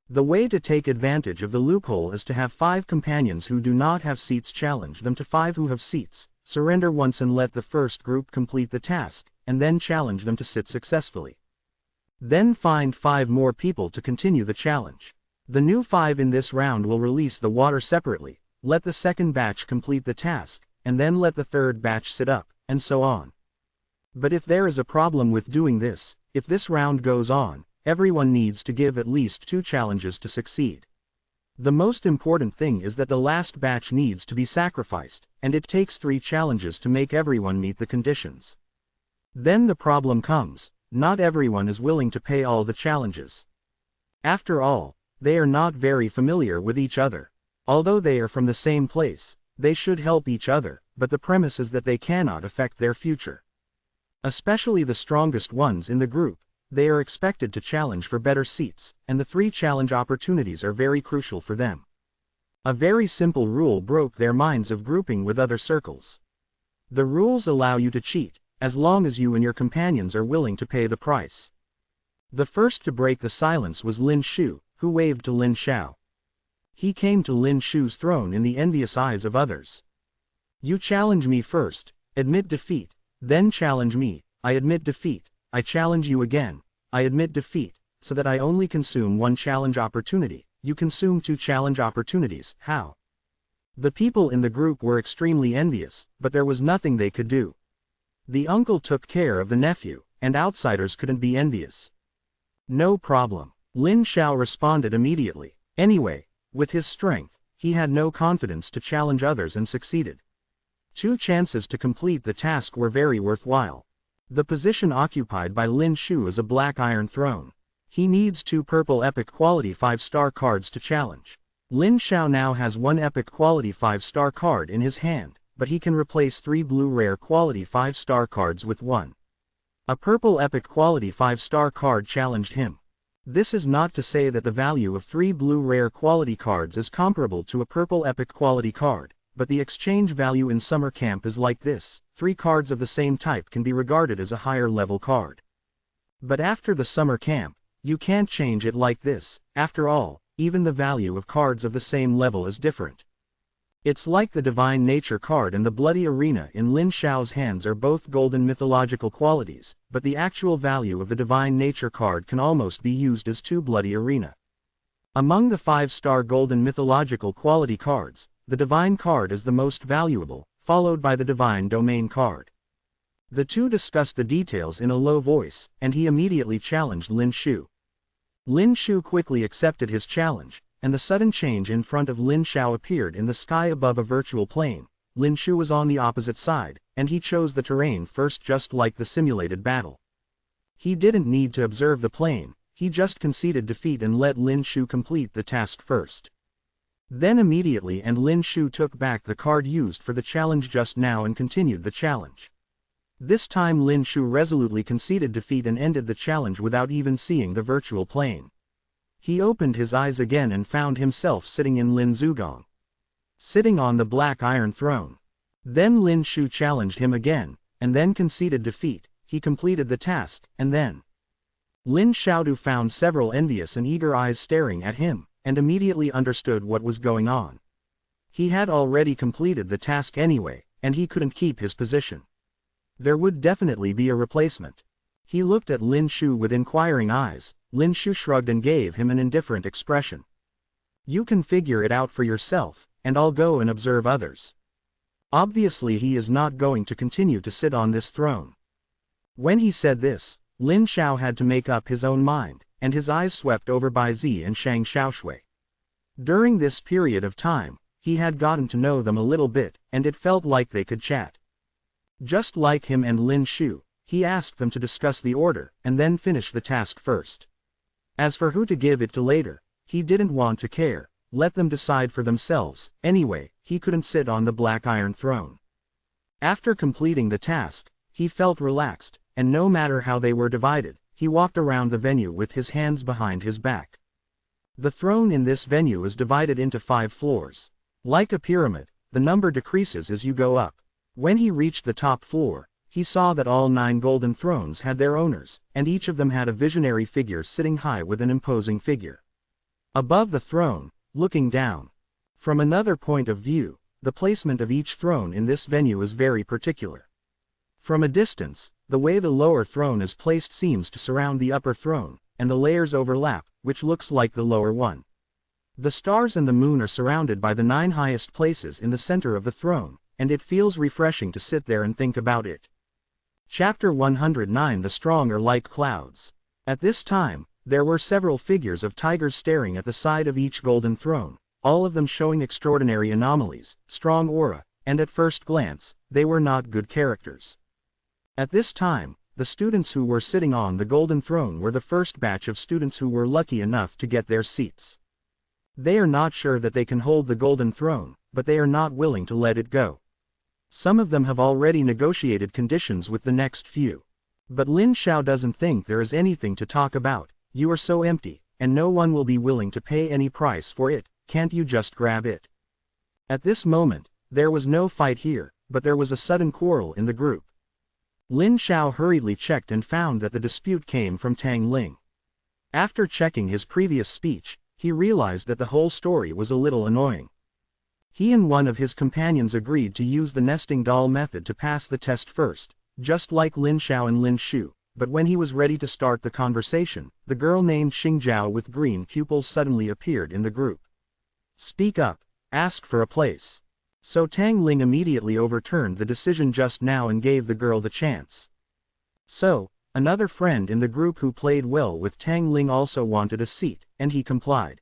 The way to take advantage of the loophole is to have 5 companions who do not have seats challenge them to 5 who have seats, surrender once and let the first group complete the task, and then challenge them to sit successfully. Then find 5 more people to continue the challenge. The new 5 in this round will release the water separately, let the second batch complete the task, and then let the third batch sit up, and so on. But if there is a problem with doing this, if this round goes on, everyone needs to give at least 2 challenges to succeed. The most important thing is that the last batch needs to be sacrificed, and it takes 3 challenges to make everyone meet the conditions. Then the problem comes, not everyone is willing to pay all the challenges. After all, they are not very familiar with each other. Although they are from the same place, they should help each other, but the premise is that they cannot affect their future. Especially the strongest ones in the group, they are expected to challenge for better seats, and the 3 challenge opportunities are very crucial for them. A very simple rule broke their minds of grouping with other circles. The rules allow you to cheat, as long as you and your companions are willing to pay the price. The first to break the silence was Lin Shu, who waved to Lin Xiao. He came to Lin Shu's throne in the envious eyes of others. You challenge me first, admit defeat, then challenge me, I admit defeat, I challenge you again, I admit defeat, so that I only consume one challenge opportunity, you consume 2 challenge opportunities, how? The people in the group were extremely envious, but there was nothing they could do. The uncle took care of the nephew, and outsiders couldn't be envious. No problem. Lin Xiao responded immediately. Anyway, with his strength, he had no confidence to challenge others and succeeded. 2 chances to complete the task were very worthwhile. The position occupied by Lin Shu is a black iron throne. He needs 2 purple epic quality 5-star cards to challenge. Lin Xiao now has 1 epic quality 5-star card in his hand, but he can replace 3 blue rare quality 5-star cards with 1. A purple epic quality 5-star card challenged him. This is not to say that the value of 3 blue rare quality cards is comparable to a purple epic quality card, but the exchange value in summer camp is like this: 3 cards of the same type can be regarded as a higher level card. But after the summer camp, you can't change it like this. After all, even the value of cards of the same level is different. It's like the Divine Nature card and the Bloody Arena in Lin Xiao's hands are both golden mythological qualities, but the actual value of the Divine Nature card can almost be used as 2 Bloody Arena. Among the 5-star golden mythological quality cards, the Divine card is the most valuable, followed by the Divine Domain card. The 2 discussed the details in a low voice, and he immediately challenged Lin Shu. Lin Shu quickly accepted his challenge, and the sudden change in front of Lin Xiao appeared in the sky above a virtual plane. Lin Shu was on the opposite side, and he chose the terrain first just like the simulated battle. He didn't need to observe the plane, he just conceded defeat and let Lin Shu complete the task first. Then immediately Lin Shu took back the card used for the challenge just now and continued the challenge. This time Lin Shu resolutely conceded defeat and ended the challenge without even seeing the virtual plane. He opened his eyes again and found himself sitting in Lin Zugong, sitting on the black iron throne. Then Lin Shu challenged him again, and then conceded defeat. He completed the task, and then Lin Xiaodu found several envious and eager eyes staring at him, and immediately understood what was going on. He had already completed the task anyway, and he couldn't keep his position. There would definitely be a replacement. He looked at Lin Shu with inquiring eyes. Lin Shu shrugged and gave him an indifferent expression. You can figure it out for yourself, and I'll go and observe others. Obviously he is not going to continue to sit on this throne. When he said this, Lin Xiao had to make up his own mind, and his eyes swept over Bai Zi and Shang Xiaoshui. During this period of time, he had gotten to know them a little bit, and it felt like they could chat. Just like him and Lin Shu, he asked them to discuss the order, and then finish the task first. As for who to give it to later, he didn't want to care, let them decide for themselves. Anyway, he couldn't sit on the black iron throne. After completing the task, he felt relaxed, and no matter how they were divided, he walked around the venue with his hands behind his back. The throne in this venue is divided into 5 floors. Like a pyramid, the number decreases as you go up. When he reached the top floor, he saw that all 9 golden thrones had their owners, and each of them had a visionary figure sitting high with an imposing figure. Above the throne, looking down from another point of view, the placement of each throne in this venue is very particular. From a distance, the way the lower throne is placed seems to surround the upper throne, and the layers overlap, which looks like the lower one. The stars and the moon are surrounded by the 9 highest places in the center of the throne, and it feels refreshing to sit there and think about it. Chapter 109 The Strong are like clouds. At this time, there were several figures of tigers staring at the side of each golden throne, all of them showing extraordinary anomalies, strong aura, and at first glance, they were not good characters. At this time, the students who were sitting on the golden throne were the first batch of students who were lucky enough to get their seats. They are not sure that they can hold the golden throne, but they are not willing to let it go. Some of them have already negotiated conditions with the next few. But Lin Xiao doesn't think there is anything to talk about. You are so empty, and no one will be willing to pay any price for it, can't you just grab it? At this moment, there was no fight here, but there was a sudden quarrel in the group. Lin Xiao hurriedly checked and found that the dispute came from Tang Ling. After checking his previous speech, he realized that the whole story was a little annoying. He and one of his companions agreed to use the nesting doll method to pass the test first, just like Lin Xiao and Lin Shu, but when he was ready to start the conversation, the girl named Xingjiao with green pupils suddenly appeared in the group. "Speak up, ask for a place." So Tang Ling immediately overturned the decision just now and gave the girl the chance. So, another friend in the group who played well with Tang Ling also wanted a seat, and he complied.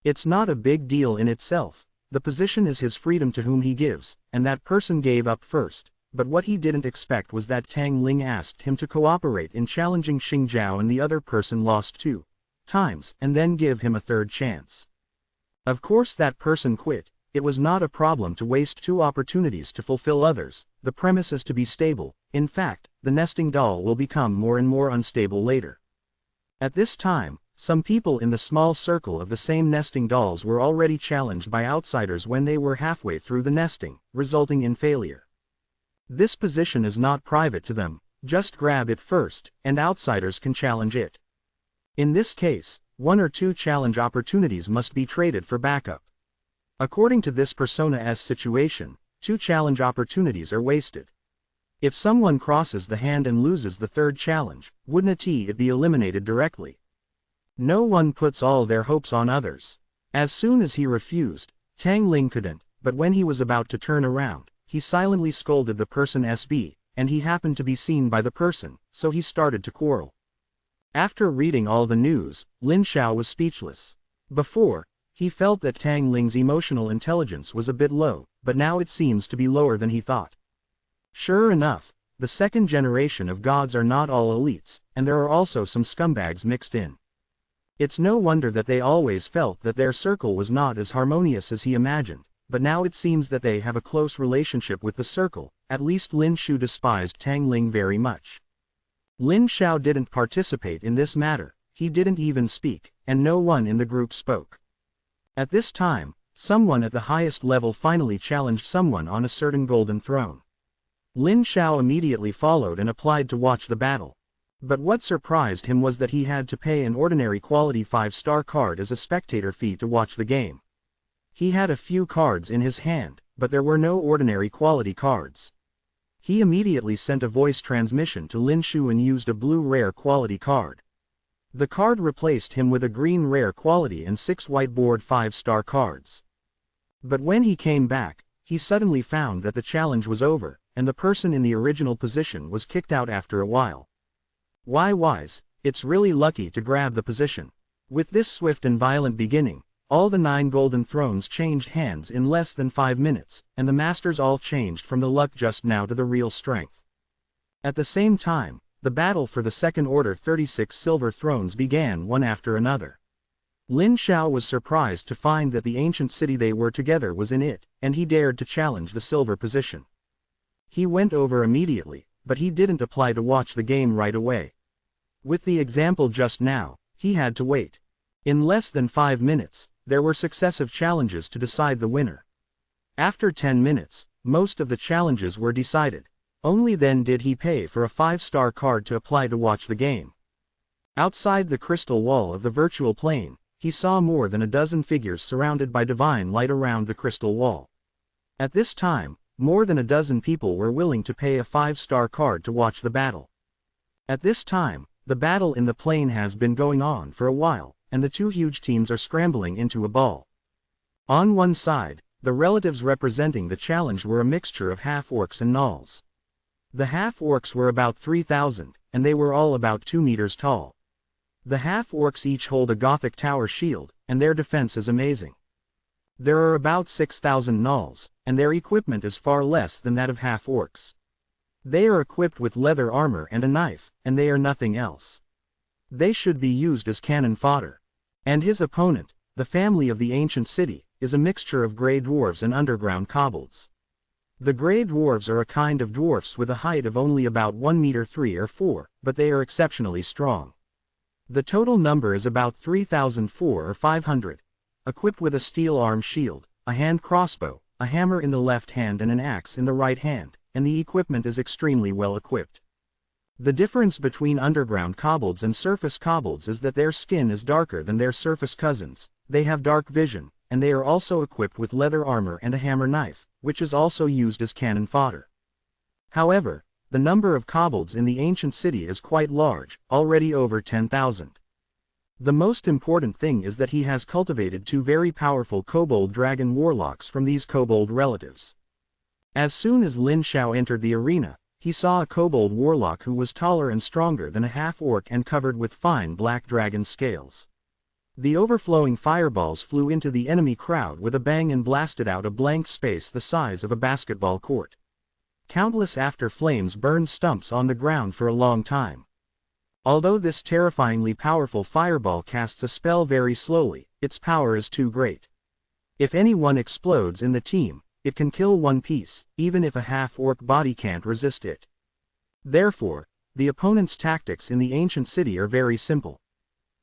It's not a big deal in itself, the position is his freedom to whom he gives, and that person gave up first, but what he didn't expect was that Tang Ling asked him to cooperate in challenging Xingjiao and the other person lost 2 times, and then give him a third chance. Of course that person quit. It was not a problem to waste 2 opportunities to fulfill others, the premise is to be stable. In fact, the nesting doll will become more and more unstable later. At this time, some people in the small circle of the same nesting dolls were already challenged by outsiders when they were halfway through the nesting, resulting in failure. This position is not private to them, just grab it first, and outsiders can challenge it. In this case, 1 or 2 challenge opportunities must be traded for backup. According to this Persona-S situation, 2 challenge opportunities are wasted. If someone crosses the hand and loses the third challenge, wouldn't it be eliminated directly? No one puts all their hopes on others. As soon as he refused, Tang Ling couldn't, but when he was about to turn around, he silently scolded the person SB, and he happened to be seen by the person, so he started to quarrel. After reading all the news, Lin Xiao was speechless. Before, he felt that Tang Ling's emotional intelligence was a bit low, but now it seems to be lower than he thought. Sure enough, the second generation of gods are not all elites, and there are also some scumbags mixed in. It's no wonder that they always felt that their circle was not as harmonious as he imagined, but now it seems that they have a close relationship with the circle. At least Lin Shu despised Tang Ling very much. Lin Xiao didn't participate in this matter, he didn't even speak, and no one in the group spoke. At this time, someone at the highest level finally challenged someone on a certain golden throne. Lin Xiao immediately followed and applied to watch the battle. But what surprised him was that he had to pay an ordinary quality 5-star card as a spectator fee to watch the game. He had a few cards in his hand, but there were no ordinary quality cards. He immediately sent a voice transmission to Lin Shu and used a blue rare quality card. The card replaced him with a green rare quality and 6 whiteboard 5-star cards. But when he came back, he suddenly found that the challenge was over, and the person in the original position was kicked out after a while. Why wise, it's really lucky to grab the position. With this swift and violent beginning, all the 9 golden thrones changed hands in less than 5 minutes, and the masters all changed from the luck just now to the real strength. At the same time, the battle for the second order 36 silver thrones began one after another. Lin Xiao was surprised to find that the ancient city they were together was in it, and he dared to challenge the silver position. He went over immediately, but he didn't apply to watch the game right away. With the example just now, he had to wait. In less than 5 minutes, there were successive challenges to decide the winner. After 10 minutes, most of the challenges were decided. Only then did he pay for a 5-star card to apply to watch the game. Outside the crystal wall of the virtual plane, he saw more than a dozen figures surrounded by divine light around the crystal wall. At this time, more than a dozen people were willing to pay a 5-star card to watch the battle. At this time, the battle in the plane has been going on for a while, and the 2 huge teams are scrambling into a ball. On one side, the relatives representing the challenge were a mixture of half-orcs and gnolls. The half-orcs were about 3,000, and they were all about 2 meters tall. The half-orcs each hold a Gothic tower shield, and their defense is amazing. There are about 6,000 gnolls, and their equipment is far less than that of half-orcs. They are equipped with leather armor and a knife, and they are nothing else. They should be used as cannon fodder. And his opponent, the family of the ancient city, is a mixture of grey dwarves and underground kobolds. The grey dwarves are a kind of dwarfs with a height of only about 1 meter 3 or 4, but they are exceptionally strong. The total number is about 3,004 or 500. Equipped with a steel arm shield, a hand crossbow, a hammer in the left hand and an axe in the right hand, and the equipment is extremely well equipped. The difference between underground kobolds and surface kobolds is that their skin is darker than their surface cousins, they have dark vision, and they are also equipped with leather armor and a hammer knife, which is also used as cannon fodder. However, the number of kobolds in the ancient city is quite large, already over 10,000. The most important thing is that he has cultivated 2 very powerful kobold dragon warlocks from these kobold relatives. As soon as Lin Xiao entered the arena, he saw a kobold warlock who was taller and stronger than a half-orc and covered with fine black dragon scales. The overflowing fireballs flew into the enemy crowd with a bang and blasted out a blank space the size of a basketball court. Countless after flames burned stumps on the ground for a long time. Although this terrifyingly powerful fireball casts a spell very slowly, its power is too great. If anyone explodes in the team, it can kill one piece, even if a half-orc body can't resist it. Therefore, the opponent's tactics in the ancient city are very simple.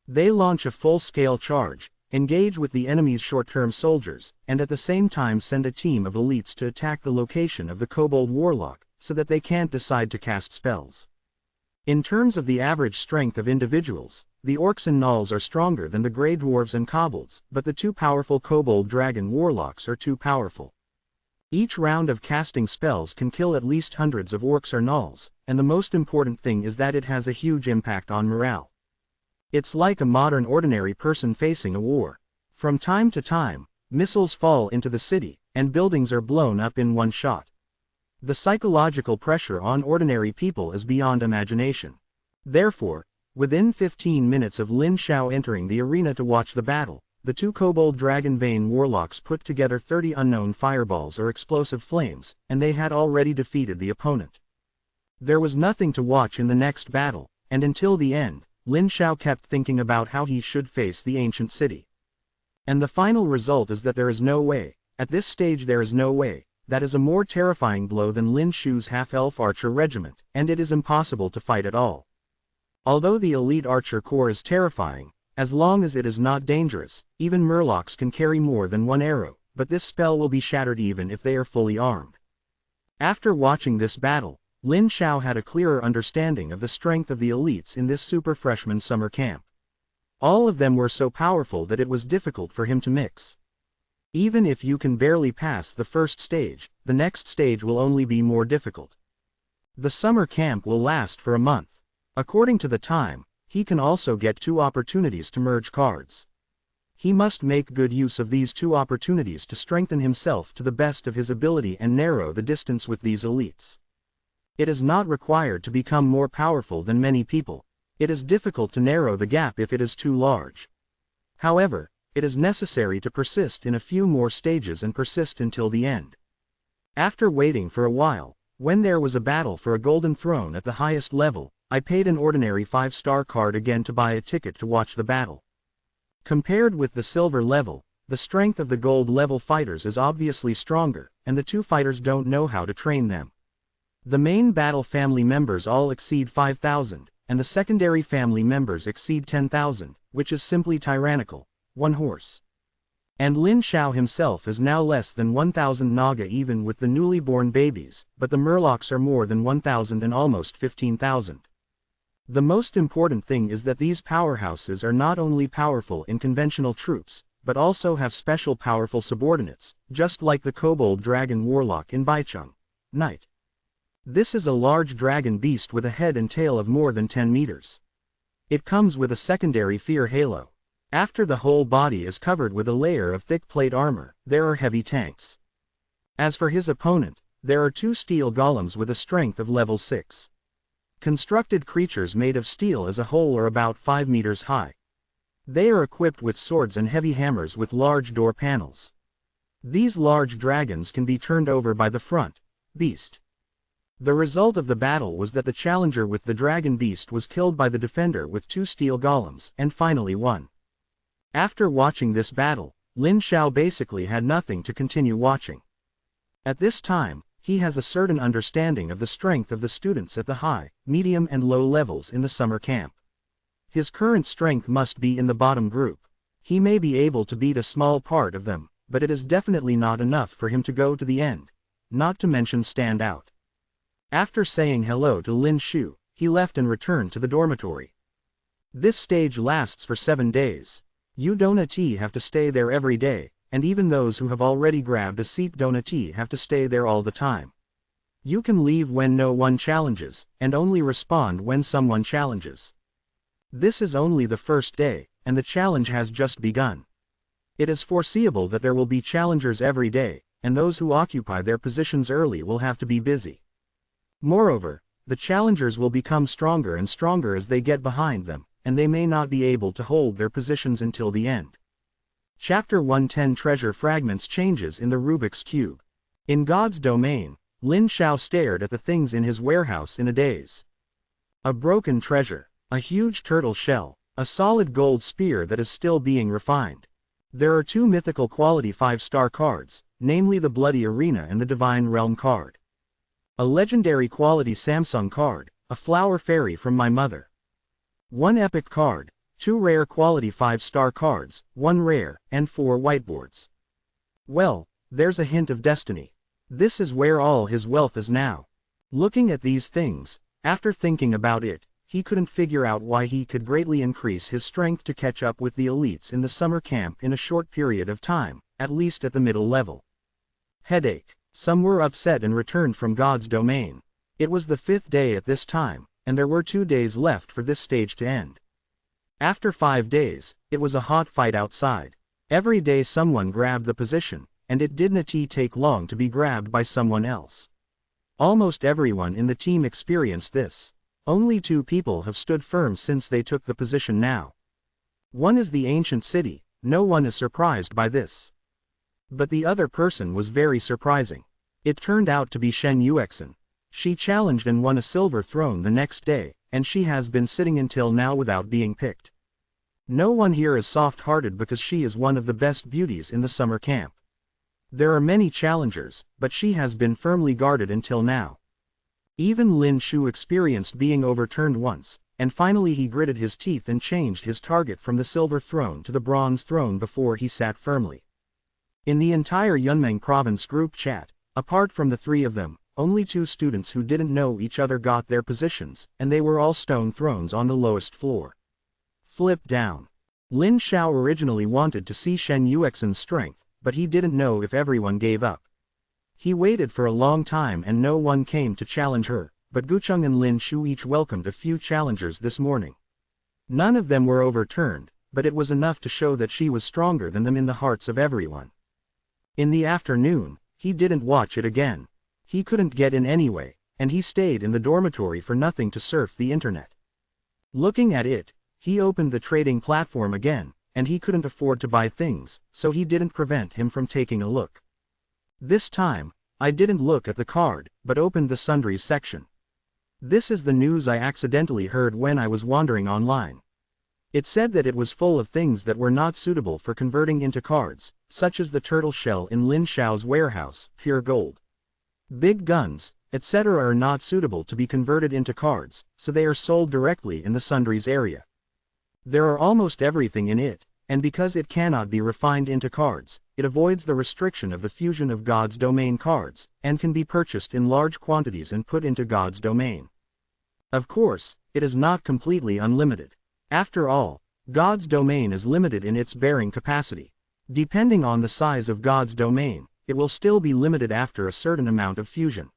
They launch a full-scale charge, engage with the enemy's short-term soldiers, and at the same time send a team of elites to attack the location of the kobold warlock, so that they can't decide to cast spells. In terms of the average strength of individuals, the orcs and gnolls are stronger than the grey dwarves and kobolds, but the 2 powerful kobold dragon warlocks are too powerful. Each round of casting spells can kill at least hundreds of orcs or gnolls, and the most important thing is that it has a huge impact on morale. It's like a modern ordinary person facing a war. From time to time, missiles fall into the city, and buildings are blown up in one shot. The psychological pressure on ordinary people is beyond imagination. Therefore, within 15 minutes of Lin Xiao entering the arena to watch the battle, the 2 kobold dragon vein warlocks put together 30 unknown fireballs or explosive flames, and they had already defeated the opponent. There was nothing to watch in the next battle, and until the end, Lin Xiao kept thinking about how he should face the ancient city. And the final result is that there is no way, at this stage there is no way, that is a more terrifying blow than Lin Shu's half-elf archer regiment, and it is impossible to fight at all. Although the elite archer corps is terrifying, as long as it is not dangerous, even murlocs can carry more than 1 arrow, but this spell will be shattered even if they are fully armed. After watching this battle, Lin Xiao had a clearer understanding of the strength of the elites in this super freshman summer camp. All of them were so powerful that it was difficult for him to mix. Even if you can barely pass the first stage, the next stage will only be more difficult. The summer camp will last for a month. According to the time, he can also get 2 opportunities to merge cards. He must make good use of these 2 opportunities to strengthen himself to the best of his ability and narrow the distance with these elites. It is not required to become more powerful than many people. It is difficult to narrow the gap if it is too large. However, it is necessary to persist in a few more stages and persist until the end. After waiting for a while, when there was a battle for a golden throne at the highest level, I paid an ordinary 5-star card again to buy a ticket to watch the battle. Compared with the silver level, the strength of the gold level fighters is obviously stronger, and the 2 fighters don't know how to train them. The main battle family members all exceed 5,000, and the secondary family members exceed 10,000, which is simply tyrannical. 1 horse. And Lin Xiao himself is now less than 1,000 naga even with the newly born babies, but the murlocs are more than 1,000 and almost 15,000. The most important thing is that these powerhouses are not only powerful in conventional troops, but also have special powerful subordinates, just like the kobold dragon warlock in Baicheng. Knight. This is a large dragon beast with a head and tail of more than 10 meters. It comes with a secondary fear halo. After the whole body is covered with a layer of thick plate armor, there are heavy tanks. As for his opponent, there are 2 steel golems with a strength of level 6. Constructed creatures made of steel as a whole are about 5 meters high. They are equipped with swords and heavy hammers with large door panels. These large dragons can be turned over by the front beast. The result of the battle was that the challenger with the dragon beast was killed by the defender with 2 steel golems, and finally won. After watching this battle, Lin Xiao basically had nothing to continue watching. At this time, he has a certain understanding of the strength of the students at the high, medium and low levels in the summer camp. His current strength must be in the bottom group. He may be able to beat a small part of them, but it is definitely not enough for him to go to the end, not to mention stand out. After saying hello to Lin Shu, he left and returned to the dormitory. This stage lasts for 7 days. You don't have to stay there every day, and even those who have already grabbed a seat don't have to stay there all the time. You can leave when no one challenges, and only respond when someone challenges. This is only the first day, and the challenge has just begun. It is foreseeable that there will be challengers every day, and those who occupy their positions early will have to be busy. Moreover, the challengers will become stronger and stronger as they get behind them, and they may not be able to hold their positions until the end. Chapter 110 Treasure Fragments Changes in the Rubik's Cube. In God's domain, Lin Xiao stared at the things in his warehouse in a daze. A broken treasure, a huge turtle shell, a solid gold spear that is still being refined. There are 2 mythical quality 5-star cards, namely the Bloody Arena and the Divine Realm card. A legendary quality Samsung card, a flower fairy from my mother. 1 epic card, 2 rare quality 5-star cards, 1 rare, and 4 whiteboards. Well, there's a hint of destiny. This is where all his wealth is now. Looking at these things, after thinking about it, he couldn't figure out why he could greatly increase his strength to catch up with the elites in the summer camp in a short period of time, at least at the middle level. Headache. Some were upset and returned from God's domain. It was the 5th day at this time, and there were 2 days left for this stage to end. After 5 days, it was a hot fight outside. Every day someone grabbed the position, and it didn't take long to be grabbed by someone else. Almost everyone in the team experienced this. Only 2 people have stood firm since they took the position now. One is the ancient city, no one is surprised by this. But the other person was very surprising. It turned out to be Shen Yuexin. She challenged and won a silver throne the next day, and she has been sitting until now without being picked. No one here is soft-hearted because she is one of the best beauties in the summer camp. There are many challengers, but she has been firmly guarded until now. Even Lin Shu experienced being overturned once, and finally he gritted his teeth and changed his target from the silver throne to the bronze throne before he sat firmly. In the entire Yunmeng province group chat, apart from the 3 of them, only 2 students who didn't know each other got their positions, and they were all stone thrones on the lowest floor. Flip down. Lin Xiao originally wanted to see Shen Yuexin's strength, but he didn't know if everyone gave up. He waited for a long time and no one came to challenge her, but Gucheng and Lin Shu each welcomed a few challengers this morning. None of them were overturned, but it was enough to show that she was stronger than them in the hearts of everyone. In the afternoon, he didn't watch it again. He couldn't get in anyway, and he stayed in the dormitory for nothing to surf the internet. Looking at it, he opened the trading platform again, and he couldn't afford to buy things, so he didn't prevent him from taking a look. This time, I didn't look at the card, but opened the sundries section. This is the news I accidentally heard when I was wandering online. It said that it was full of things that were not suitable for converting into cards, such as the turtle shell in Lin Xiao's warehouse, pure gold. Big guns, etc. are not suitable to be converted into cards, so they are sold directly in the sundries area. There are almost everything in it, and because it cannot be refined into cards, it avoids the restriction of the fusion of God's domain cards, and can be purchased in large quantities and put into God's domain. Of course, it is not completely unlimited. After all, God's domain is limited in its bearing capacity. Depending on the size of God's domain, it will still be limited after a certain amount of fusion.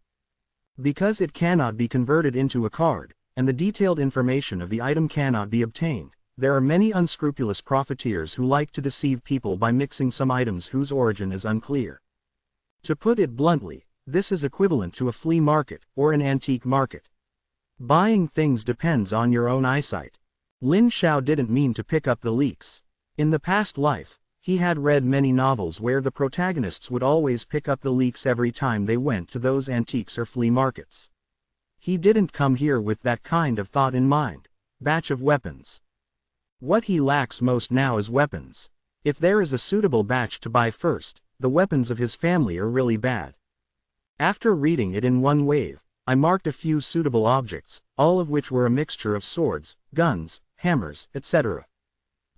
Because it cannot be converted into a card, and the detailed information of the item cannot be obtained, there are many unscrupulous profiteers who like to deceive people by mixing some items whose origin is unclear. To put it bluntly, this is equivalent to a flea market or an antique market. Buying things depends on your own eyesight. Lin Xiao didn't mean to pick up the leaks. In the past life, he had read many novels where the protagonists would always pick up the leaks every time they went to those antiques or flea markets. He didn't come here with that kind of thought in mind. Batch of weapons. What he lacks most now is weapons. If there is a suitable batch to buy first, the weapons of his family are really bad. After reading it in one wave, I marked a few suitable objects, all of which were a mixture of swords, guns, hammers, etc.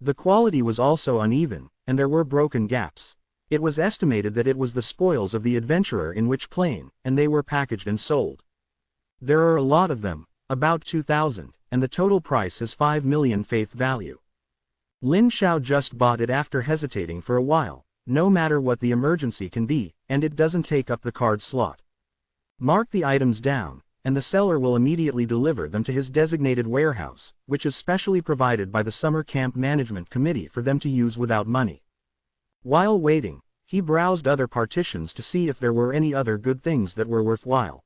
The quality was also uneven, and there were broken gaps. It was estimated that it was the spoils of the adventurer in which plane, and they were packaged and sold. There are a lot of them, About 2,000, and the total price is 5 million faith value. Lin Xiao just bought it after hesitating for a while, no matter what the emergency can be, and it doesn't take up the card slot. Mark the items down, and the seller will immediately deliver them to his designated warehouse, which is specially provided by the summer camp management committee for them to use without money. While waiting, he browsed other partitions to see if there were any other good things that were worthwhile.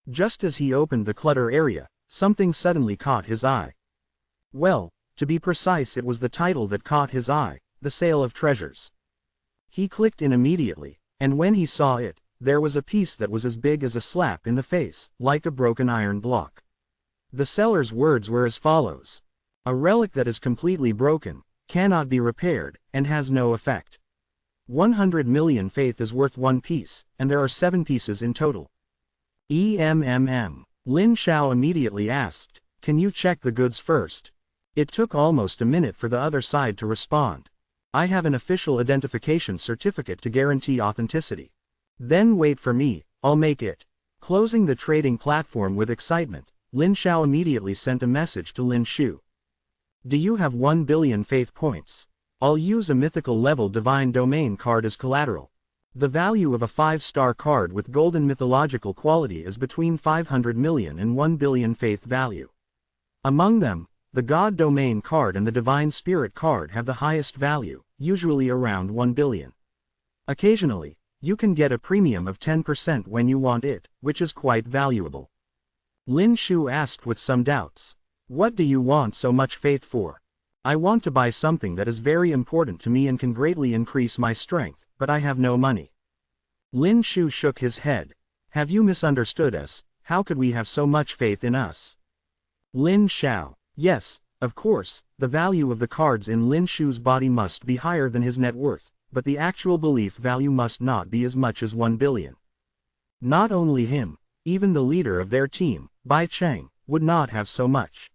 Just as he opened the clutter area, something suddenly caught his eye. Well, to be precise, it was the title that caught his eye, The Sale of Treasures. He clicked in immediately, and when he saw it, there was a piece that was as big as a slap in the face, like a broken iron block. The seller's words were as follows: "A relic that is completely broken, cannot be repaired, and has no effect. 100 million faith is worth one piece, and there are 7 pieces in total." Lin Xiao immediately asked, "Can you check the goods first?" It took almost a minute for the other side to respond. "I have an official identification certificate to guarantee authenticity." "Then wait for me, I'll make it." Closing the trading platform with excitement, Lin Xiao immediately sent a message to Lin Shu. "Do you have 1 billion faith points? I'll use a mythical level divine domain card as collateral. The value of a 5-star card with golden mythological quality is between 500 million and 1 billion faith value. Among them, the God Domain card and the Divine Spirit card have the highest value, usually around 1 billion. Occasionally, you can get a premium of 10% when you want it, which is quite valuable." Lin Shu asked with some doubts, "What do you want so much faith for?" "I want to buy something that is very important to me and can greatly increase my strength, but I have no money." Lin Shu shook his head. "Have you misunderstood us? How could we have so much faith in us?" Lin Xiao: "Yes, of course, the value of the cards in Lin Shu's body must be higher than his net worth, but the actual belief value must not be as much as 1 billion. Not only him, even the leader of their team, Bai Cheng, would not have so much."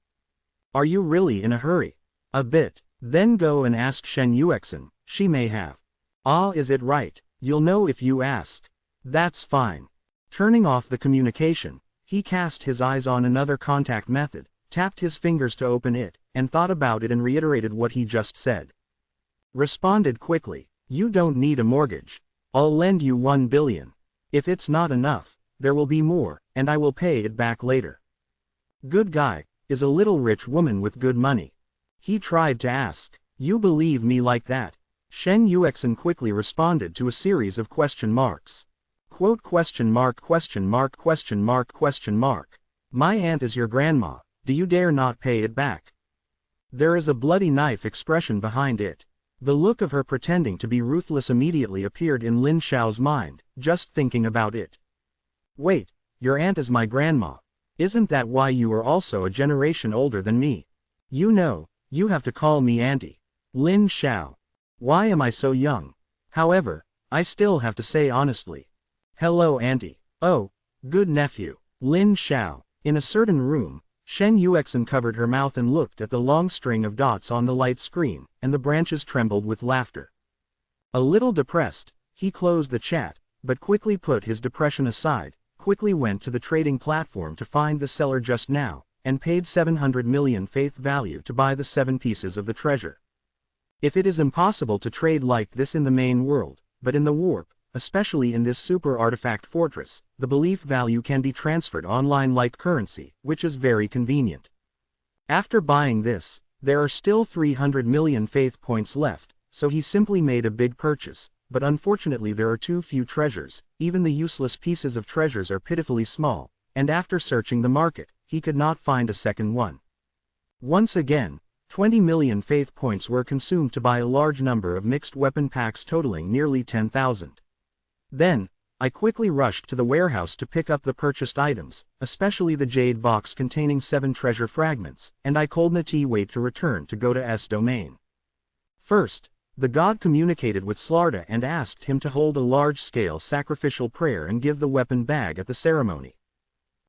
"Are you really in a hurry?" "A bit." "Then go and ask Shen Yuexin, she may have." "Ah, is it right? You'll know if you ask." "That's fine." Turning off the communication, he cast his eyes on another contact method, tapped his fingers to open it, and thought about it and reiterated what he just said. Responded quickly, "You don't need a mortgage. I'll lend you 1 billion. If it's not enough, there will be more, and I will pay it back later." Good guy, is a little rich woman with good money. He tried to ask, "You believe me like that?" Shen Yuexin quickly responded to a series of question marks. Quote question mark question mark question mark question mark. "My aunt is your grandma, do you dare not pay it back?" There is a bloody knife expression behind it. The look of her pretending to be ruthless immediately appeared in Lin Xiao's mind, just thinking about it. "Wait, your aunt is my grandma. Isn't that why you are also a generation older than me? You know, you have to call me auntie." Lin Xiao: "Why am I so young? However, I still have to say honestly. Hello auntie." "Oh, good nephew." Lin Xiao: in a certain room, Shen Yuexin covered her mouth and looked at the long string of dots on the light screen, and the branches trembled with laughter. A little depressed, he closed the chat, but quickly put his depression aside, quickly went to the trading platform to find the seller just now, and paid 700 million faith value to buy the 7 pieces of the treasure. If it is impossible to trade like this in the main world, but in the warp, especially in this super artifact fortress, the belief value can be transferred online like currency, which is very convenient. After buying this, there are still 300 million faith points left, so he simply made a big purchase, but unfortunately there are too few treasures, even the useless pieces of treasures are pitifully small, and after searching the market, he could not find a second one. Once again, 20 million faith points were consumed to buy a large number of mixed weapon packs totaling nearly 10,000. Then, I quickly rushed to the warehouse to pick up the purchased items, especially the jade box containing 7 treasure fragments, and I could not wait to return to go to S domain. First, the god communicated with Slarda and asked him to hold a large-scale sacrificial prayer and give the weapon bag at the ceremony.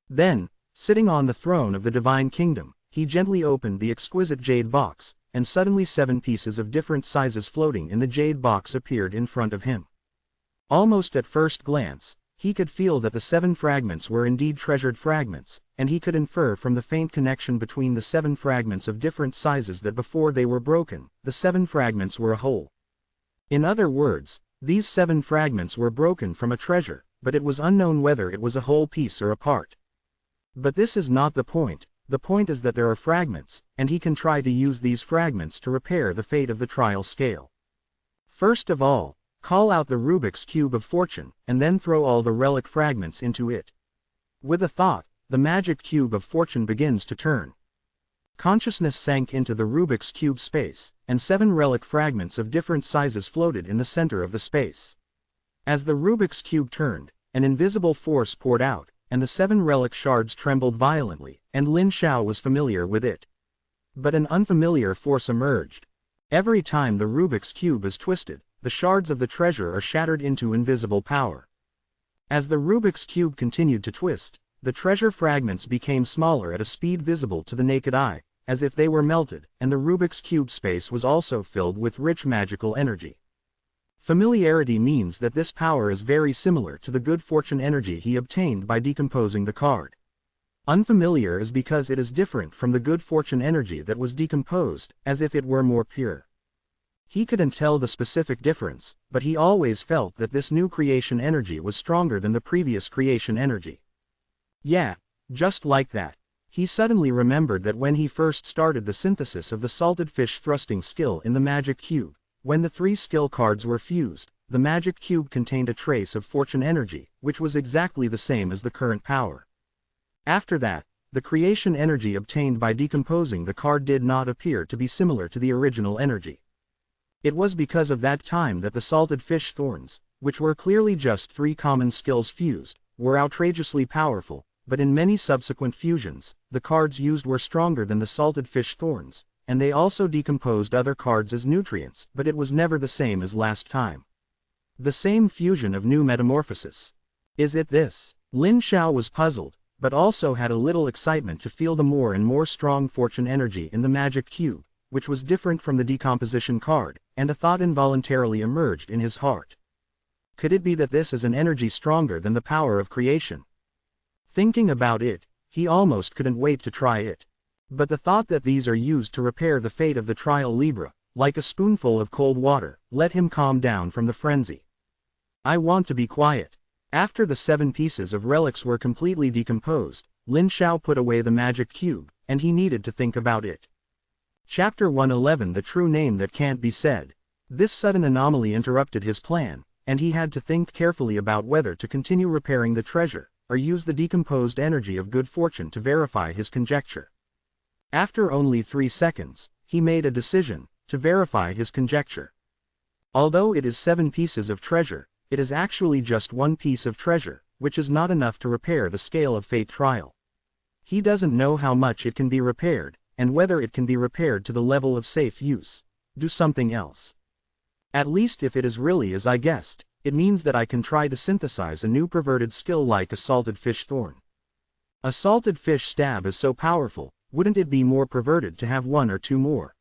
Then, sitting on the throne of the divine kingdom, he gently opened the exquisite jade box, and suddenly 7 pieces of different sizes floating in the jade box appeared in front of him. Almost at first glance, he could feel that the 7 fragments were indeed treasured fragments, and he could infer from the faint connection between the 7 fragments of different sizes that before they were broken, the 7 fragments were a whole. In other words, these 7 fragments were broken from a treasure, but it was unknown whether it was a whole piece or a part. But this is not the point. The point is that there are fragments, and he can try to use these fragments to repair the fate of the trial scale. First of all, call out the Rubik's Cube of Fortune, and then throw all the relic fragments into it. With a thought, the magic cube of fortune begins to turn. Consciousness sank into the Rubik's Cube space, and 7 relic fragments of different sizes floated in the center of the space. As the Rubik's Cube turned, an invisible force poured out, and the 7 relic shards trembled violently, and Lin Xiao was familiar with it. But an unfamiliar force emerged. Every time the Rubik's Cube is twisted, the shards of the treasure are shattered into invisible power. As the Rubik's Cube continued to twist, the treasure fragments became smaller at a speed visible to the naked eye, as if they were melted, and the Rubik's Cube space was also filled with rich magical energy. Familiarity means that this power is very similar to the good fortune energy he obtained by decomposing the card. Unfamiliar is because it is different from the good fortune energy that was decomposed, as if it were more pure. He couldn't tell the specific difference, but he always felt that this new creation energy was stronger than the previous creation energy. Yeah, just like that. He suddenly remembered that when he first started the synthesis of the salted fish thrusting skill in the magic cube, when the 3 skill cards were fused, the magic cube contained a trace of fortune energy, which was exactly the same as the current power. After that, the creation energy obtained by decomposing the card did not appear to be similar to the original energy. It was because of that time that the salted fish thorns, which were clearly just 3 common skills fused, were outrageously powerful, but in many subsequent fusions, the cards used were stronger than the salted fish thorns, and they also decomposed other cards as nutrients, but it was never the same as last time. The same fusion of new metamorphosis. Is it this? Lin Xiao was puzzled, but also had a little excitement to feel the more and more strong fortune energy in the magic cube, which was different from the decomposition card, and a thought involuntarily emerged in his heart. Could it be that this is an energy stronger than the power of creation? Thinking about it, he almost couldn't wait to try it. But the thought that these are used to repair the fate of the trial Libra, like a spoonful of cold water, let him calm down from the frenzy. I want to be quiet. After the 7 pieces of relics were completely decomposed, Lin Xiao put away the magic cube, and he needed to think about it. Chapter 111 The True Name That Can't Be Said. This sudden anomaly interrupted his plan, and he had to think carefully about whether to continue repairing the treasure, or use the decomposed energy of good fortune to verify his conjecture. After only 3 seconds, he made a decision to verify his conjecture. Although it is 7 pieces of treasure, it is actually just 1 piece of treasure, which is not enough to repair the scale of fate trial. He doesn't know how much it can be repaired, and whether it can be repaired to the level of safe use. Do something else. At least if it is really as I guessed, it means that I can try to synthesize a new perverted skill like a salted fish thorn. A salted fish stab is so powerful, wouldn't it be more perverted to have 1 or 2 more?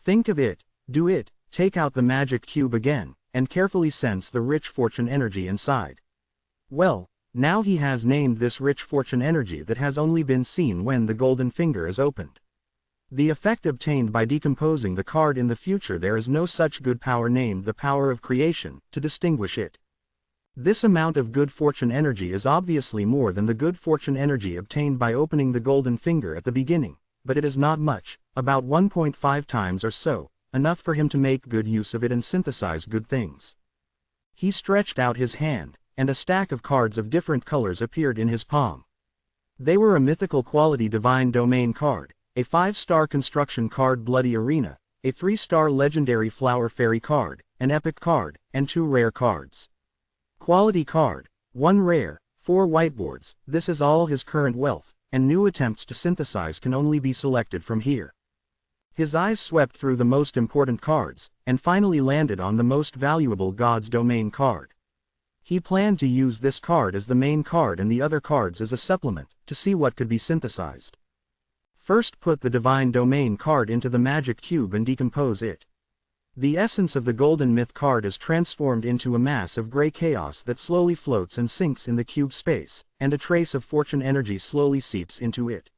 Think of it, do it, take out the magic cube again, and carefully sense the rich fortune energy inside. Well, now he has named this rich fortune energy that has only been seen when the golden finger is opened. The effect obtained by decomposing the card in the future, there is no such good power named the power of creation, to distinguish it. This amount of good fortune energy is obviously more than the good fortune energy obtained by opening the golden finger at the beginning, but it is not much, about 1.5 times or so, enough for him to make good use of it and synthesize good things. He stretched out his hand, and a stack of cards of different colors appeared in his palm. They were a mythical quality divine domain card, a 5-star construction card Bloody Arena, a 3-star legendary flower fairy card, an epic card, and 2 rare cards. Quality card, 1 rare, 4 whiteboards. This is all his current wealth, and new attempts to synthesize can only be selected from here. His eyes swept through the most important cards, and finally landed on the most valuable God's Domain card. He planned to use this card as the main card and the other cards as a supplement, to see what could be synthesized. First put the Divine Domain card into the magic cube and decompose it. The essence of the Golden Myth card is transformed into a mass of gray chaos that slowly floats and sinks in the cube space, and a trace of fortune energy slowly seeps into it.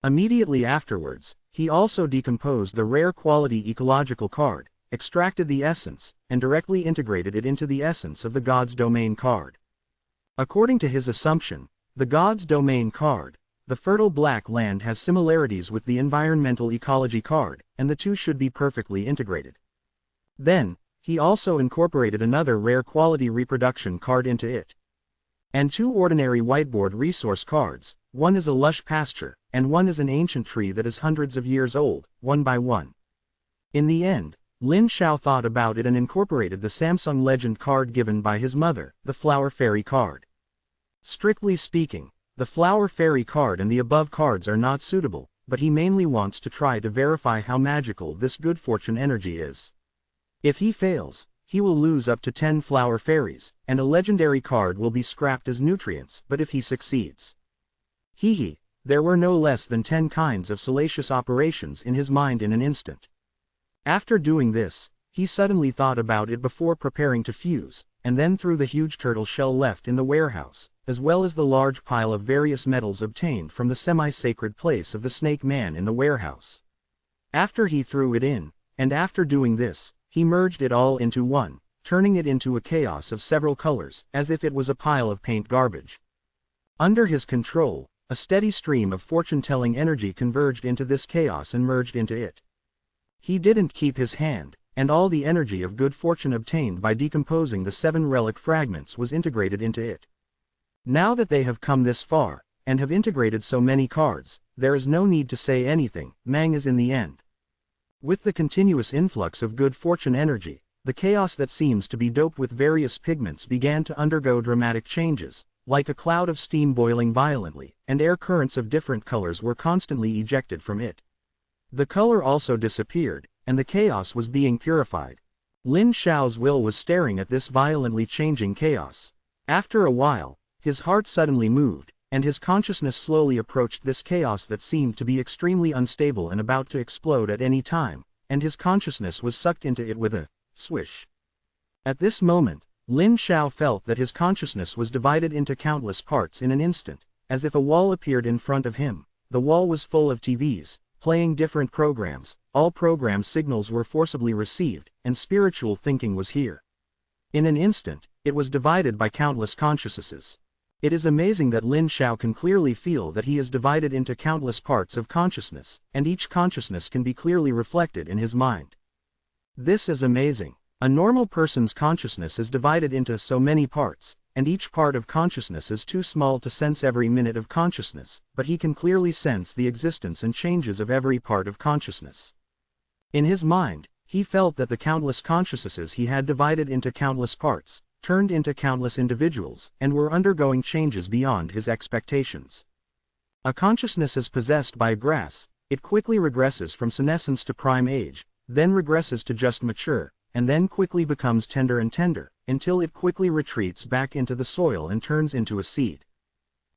Immediately afterwards, he also decomposed the rare quality ecological card, extracted the essence, and directly integrated it into the essence of the God's Domain card. According to his assumption, the God's Domain card, the fertile black land, has similarities with the environmental ecology card, and the two should be perfectly integrated. Then, he also incorporated another rare quality reproduction card into it. And two ordinary whiteboard resource cards, one is a lush pasture, and one is an ancient tree that is hundreds of years old, one by one. In the end, Lin Xiao thought about it and incorporated the Samsung Legend card given by his mother, the Flower Fairy card. Strictly speaking, the Flower Fairy card and the above cards are not suitable, but he mainly wants to try to verify how magical this good fortune energy is. If he fails, he will lose up to 10 Flower Fairies, and a legendary card will be scrapped as nutrients. But if he succeeds, there were no less than 10 kinds of salacious operations in his mind in an instant. After doing this, he suddenly thought about it before preparing to fuse, and then threw the huge turtle shell left in the warehouse, as well as the large pile of various metals obtained from the semi-sacred place of the Snake Man in the warehouse. After he threw it in, and after doing this, he merged it all into one, turning it into a chaos of several colors, as if it was a pile of paint garbage. Under his control, a steady stream of fortune-telling energy converged into this chaos and merged into it. He didn't keep his hand, and all the energy of good fortune obtained by decomposing the 7 relic fragments was integrated into it. Now that they have come this far, and have integrated so many cards, there is no need to say anything. Mang is in the end. With the continuous influx of good fortune energy, the chaos that seems to be doped with various pigments began to undergo dramatic changes, like a cloud of steam boiling violently, and air currents of different colors were constantly ejected from it. The color also disappeared, and the chaos was being purified. Lin Xiao's will was staring at this violently changing chaos. After a while, his heart suddenly moved, and his consciousness slowly approached this chaos that seemed to be extremely unstable and about to explode at any time, and his consciousness was sucked into it with a swish. At this moment, Lin Xiao felt that his consciousness was divided into countless parts in an instant, as if a wall appeared in front of him. The wall was full of TVs, playing different programs. All program signals were forcibly received, and spiritual thinking was here. In an instant, it was divided by countless consciousnesses. It is amazing that Lin Xiao can clearly feel that he is divided into countless parts of consciousness, and each consciousness can be clearly reflected in his mind. This is amazing. A normal person's consciousness is divided into so many parts, and each part of consciousness is too small to sense every minute of consciousness, but he can clearly sense the existence and changes of every part of consciousness. In his mind, he felt that the countless consciousnesses he had divided into countless parts, turned into countless individuals, and were undergoing changes beyond his expectations. A consciousness is possessed by grass. It quickly regresses from senescence to prime age, then regresses to just mature, and then quickly becomes tender and tender, until it quickly retreats back into the soil and turns into a seed.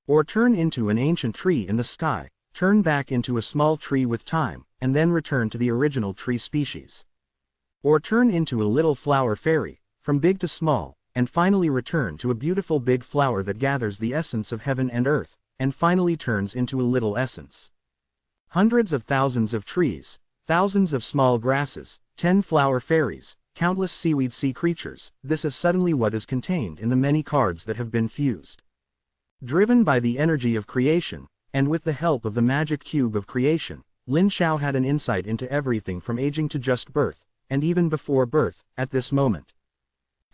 Or turn into an ancient tree in the sky, turn back into a small tree with time, and then return to the original tree species. Or turn into a little flower fairy, from big to small, and finally return to a beautiful big flower that gathers the essence of heaven and earth, and finally turns into a little essence. Hundreds of thousands of trees, thousands of small grasses, 10 flower fairies, countless seaweed sea creatures, this is suddenly what is contained in the many cards that have been fused. Driven by the energy of creation, and with the help of the magic cube of creation, Lin Xiao had an insight into everything from aging to just birth, and even before birth, at this moment.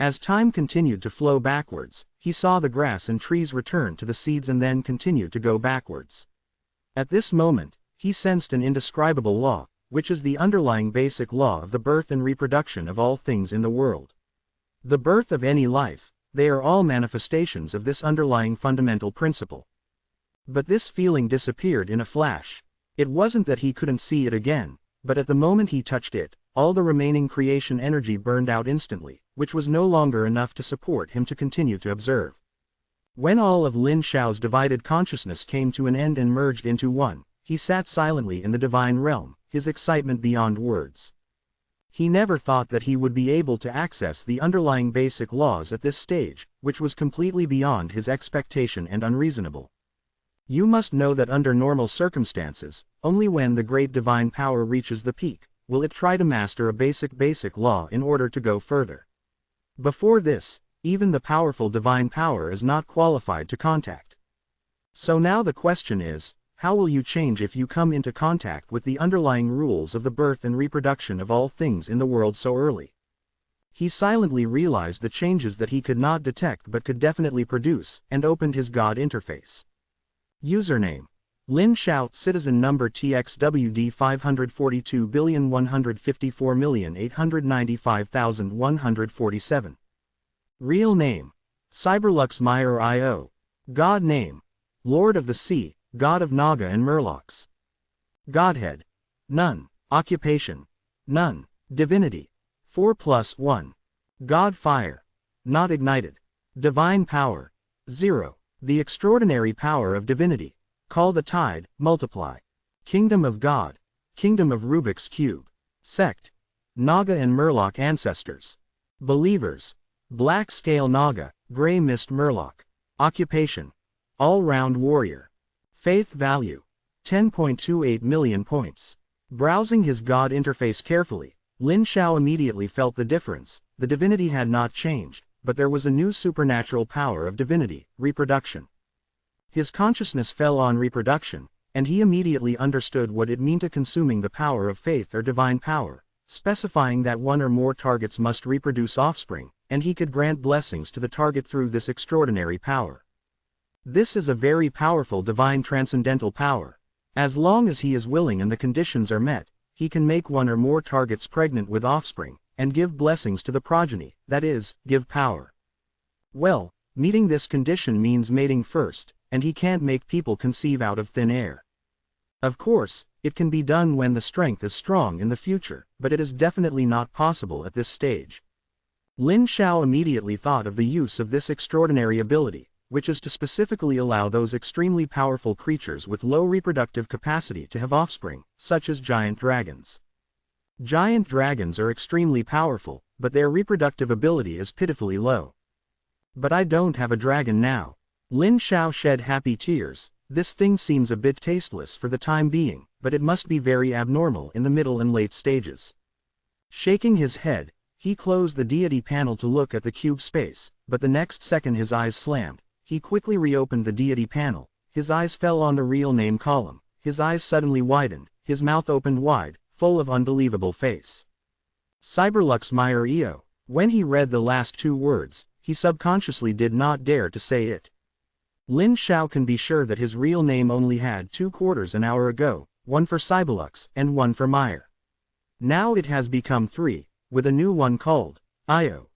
As time continued to flow backwards, he saw the grass and trees return to the seeds and then continue to go backwards. At this moment, he sensed an indescribable law, which is the underlying basic law of the birth and reproduction of all things in the world. The birth of any life, they are all manifestations of this underlying fundamental principle. But this feeling disappeared in a flash. It wasn't that he couldn't see it again, but at the moment he touched it, all the remaining creation energy burned out instantly, which was no longer enough to support him to continue to observe. When all of Lin Xiao's divided consciousness came to an end and merged into one, he sat silently in the divine realm, his excitement beyond words. He never thought that he would be able to access the underlying basic laws at this stage, which was completely beyond his expectation and unreasonable. You must know that under normal circumstances, only when the great divine power reaches the peak, will it try to master a basic law in order to go further. Before this, even the powerful divine power is not qualified to contact. So now the question is, how will you change if you come into contact with the underlying rules of the birth and reproduction of all things in the world so early? He silently realized the changes that he could not detect but could definitely produce, and opened his God interface. Username: Lin Xiao, citizen number TXWD 542,154,895,147. Real name: Cyberlux Meyer I.O. God name: Lord of the Sea, God of Naga and Murlocs. Godhead: none. Occupation: none. Divinity: 4+1. God fire: not ignited. Divine power: 0. The extraordinary power of divinity. Call the tide, multiply. Kingdom of God: Kingdom of Rubik's Cube. Sect: Naga and Murloc ancestors. Believers: Black Scale Naga, Gray Mist Murloc. Occupation: all-round warrior. Faith value: 10.28 million points. Browsing his God interface carefully, Lin Xiao immediately felt the difference. The divinity had not changed, but there was a new supernatural power of divinity, reproduction. His consciousness fell on reproduction, and he immediately understood what it meant to consuming the power of faith or divine power, specifying that one or more targets must reproduce offspring, and he could grant blessings to the target through this extraordinary power. This is a very powerful divine transcendental power. As long as he is willing and the conditions are met, he can make one or more targets pregnant with offspring, and give blessings to the progeny, that is, give power. Well, meeting this condition means mating first, and he can't make people conceive out of thin air. Of course, it can be done when the strength is strong in the future, but it is definitely not possible at this stage. Lin Xiao immediately thought of the use of this extraordinary ability, which is to specifically allow those extremely powerful creatures with low reproductive capacity to have offspring, such as giant dragons. Giant dragons are extremely powerful, but their reproductive ability is pitifully low. But I don't have a dragon now. Lin Xiao shed happy tears. This thing seems a bit tasteless for the time being, but it must be very abnormal in the middle and late stages. Shaking his head, he closed the deity panel to look at the cube space, but the next second his eyes slammed. He quickly reopened the deity panel. His eyes fell on the real name column. His eyes suddenly widened, his mouth opened wide, full of unbelievable face. Cyberlux Meyer EO. When he read the last two words, he subconsciously did not dare to say it. Lin Xiao can be sure that his real name only had 2/4 an hour ago, one for Cyberlux and one for Meyer. Now it has become 3, with a new one called IO.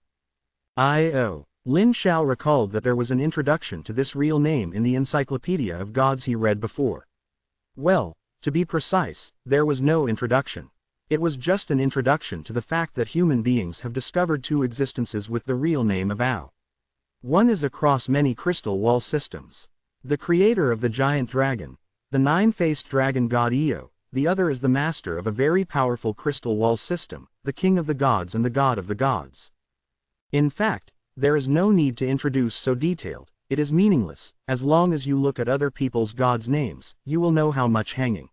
IO. Lin Xiao recalled that there was an introduction to this real name in the Encyclopedia of Gods he read before. Well, to be precise, there was no introduction. It was just an introduction to the fact that human beings have discovered two existences with the real name of Ao. One is across many crystal wall systems. The creator of the giant dragon, the nine-faced dragon god Eo, the other is the master of a very powerful crystal wall system, the king of the gods and the god of the gods. In fact, there is no need to introduce so detailed, it is meaningless. As long as you look at other people's gods' names, you will know how much hanging.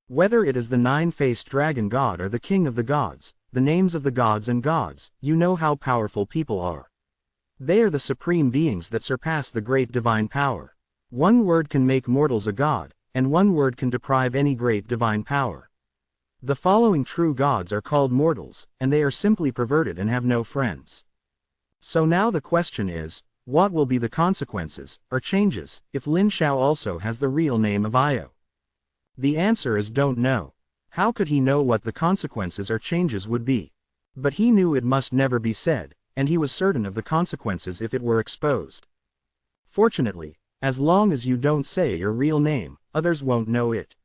Whether it is the nine-faced dragon god or the king of the gods, the names of the gods and gods, you know how powerful people are. They are the supreme beings that surpass the great divine power. One word can make mortals a god, and one word can deprive any great divine power. The following true gods are called mortals, and they are simply perverted and have no friends. So now the question is, what will be the consequences, or changes, if Lin Xiao also has the real name of Io? The answer is don't know. How could he know what the consequences or changes would be? But he knew it must never be said, and he was certain of the consequences if it were exposed. Fortunately, as long as you don't say your real name, others won't know it.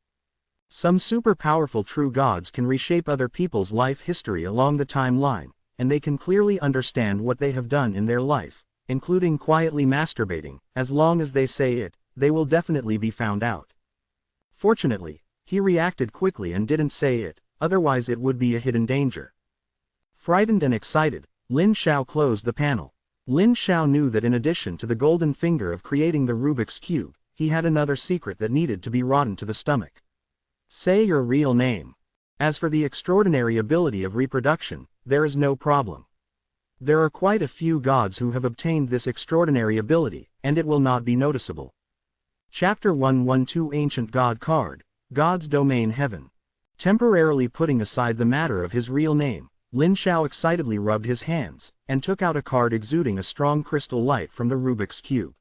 Some super powerful true gods can reshape other people's life history along the timeline, and they can clearly understand what they have done in their life, including quietly masturbating. As long as they say it, they will definitely be found out. Fortunately, he reacted quickly and didn't say it, otherwise it would be a hidden danger. Frightened and excited, Lin Xiao closed the panel. Lin Xiao knew that in addition to the golden finger of creating the Rubik's Cube, he had another secret that needed to be rotten to the stomach. Say your real name. As for the extraordinary ability of reproduction, there is no problem. There are quite a few gods who have obtained this extraordinary ability, and it will not be noticeable. Chapter 112 Ancient God Card, God's Domain Heaven. Temporarily putting aside the matter of his real name, Lin Xiao excitedly rubbed his hands, and took out a card exuding a strong crystal light from the Rubik's Cube.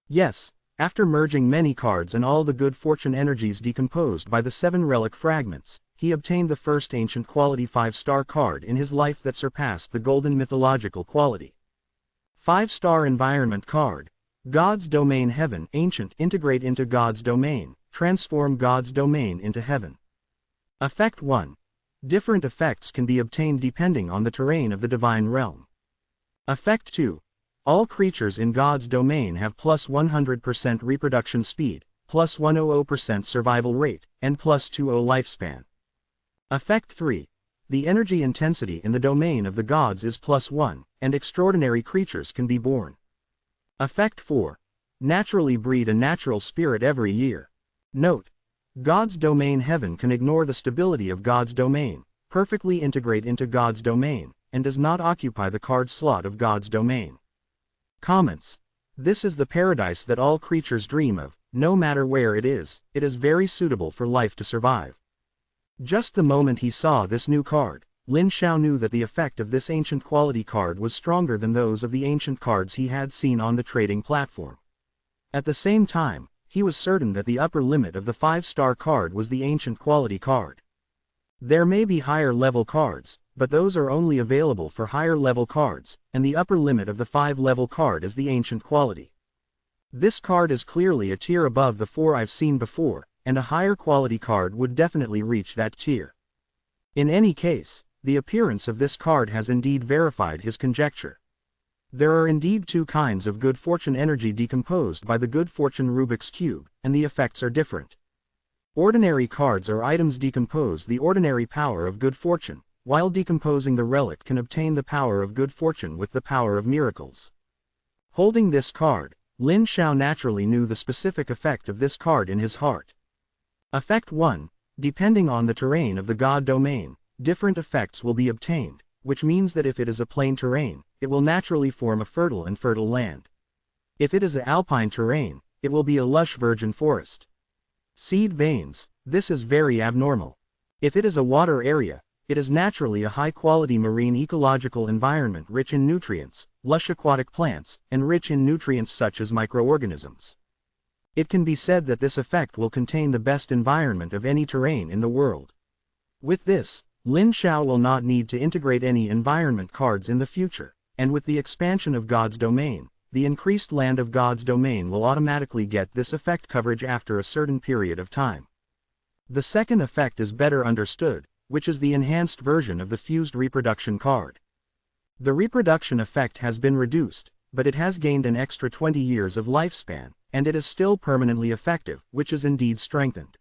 Yes, after merging many cards and all the good fortune energies decomposed by the 7 relic fragments, he obtained the first ancient quality 5-star card in his life that surpassed the golden mythological quality. 5-star environment card. God's Domain Heaven. Ancient. Integrate into God's domain. Transform God's domain into heaven. Effect 1. Different effects can be obtained depending on the terrain of the divine realm. Effect 2. All creatures in God's domain have plus 100% reproduction speed, plus 100% survival rate, and plus 20 lifespan. Effect 3. The energy intensity in the domain of the gods is plus 1, and extraordinary creatures can be born. Effect 4. Naturally breed a natural spirit every year. Note: God's domain heaven can ignore the stability of God's domain, perfectly integrate into God's domain, and does not occupy the card slot of God's domain. Comments: This is the paradise that all creatures dream of, no matter where it is very suitable for life to survive. Just the moment he saw this new card, Lin Xiao knew that the effect of this ancient quality card was stronger than those of the ancient cards he had seen on the trading platform. At the same time, he was certain that the upper limit of the 5-star card was the ancient quality card. There may be higher level cards, but those are only available for higher level cards, and the upper limit of the 5-level card is the ancient quality. This card is clearly a tier above the 4 I've seen before, and a higher quality card would definitely reach that tier. In any case, the appearance of this card has indeed verified his conjecture. There are indeed 2 kinds of good fortune energy decomposed by the good fortune Rubik's Cube, and the effects are different. Ordinary cards or items decompose the ordinary power of good fortune, while decomposing the relic can obtain the power of good fortune with the power of miracles. Holding this card, Lin Xiao naturally knew the specific effect of this card in his heart. Effect 1. Depending on the terrain of the God domain, different effects will be obtained, which means that if it is a plain terrain, it will naturally form a fertile and fertile land. If it is an alpine terrain, it will be a lush virgin forest. Seed veins, this is very abnormal. If it is a water area, it is naturally a high-quality marine ecological environment rich in nutrients, lush aquatic plants, and rich in nutrients such as microorganisms. It can be said that this effect will contain the best environment of any terrain in the world. With this, Lin Xiao will not need to integrate any environment cards in the future, and with the expansion of God's domain, the increased land of God's domain will automatically get this effect coverage after a certain period of time. The second effect is better understood, which is the enhanced version of the fused reproduction card. The reproduction effect has been reduced, but it has gained an extra 20 years of lifespan, and it is still permanently effective, which is indeed strengthened.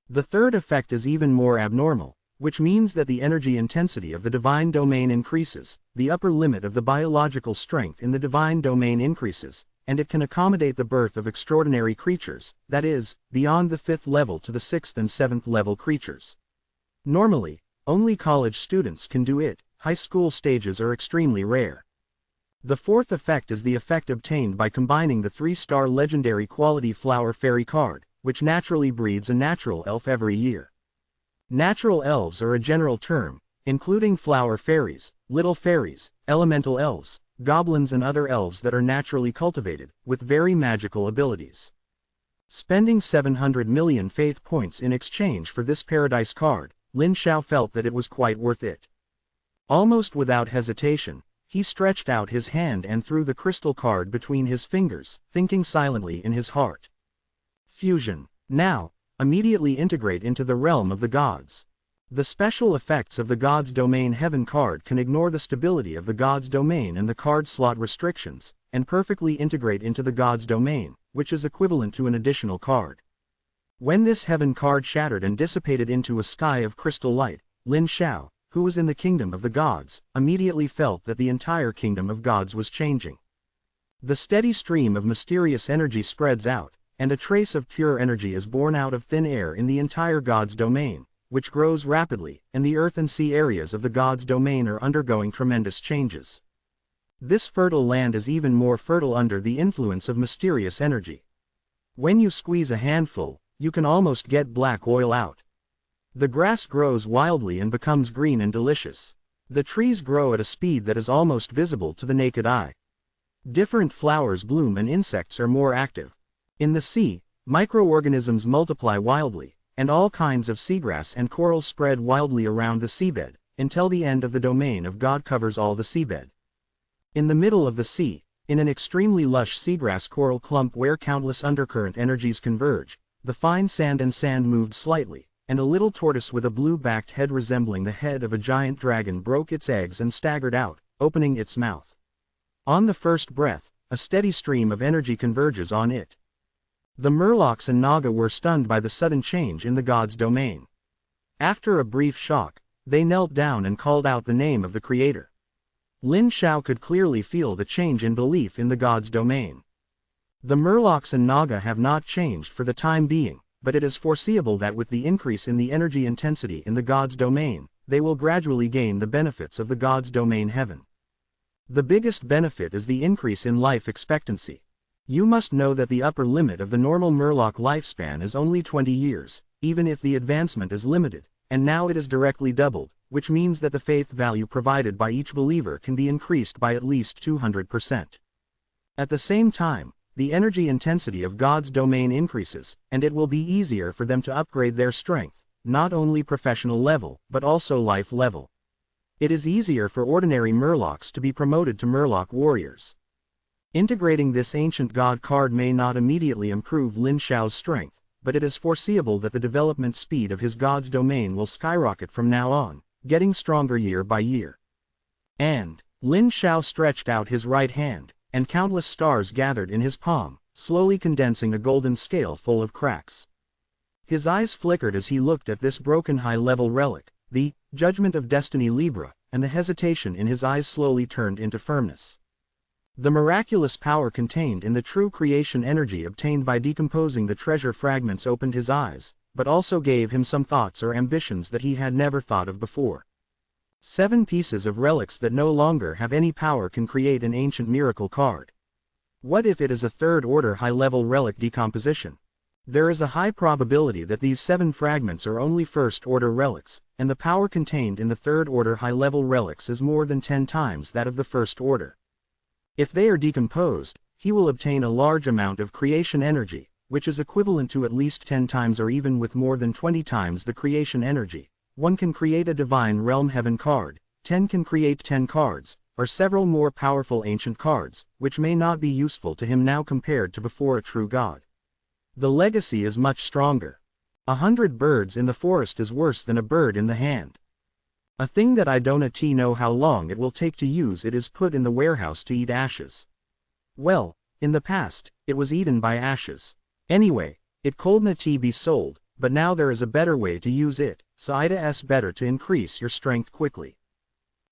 The third effect is even more abnormal, which means that the energy intensity of the divine domain increases, the upper limit of the biological strength in the divine domain increases, and it can accommodate the birth of extraordinary creatures, that is, beyond the 5th level to the 6th and 7th level creatures. Normally, only college students can do it, high school stages are extremely rare. The fourth effect is the effect obtained by combining the 3-star legendary quality flower fairy card, which naturally breeds a natural elf every year. Natural elves are a general term, including flower fairies, little fairies, elemental elves, goblins and other elves that are naturally cultivated, with very magical abilities. Spending 700 million faith points in exchange for this paradise card, Lin Xiao felt that it was quite worth it. Almost without hesitation, he stretched out his hand and threw the crystal card between his fingers, thinking silently in his heart. Fusion. Now, immediately integrate into the realm of the gods. The special effects of the God's Domain Heaven card can ignore the stability of the God's Domain and the card slot restrictions, and perfectly integrate into the God's Domain, which is equivalent to an additional card. When this Heaven card shattered and dissipated into a sky of crystal light, Lin Xiao, who was in the kingdom of the gods, immediately felt that the entire kingdom of gods was changing. The steady stream of mysterious energy spreads out, and a trace of pure energy is born out of thin air in the entire god's domain, which grows rapidly, and the earth and sea areas of the god's domain are undergoing tremendous changes. This fertile land is even more fertile under the influence of mysterious energy. When you squeeze a handful, you can almost get black oil out. The grass grows wildly and becomes green and delicious. The trees grow at a speed that is almost visible to the naked eye. Different flowers bloom and insects are more active. In the sea, microorganisms multiply wildly, and all kinds of seagrass and corals spread wildly around the seabed, until the end of the domain of God covers all the seabed. In the middle of the sea, in an extremely lush seagrass coral clump where countless undercurrent energies converge, the fine sand moved slightly, and a little tortoise with a blue-backed head resembling the head of a giant dragon broke its eggs and staggered out, opening its mouth. On the first breath, a steady stream of energy converges on it. The Murlocs and Naga were stunned by the sudden change in the god's domain. After a brief shock, they knelt down and called out the name of the creator. Lin Xiao could clearly feel the change in belief in the god's domain. The Murlocs and Naga have not changed for the time being, but it is foreseeable that with the increase in the energy intensity in the god's domain, they will gradually gain the benefits of the god's domain heaven. The biggest benefit is the increase in life expectancy. You must know that the upper limit of the normal Murloc lifespan is only 20 years, even if the advancement is limited, and now it is directly doubled, which means that the faith value provided by each believer can be increased by at least 200%. At the same time, the energy intensity of God's domain increases, and it will be easier for them to upgrade their strength, not only professional level, but also life level. It is easier for ordinary Murlocs to be promoted to Murloc warriors. Integrating this ancient god card may not immediately improve Lin Xiao's strength, but it is foreseeable that the development speed of his god's domain will skyrocket from now on, getting stronger year by year. And Lin Xiao stretched out his right hand, and countless stars gathered in his palm, slowly condensing a golden scale full of cracks. His eyes flickered as he looked at this broken high-level relic, the Judgment of Destiny Libra, and the hesitation in his eyes slowly turned into firmness. The miraculous power contained in the true creation energy obtained by decomposing the treasure fragments opened his eyes, but also gave him some thoughts or ambitions that he had never thought of before. 7 pieces of relics that no longer have any power can create an ancient miracle card. What if it is a third-order high-level relic decomposition? There is a high probability that these 7 fragments are only first-order relics, and the power contained in the third-order high-level relics is more than 10 times that of the first order. If they are decomposed, he will obtain a large amount of creation energy, which is equivalent to at least 10 times or even with more than 20 times the creation energy. 1 can create a Divine Realm Heaven card, 10 can create 10 cards, or several more powerful ancient cards, which may not be useful to him now compared to before a true god. The legacy is much stronger. 100 birds in the forest is worse than a bird in the hand. A thing that I don't know how long it will take to use it is put in the warehouse to eat ashes. Well, in the past, it was eaten by ashes. Anyway, it could not be sold, but now there is a better way to use it, so it is better to increase your strength quickly.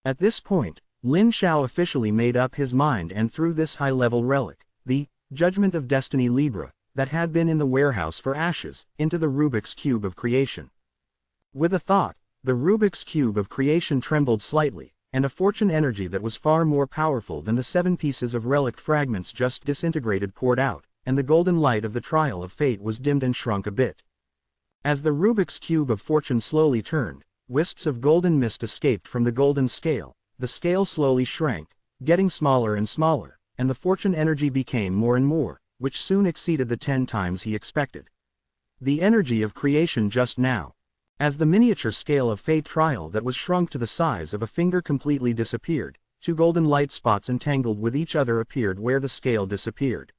At this point, Lin Xiao officially made up his mind and threw this high-level relic, the Judgment of Destiny Libra, that had been in the warehouse for ashes, into the Rubik's Cube of Creation. With a thought, the Rubik's Cube of Creation trembled slightly, and a fortune energy that was far more powerful than the 7 pieces of relic fragments just disintegrated poured out, and the golden light of the trial of fate was dimmed and shrunk a bit. As the Rubik's Cube of Fortune slowly turned, wisps of golden mist escaped from the golden scale, the scale slowly shrank, getting smaller and smaller, and the fortune energy became more and more, which soon exceeded the 10 times he expected. The energy of creation just now. As the miniature scale of fate trial that was shrunk to the size of a finger completely disappeared, 2 golden light spots entangled with each other appeared where the scale disappeared.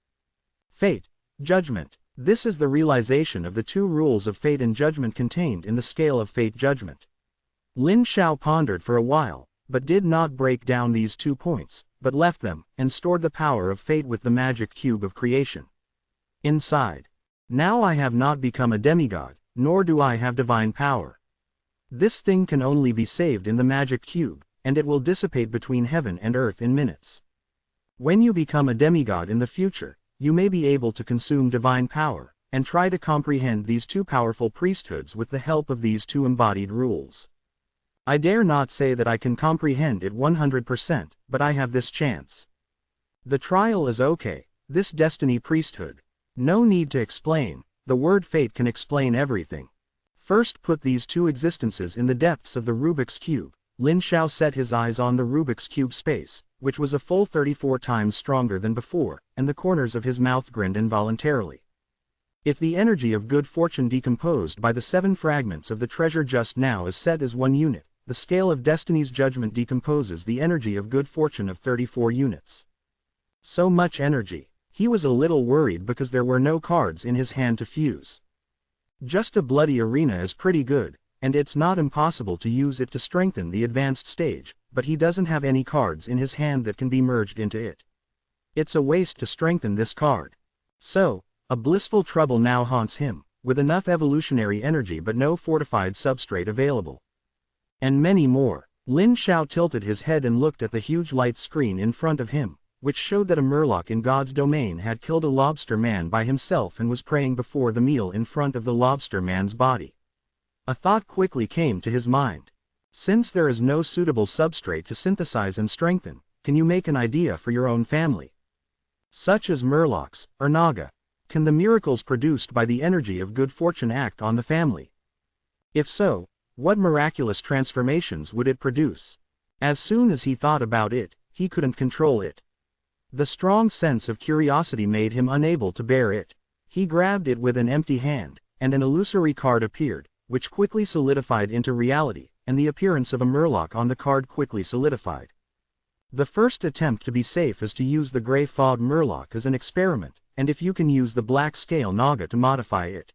Fate, judgment. This is the realization of the 2 rules of fate and judgment contained in the scale of fate judgment. Lin Xiao pondered for a while, but did not break down these 2 points, but left them, and stored the power of fate with the magic cube of creation. Inside. Now I have not become a demigod, nor do I have divine power. This thing can only be saved in the magic cube, and it will dissipate between heaven and earth in minutes. When you become a demigod in the future, you may be able to consume divine power, and try to comprehend these two powerful priesthoods with the help of these two embodied rules. I dare not say that I can comprehend it 100%, but I have this chance. The trial is okay, this destiny priesthood. No need to explain, the word fate can explain everything. First put these two existences in the depths of the Rubik's Cube. Lin Xiao set his eyes on the Rubik's Cube space, which was a full 34 times stronger than before, and the corners of his mouth grinned involuntarily. If the energy of good fortune decomposed by the 7 fragments of the treasure just now is set as 1 unit, the scale of destiny's judgment decomposes the energy of good fortune of 34 units. So much energy. He was a little worried because there were no cards in his hand to fuse. Just a bloody arena is pretty good, and it's not impossible to use it to strengthen the advanced stage, but he doesn't have any cards in his hand that can be merged into it. It's a waste to strengthen this card. So, a blissful trouble now haunts him, with enough evolutionary energy but no fortified substrate available. And many more. Lin Xiao tilted his head and looked at the huge light screen in front of him, which showed that a murloc in God's domain had killed a lobster man by himself and was praying before the meal in front of the lobster man's body. A thought quickly came to his mind. Since there is no suitable substrate to synthesize and strengthen, can you make an idea for your own family? Such as murlocs, or naga. Can the miracles produced by the energy of good fortune act on the family? If so, what miraculous transformations would it produce? As soon as he thought about it, he couldn't control it. The strong sense of curiosity made him unable to bear it. He grabbed it with an empty hand, and an illusory card appeared, which quickly solidified into reality, and the appearance of a murloc on the card quickly solidified. The first attempt to be safe is to use the gray fog murloc as an experiment, and if you can use the black scale naga to modify it.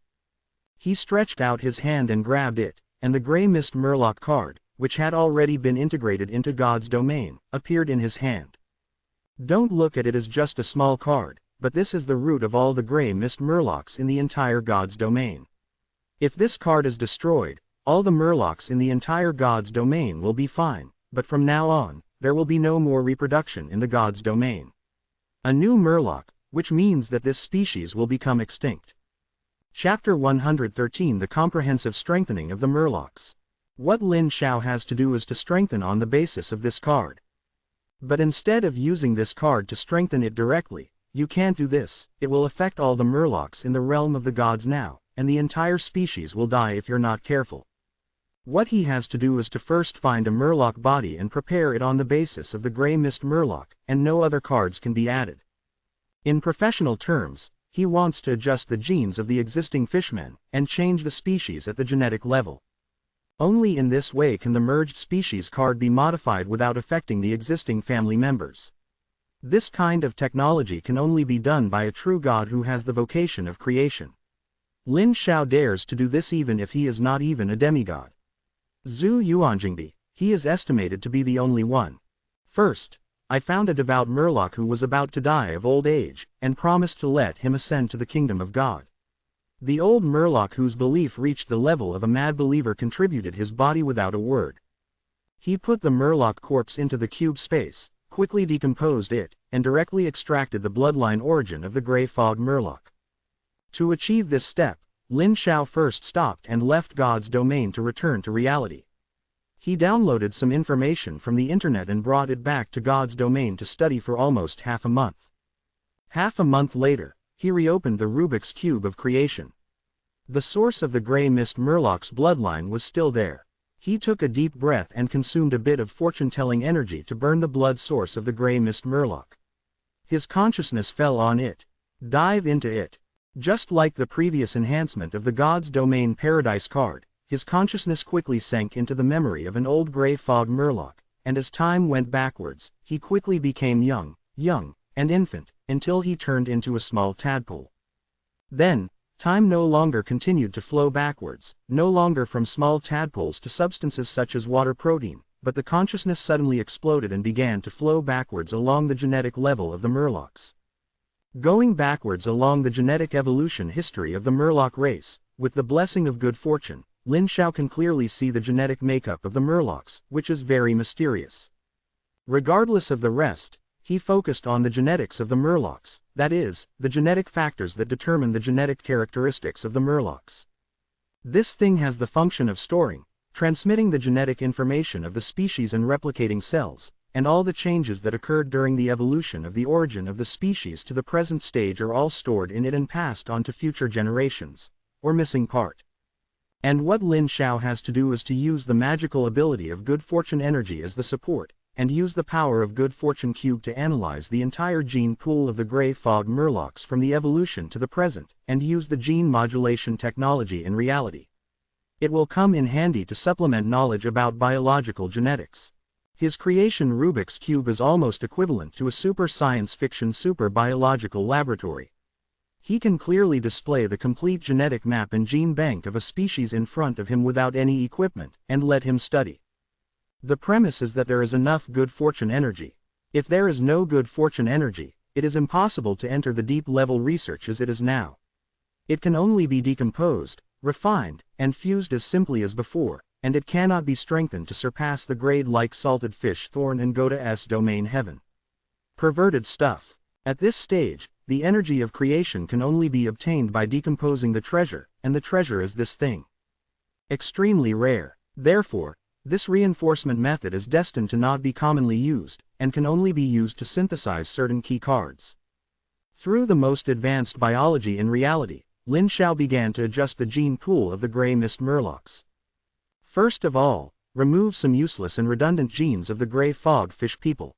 He stretched out his hand and grabbed it, and the gray mist murloc card, which had already been integrated into God's domain, appeared in his hand. Don't look at it as just a small card, but this is the root of all the gray mist murlocs in the entire God's domain. If this card is destroyed, all the murlocs in the entire God's domain will be fine, but from now on, there will be no more reproduction in the God's domain. A new murloc, which means that this species will become extinct. Chapter 113 The Comprehensive Strengthening of the Murlocs. What Lin Xiao has to do is to strengthen on the basis of this card. But instead of using this card to strengthen it directly, you can't do this. It will affect all the murlocs in the realm of the gods now, and the entire species will die if you're not careful. What he has to do is to first find a murloc body and prepare it on the basis of the gray mist murloc, and no other cards can be added. In professional terms, he wants to adjust the genes of the existing fishmen, and change the species at the genetic level. Only in this way can the merged species card be modified without affecting the existing family members. This kind of technology can only be done by a true god who has the vocation of creation. Lin Xiao dares to do this even if he is not even a demigod. Zhu Yuanjingbi, he is estimated to be the only one. First, I found a devout murloc who was about to die of old age, and promised to let him ascend to the kingdom of God. The old murloc whose belief reached the level of a mad believer contributed his body without a word. He put the murloc corpse into the cube space, quickly decomposed it, and directly extracted the bloodline origin of the gray fog murloc. To achieve this step, Lin Xiao first stopped and left God's domain to return to reality. He downloaded some information from the internet and brought it back to God's domain to study for almost half a month. Half a month later, he reopened the Rubik's Cube of creation. The source of the gray mist murloc's bloodline was still there. He took a deep breath and consumed a bit of fortune-telling energy to burn the blood source of the gray mist murloc. His consciousness fell on it. Dive into it. Just like the previous enhancement of the God's Domain Paradise card, his consciousness quickly sank into the memory of an old gray fog murloc, and as time went backwards, he quickly became young, and infant, until he turned into a small tadpole. Then, time no longer continued to flow backwards, no longer from small tadpoles to substances such as water protein, but the consciousness suddenly exploded and began to flow backwards along the genetic level of the murlocs. Going backwards along the genetic evolution history of the murloc race, with the blessing of good fortune, Lin Xiao can clearly see the genetic makeup of the Murlocs, which is very mysterious. Regardless of the rest, he focused on the genetics of the Murlocs, that is, the genetic factors that determine the genetic characteristics of the Murlocs. This thing has the function of storing, transmitting the genetic information of the species and replicating cells, and all the changes that occurred during the evolution of the origin of the species to the present stage are all stored in it and passed on to future generations, or missing part. And what Lin Xiao has to do is to use the magical ability of good fortune energy as the support, and use the power of good fortune cube to analyze the entire gene pool of the gray fog Murlocs from the evolution to the present, and use the gene modulation technology in reality. It will come in handy to supplement knowledge about biological genetics. His creation Rubik's Cube is almost equivalent to a super science fiction super biological laboratory. He can clearly display the complete genetic map and gene bank of a species in front of him without any equipment, and let him study. The premise is that there is enough good fortune energy. If there is no good fortune energy, it is impossible to enter the deep-level research as it is now. It can only be decomposed, refined, and fused as simply as before, and it cannot be strengthened to surpass the grade like salted fish thorn and go to S domain heaven. Perverted stuff. At this stage, the energy of creation can only be obtained by decomposing the treasure, and the treasure is this thing. Extremely rare. Therefore, this reinforcement method is destined to not be commonly used, and can only be used to synthesize certain key cards. Through the most advanced biology in reality, Lin Xiao began to adjust the gene pool of the gray mist Murlocs. First of all, remove some useless and redundant genes of the gray fog fish people.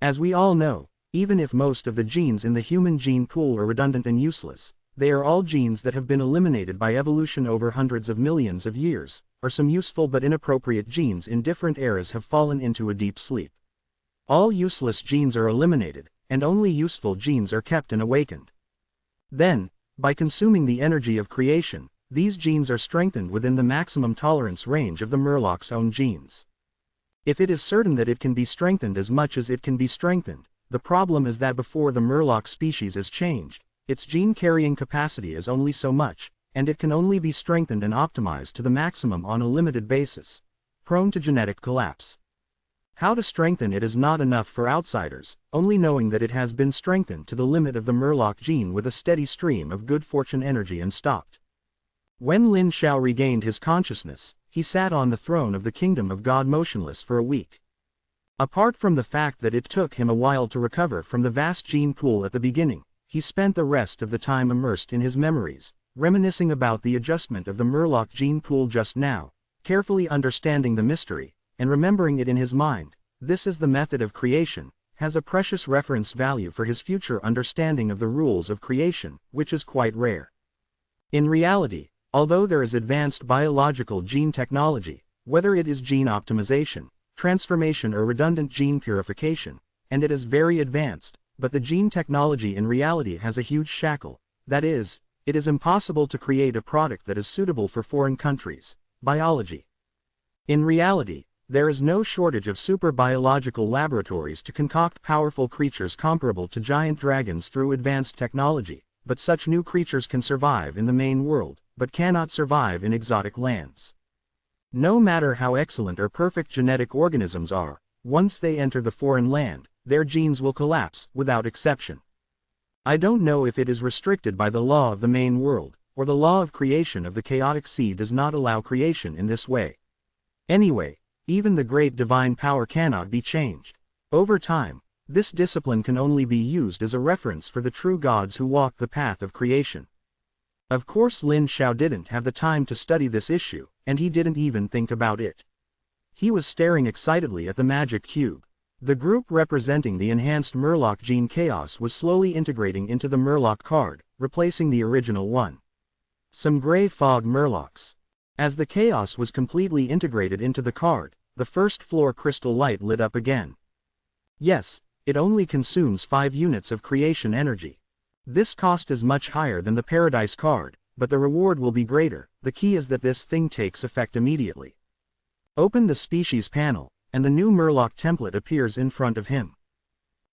As we all know, even if most of the genes in the human gene pool are redundant and useless, they are all genes that have been eliminated by evolution over hundreds of millions of years, or some useful but inappropriate genes in different eras have fallen into a deep sleep. All useless genes are eliminated, and only useful genes are kept and awakened. Then, by consuming the energy of creation, these genes are strengthened within the maximum tolerance range of the Murloc's own genes. If it is certain that it can be strengthened as much as it can be strengthened, the problem is that before the Murloc species is changed, its gene-carrying capacity is only so much, and it can only be strengthened and optimized to the maximum on a limited basis, prone to genetic collapse. How to strengthen it is not enough for outsiders, only knowing that it has been strengthened to the limit of the Murloc gene with a steady stream of good fortune energy and stopped. When Lin Xiao regained his consciousness, he sat on the throne of the kingdom of God motionless for a week. Apart from the fact that it took him a while to recover from the vast gene pool at the beginning, he spent the rest of the time immersed in his memories, reminiscing about the adjustment of the Murloc gene pool just now, carefully understanding the mystery, and remembering it in his mind. This is the method of creation, has a precious reference value for his future understanding of the rules of creation, which is quite rare. In reality, although there is advanced biological gene technology, whether it is gene optimization, transformation or redundant gene purification, and it is very advanced, but the gene technology in reality has a huge shackle, that is, it is impossible to create a product that is suitable for foreign countries, biology. In reality, there is no shortage of super biological laboratories to concoct powerful creatures comparable to giant dragons through advanced technology, but such new creatures can survive in the main world, but cannot survive in exotic lands. No matter how excellent or perfect genetic organisms are, once they enter the foreign land, their genes will collapse, without exception. I don't know if it is restricted by the law of the main world, or the law of creation of the chaotic sea does not allow creation in this way. Anyway, even the great divine power cannot be changed. Over time, this discipline can only be used as a reference for the true gods who walk the path of creation. Of course Lin Xiao didn't have the time to study this issue, and he didn't even think about it. He was staring excitedly at the magic cube. The group representing the enhanced Murloc gene chaos was slowly integrating into the Murloc card, replacing the original one. Some gray fog Murlocs. As the chaos was completely integrated into the card, the first floor crystal light lit up again. Yes, it only consumes 5 units of creation energy. This cost is much higher than the Paradise card, but the reward will be greater. The key is that this thing takes effect immediately. Open the species panel, and the new Murloc template appears in front of him.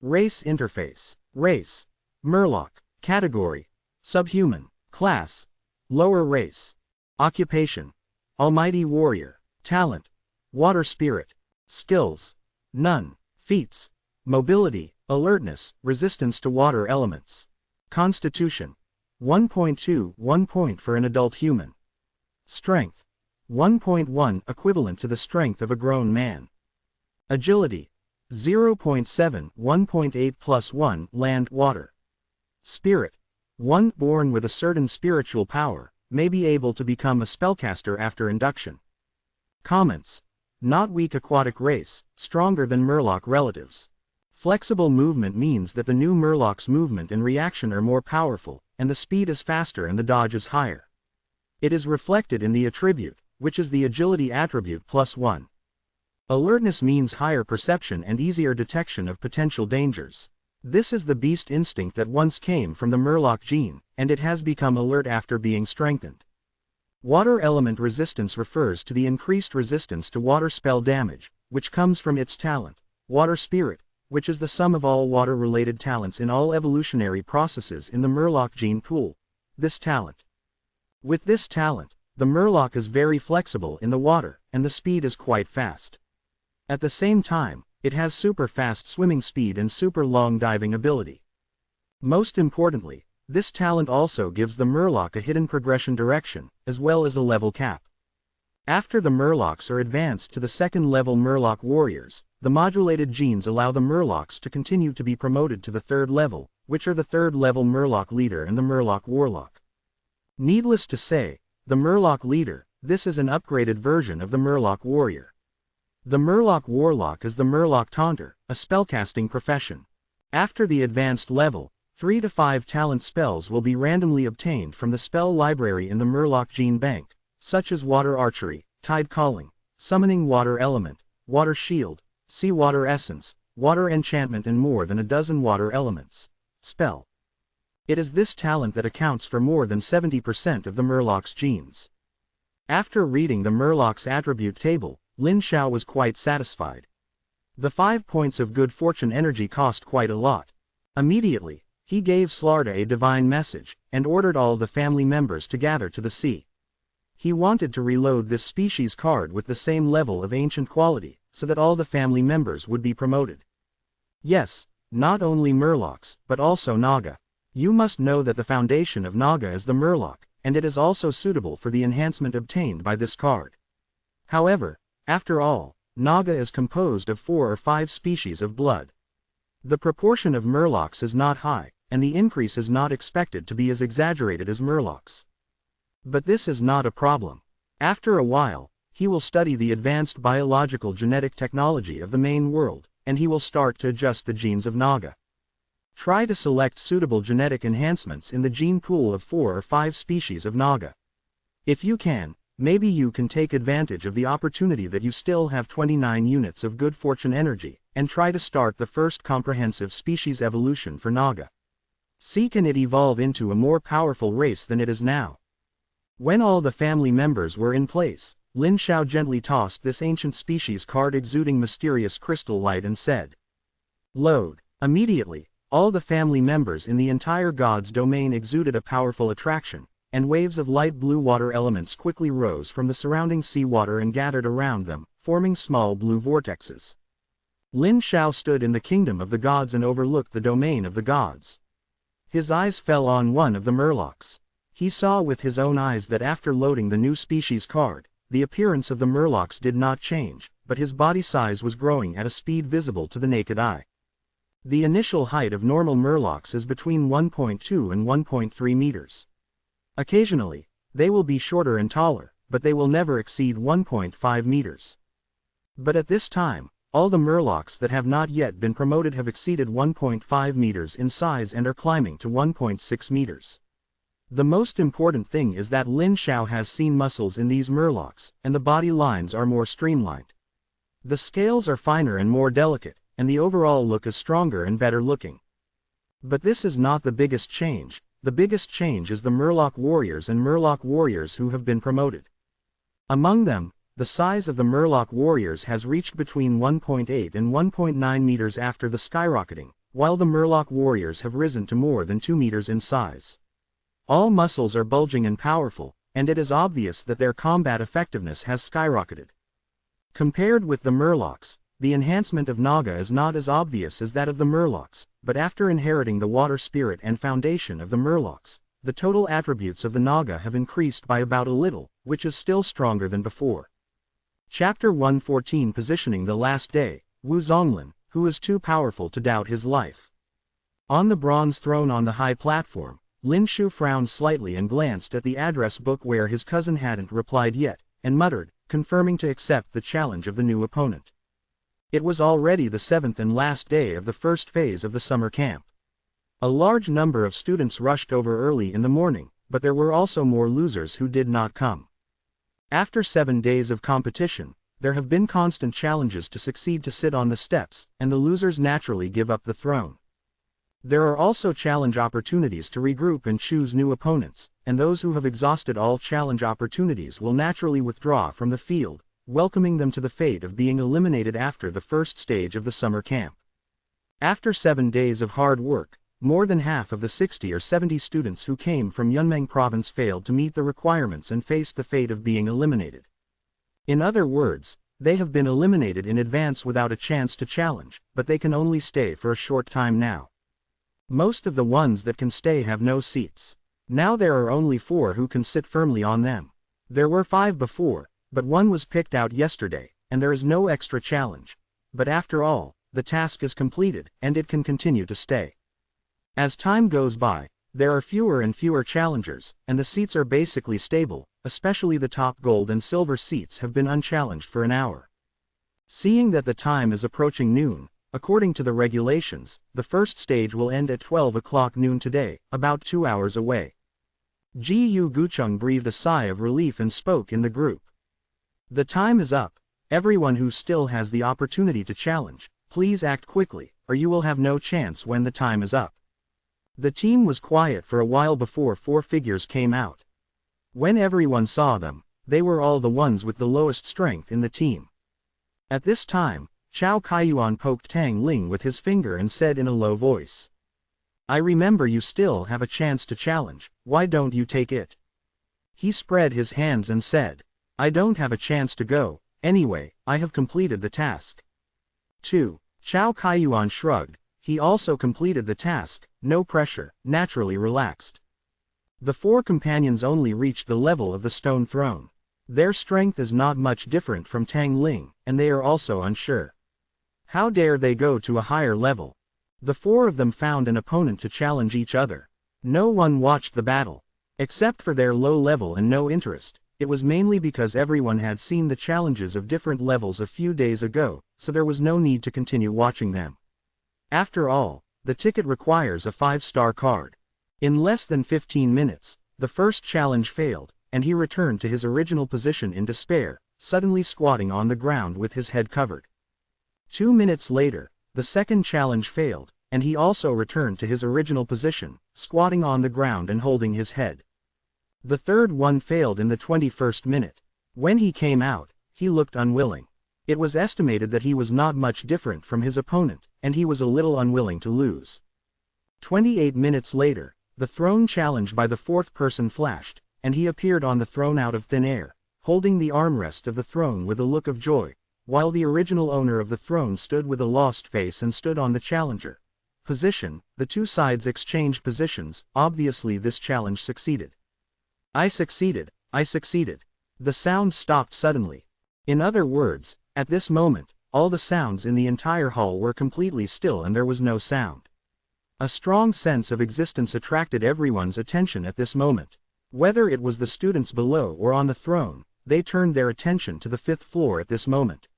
Race interface. Race. Murloc. Category. Subhuman. Class. Lower race. Occupation. Almighty Warrior. Talent. Water Spirit. Skills. None. Feats. Mobility, alertness, resistance to water elements. Constitution. 1.2, 1 point for an adult human. Strength. 1.1, equivalent to the strength of a grown man. Agility. 0.7, 1.8 plus 1, land, water. Spirit. 1, born with a certain spiritual power, may be able to become a spellcaster after induction. Comments. Not weak aquatic race, stronger than Murloc relatives. Flexible movement means that the new Murloc's movement and reaction are more powerful, and the speed is faster and the dodge is higher. It is reflected in the attribute, which is the agility attribute +1. Alertness means higher perception and easier detection of potential dangers. This is the beast instinct that once came from the Murloc gene, and it has become alert after being strengthened. Water element resistance refers to the increased resistance to water spell damage, which comes from its talent, Water Spirit, which is the sum of all water-related talents in all evolutionary processes in the Murloc gene pool. With this talent, the Murloc is very flexible in the water, and the speed is quite fast. At the same time, it has super fast swimming speed and super long diving ability. Most importantly, this talent also gives the Murloc a hidden progression direction, as well as a level cap. After the Murlocs are advanced to the second level Murloc warriors, the modulated genes allow the Murlocs to continue to be promoted to the third level, which are the third level Murloc leader and the Murloc warlock. Needless to say, the Murloc leader, this is an upgraded version of the Murloc warrior. The Murloc warlock is the Murloc taunter, a spellcasting profession. After the advanced level, 3 to 5 talent spells will be randomly obtained from the spell library in the Murloc gene bank, such as Water Archery, Tide Calling, Summoning Water Element, Water Shield, Sea Water Essence, Water Enchantment and more than a dozen water elements. Spell. It is this talent that accounts for more than 70% of the Murloc's genes. After reading the Murloc's attribute table, Lin Xiao was quite satisfied. The 5 points of good fortune energy cost quite a lot. Immediately, he gave Slarda a divine message, and ordered all the family members to gather to the sea. He wanted to reload this species card with the same level of ancient quality, so that all the family members would be promoted. Yes, not only Murlocs, but also Naga. You must know that the foundation of Naga is the Murloc, and it is also suitable for the enhancement obtained by this card. However, after all, Naga is composed of 4 or 5 species of blood. The proportion of Murlocs is not high, and the increase is not expected to be as exaggerated as Murlocs. But this is not a problem. After a while, he will study the advanced biological genetic technology of the main world, and he will start to adjust the genes of Naga. Try to select suitable genetic enhancements in the gene pool of 4 or 5 species of Naga. If you can, maybe you can take advantage of the opportunity that you still have 29 units of good fortune energy, and try to start the first comprehensive species evolution for Naga. See can it evolve into a more powerful race than it is now. When all the family members were in place, Lin Xiao gently tossed this ancient species card exuding mysterious crystal light and said, "Load." Immediately, all the family members in the entire God's domain exuded a powerful attraction, and waves of light blue water elements quickly rose from the surrounding sea water and gathered around them, forming small blue vortexes. Lin Xiao stood in the kingdom of the gods and overlooked the domain of the gods. His eyes fell on one of the Murlocs. He saw with his own eyes that after loading the new species card, the appearance of the Murlocs did not change, but his body size was growing at a speed visible to the naked eye. The initial height of normal Murlocs is between 1.2 and 1.3 meters. Occasionally, they will be shorter and taller, but they will never exceed 1.5 meters. But at this time, all the Murlocs that have not yet been promoted have exceeded 1.5 meters in size and are climbing to 1.6 meters. The most important thing is that Lin Xiao has seen muscles in these Murlocs, and the body lines are more streamlined. The scales are finer and more delicate, and the overall look is stronger and better looking. But this is not the biggest change. The biggest change is the Murloc warriors and Murloc warriors who have been promoted. Among them, the size of the Murloc warriors has reached between 1.8 and 1.9 meters after the skyrocketing, while the Murloc warriors have risen to more than 2 meters in size. All muscles are bulging and powerful, and it is obvious that their combat effectiveness has skyrocketed. Compared with the Murlocs, the enhancement of Naga is not as obvious as that of the Murlocs, but after inheriting the water spirit and foundation of the Murlocs, the total attributes of the Naga have increased by about a little, which is still stronger than before. Chapter 114 Positioning the Last Day, Wu Zonglin, who is too powerful to doubt his life. On the bronze throne on the high platform, Lin Shu frowned slightly and glanced at the address book where his cousin hadn't replied yet, and muttered, confirming to accept the challenge of the new opponent. It was already the 7th and last day of the first phase of the summer camp. A large number of students rushed over early in the morning, but there were also more losers who did not come. After 7 days of competition, there have been constant challenges to succeed to sit on the steps, and the losers naturally give up the throne. There are also challenge opportunities to regroup and choose new opponents, and those who have exhausted all challenge opportunities will naturally withdraw from the field, welcoming them to the fate of being eliminated after the first stage of the summer camp. After 7 days of hard work, more than half of the 60 or 70 students who came from Yunmeng province failed to meet the requirements and faced the fate of being eliminated. In other words, they have been eliminated in advance without a chance to challenge, but they can only stay for a short time now. Most of the ones that can stay have no seats. Now there are only 4 who can sit firmly on them. There were 5 before, but 1 was picked out yesterday, and there is no extra challenge. But after all, the task is completed, and it can continue to stay. As time goes by, there are fewer and fewer challengers, and the seats are basically stable, especially the top gold and silver seats have been unchallenged for an hour. Seeing that the time is approaching noon, according to the regulations, the first stage will end at 12 o'clock noon today, about 2 hours away. Ji Yu Gucheng breathed a sigh of relief and spoke in the group. The time is up. Everyone who still has the opportunity to challenge, please act quickly, or you will have no chance when the time is up. The team was quiet for a while before 4 figures came out. When everyone saw them, they were all the ones with the lowest strength in the team. At this time, Chao Kaiyuan poked Tang Ling with his finger and said in a low voice, "I remember you still have a chance to challenge, why don't you take it?" He spread his hands and said, "I don't have a chance to go, anyway, I have completed the task." 2. Chao Kaiyuan shrugged, he also completed the task, no pressure, naturally relaxed. The 4 companions only reached the level of the stone throne. Their strength is not much different from Tang Ling, and they are also unsure. How dare they go to a higher level? The 4 of them found an opponent to challenge each other. No one watched the battle. Except for their low level and no interest, it was mainly because everyone had seen the challenges of different levels a few days ago, so there was no need to continue watching them. After all, the ticket requires a 5-star card. In less than 15 minutes, the first challenge failed, and he returned to his original position in despair, suddenly squatting on the ground with his head covered. 2 minutes later, the second challenge failed, and he also returned to his original position, squatting on the ground and holding his head. The third one failed in the 21st minute. When he came out, he looked unwilling. It was estimated that he was not much different from his opponent, and he was a little unwilling to lose. 28 minutes later, the throne challenge by the 4th person flashed, and he appeared on the throne out of thin air, holding the armrest of the throne with a look of joy, while the original owner of the throne stood with a lost face and stood on the challenger position. The 2 sides exchanged positions. Obviously this challenge succeeded. I succeeded. The sound stopped suddenly. In other words, at this moment, all the sounds in the entire hall were completely still and there was no sound. A strong sense of existence attracted everyone's attention at this moment. Whether it was the students below or on the throne, they turned their attention to the 5th floor at this moment.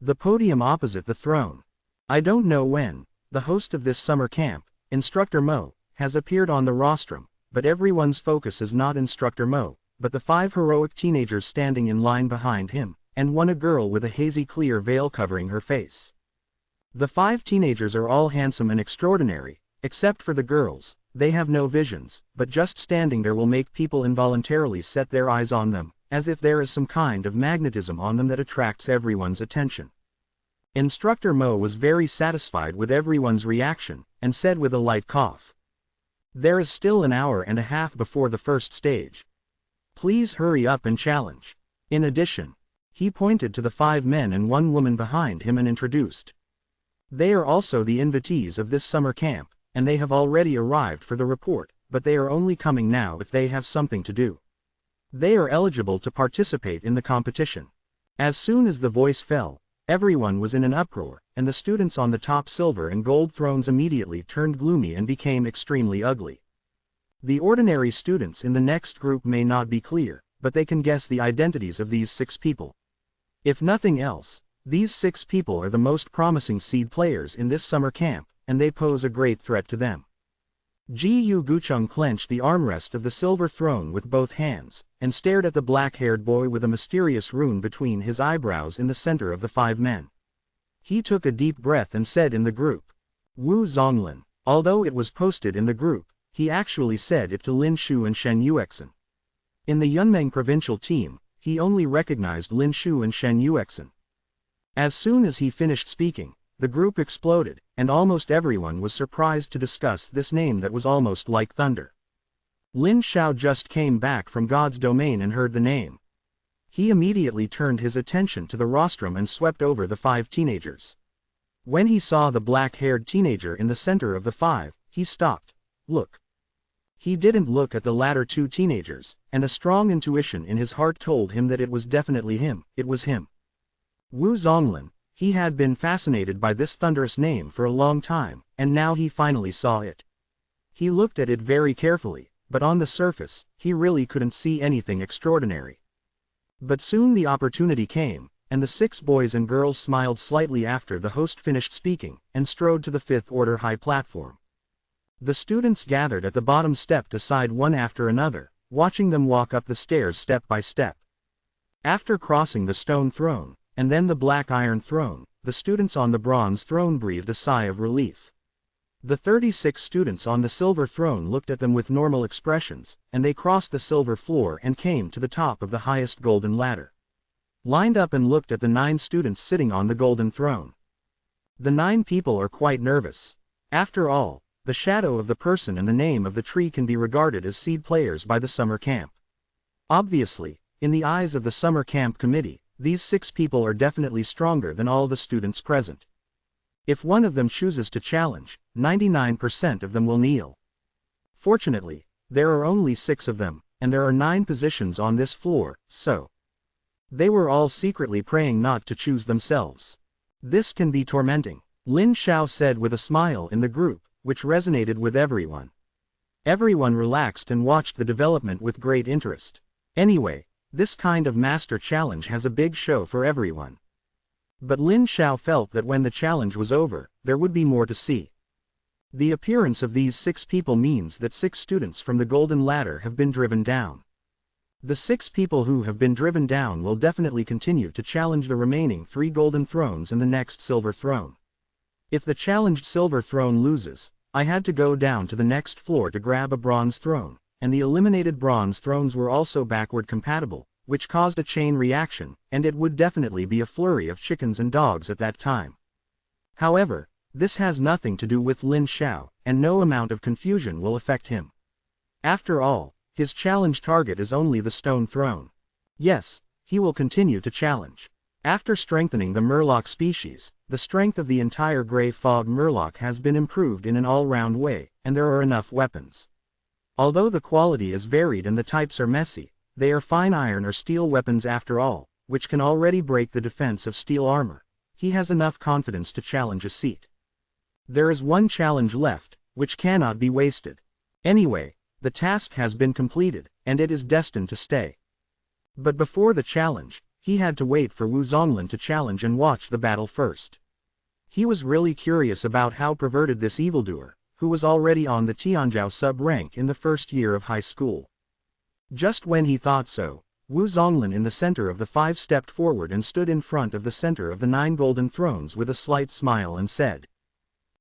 The podium opposite the throne. I don't know when, the host of this summer camp, Instructor Mo, has appeared on the rostrum, but everyone's focus is not Instructor Mo, but the 5 heroic teenagers standing in line behind him, and a girl with a hazy clear veil covering her face. The 5 teenagers are all handsome and extraordinary, except for the girls. They have no visions, but just standing there will make people involuntarily set their eyes on them, as if there is some kind of magnetism on them that attracts everyone's attention. Instructor Mo was very satisfied with everyone's reaction, and said with a light cough, "There is still an hour and a half before the first stage. Please hurry up and challenge. In addition, he pointed to the 5 men and 1 woman behind him and introduced. They are also the invitees of this summer camp, and they have already arrived for the report, but they are only coming now if they have something to do. They are eligible to participate in the competition. As soon as the voice fell, everyone was in an uproar, and the students on the top silver and gold thrones immediately turned gloomy and became extremely ugly. The ordinary students in the next group may not be clear, but they can guess the identities of these 6 people. If nothing else, these 6 people are the most promising seed players in this summer camp, and they pose a great threat to them. Gu Gucheng clenched the armrest of the silver throne with both hands, and stared at the black-haired boy with a mysterious rune between his eyebrows in the center of the 5 men. He took a deep breath and said in the group, Wu Zonglin. Although it was posted in the group, he actually said it to Lin Shu and Shen Yuexin. In the Yunmeng provincial team, he only recognized Lin Shu and Shen Yuexin. As soon as he finished speaking, the group exploded, and almost everyone was surprised to discuss this name that was almost like thunder. Lin Xiao just came back from God's domain and heard the name. He immediately turned his attention to the rostrum and swept over the 5 teenagers. When he saw the black-haired teenager in the center of the 5, he stopped. Look. He didn't look at the latter 2 teenagers, and a strong intuition in his heart told him that it was definitely him. It was him. Wu Zonglin. He had been fascinated by this thunderous name for a long time, and now he finally saw it. He looked at it very carefully, but on the surface, he really couldn't see anything extraordinary. But soon the opportunity came, and the 6 boys and girls smiled slightly after the host finished speaking, and strode to the 5th order high platform. The students gathered at the bottom step aside one after another, watching them walk up the stairs step by step. After crossing the stone throne, and then the black iron throne, the students on the bronze throne breathed a sigh of relief. The 36 students on the silver throne looked at them with normal expressions, and they crossed the silver floor and came to the top of the highest golden ladder. Lined up and looked at the 9 students sitting on the golden throne. The 9 people are quite nervous. After all, the shadow of the person and the name of the tree can be regarded as seed players by the summer camp. Obviously, in the eyes of the summer camp committee, these 6 people are definitely stronger than all the students present. If one of them chooses to challenge, 99% of them will kneel. Fortunately, there are only 6 of them, and there are 9 positions on this floor, so they were all secretly praying not to choose themselves. This can be tormenting, Lin Xiao said with a smile in the group, which resonated with everyone. Everyone relaxed and watched the development with great interest. Anyway, this kind of master challenge has a big show for everyone. But Lin Xiao felt that when the challenge was over, there would be more to see. The appearance of these 6 people means that 6 students from the golden ladder have been driven down. The 6 people who have been driven down will definitely continue to challenge the remaining 3 golden thrones and the next silver throne. If the challenged silver throne loses, I had to go down to the next floor to grab a bronze throne, and the eliminated bronze thrones were also backward compatible, which caused a chain reaction, and it would definitely be a flurry of chickens and dogs at that time. However, this has nothing to do with Lin Xiao, and no amount of confusion will affect him. After all, his challenge target is only the stone throne. Yes, he will continue to challenge. After strengthening the murloc species, the strength of the entire gray fog murloc has been improved in an all-round way, and there are enough weapons. Although the quality is varied and the types are messy, they are fine iron or steel weapons after all, which can already break the defense of steel armor. He has enough confidence to challenge a seat. There is one challenge left, which cannot be wasted. Anyway, the task has been completed, and it is destined to stay. But before the challenge, he had to wait for Wu Zonglin to challenge and watch the battle first. He was really curious about how perverted this evildoer, who was already on the Tianzhou sub-rank in the first year of high school. Just when he thought so, Wu Zonglin in the center of the 5 stepped forward and stood in front of the center of the 9 golden thrones with a slight smile and said,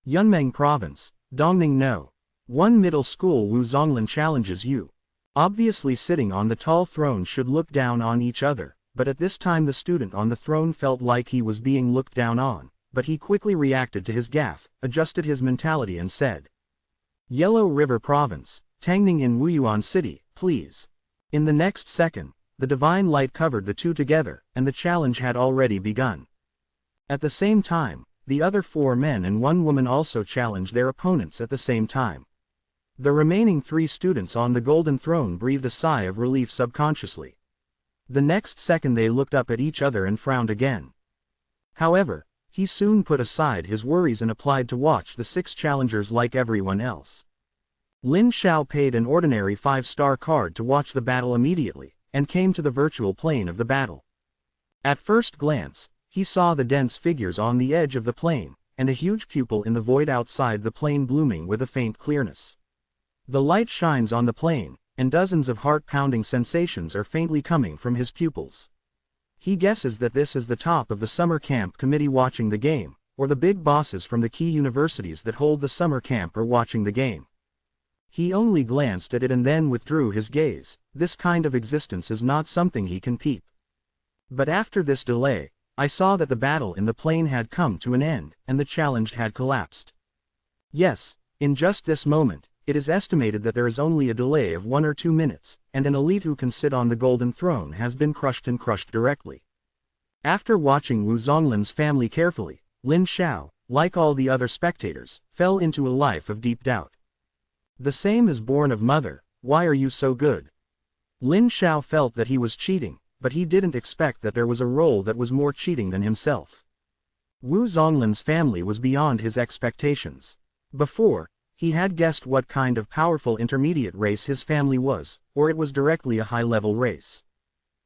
Yunmeng Province, Dongning No. 1 Middle School Wu Zonglin challenges you. Obviously sitting on the tall throne should look down on each other, but at this time the student on the throne felt like he was being looked down on, but he quickly reacted to his gaffe, adjusted his mentality and said, Yellow River Province, Tangning in Wuyuan City, please. In the next second, the divine light covered the two together, and the challenge had already begun. At the same time, the other 4 men and 1 woman also challenged their opponents at the same time. The remaining 3 students on the golden throne breathed a sigh of relief subconsciously. The next second they looked up at each other and frowned again. However, he soon put aside his worries and applied to watch the 6 challengers like everyone else. Lin Xiao paid an ordinary 5-star card to watch the battle immediately, and came to the virtual plane of the battle. At first glance, he saw the dense figures on the edge of the plane, and a huge pupil in the void outside the plane blooming with a faint clearness. The light shines on the plane, and dozens of heart-pounding sensations are faintly coming from his pupils. He guesses that this is the top of the summer camp committee watching the game, or the big bosses from the key universities that hold the summer camp are watching the game. He only glanced at it and then withdrew his gaze. This kind of existence is not something he can peep. But after this delay, I saw that the battle in the plane had come to an end, and the challenge had collapsed. Yes, in just this moment, it is estimated that there is only a delay of 1 or 2 minutes, and an elite who can sit on the golden throne has been crushed directly. After watching Wu Zonglin's family carefully, Lin Xiao, like all the other spectators, fell into a life of deep doubt. The same is born of mother, why are you so good? Lin Xiao felt that he was cheating, but he didn't expect that there was a role that was more cheating than himself. Wu Zonglin's family was beyond his expectations. Before, he had guessed what kind of powerful intermediate race his family was, or it was directly a high-level race.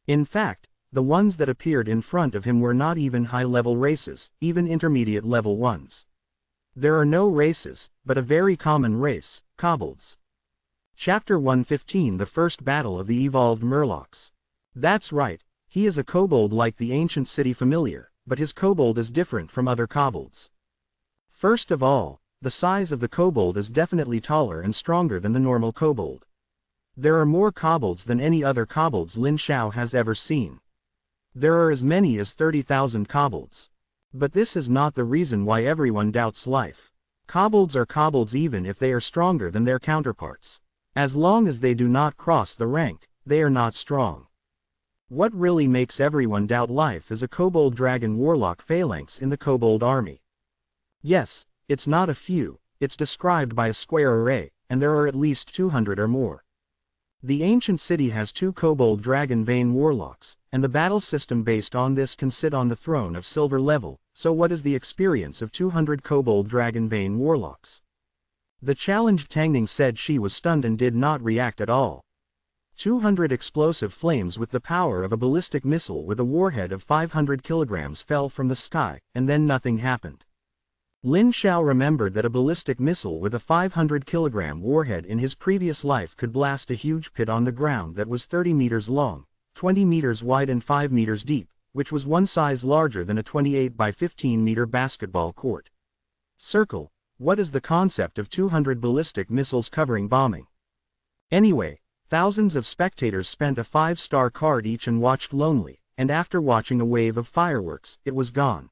In fact, the ones that appeared in front of him were not even high-level races, even intermediate-level ones. There are no races, but a very common race, kobolds. Chapter 115 The First Battle of the Evolved Murlocs. That's right, he is a kobold like the ancient city familiar, but his kobold is different from other kobolds. First of all, the size of the kobold is definitely taller and stronger than the normal kobold. There are more kobolds than any other kobolds Lin Xiao has ever seen. There are as many as 30,000 kobolds. But this is not the reason why everyone doubts life. Kobolds are kobolds even if they are stronger than their counterparts. As long as they do not cross the rank, they are not strong. What really makes everyone doubt life is a kobold dragon warlock phalanx in the kobold army. Yes, it's not a few, it's described by a square array, and there are at least 200 or more. The ancient city has 2 kobold dragon vein warlocks, and the battle system based on this can sit on the throne of silver level, so what is the experience of 200 kobold dragon vein warlocks? The challenged Tangning said she was stunned and did not react at all. 200 explosive flames with the power of a ballistic missile with a warhead of 500 kilograms fell from the sky, and then nothing happened. Lin Xiao remembered that a ballistic missile with a 500-kilogram warhead in his previous life could blast a huge pit on the ground that was 30 meters long, 20 meters wide and 5 meters deep, which was one size larger than a 28 by 15 meter basketball court. Circle, what is the concept of 200 ballistic missiles covering bombing? Anyway, thousands of spectators spent a 5-star card each and watched lonely, and after watching a wave of fireworks, it was gone.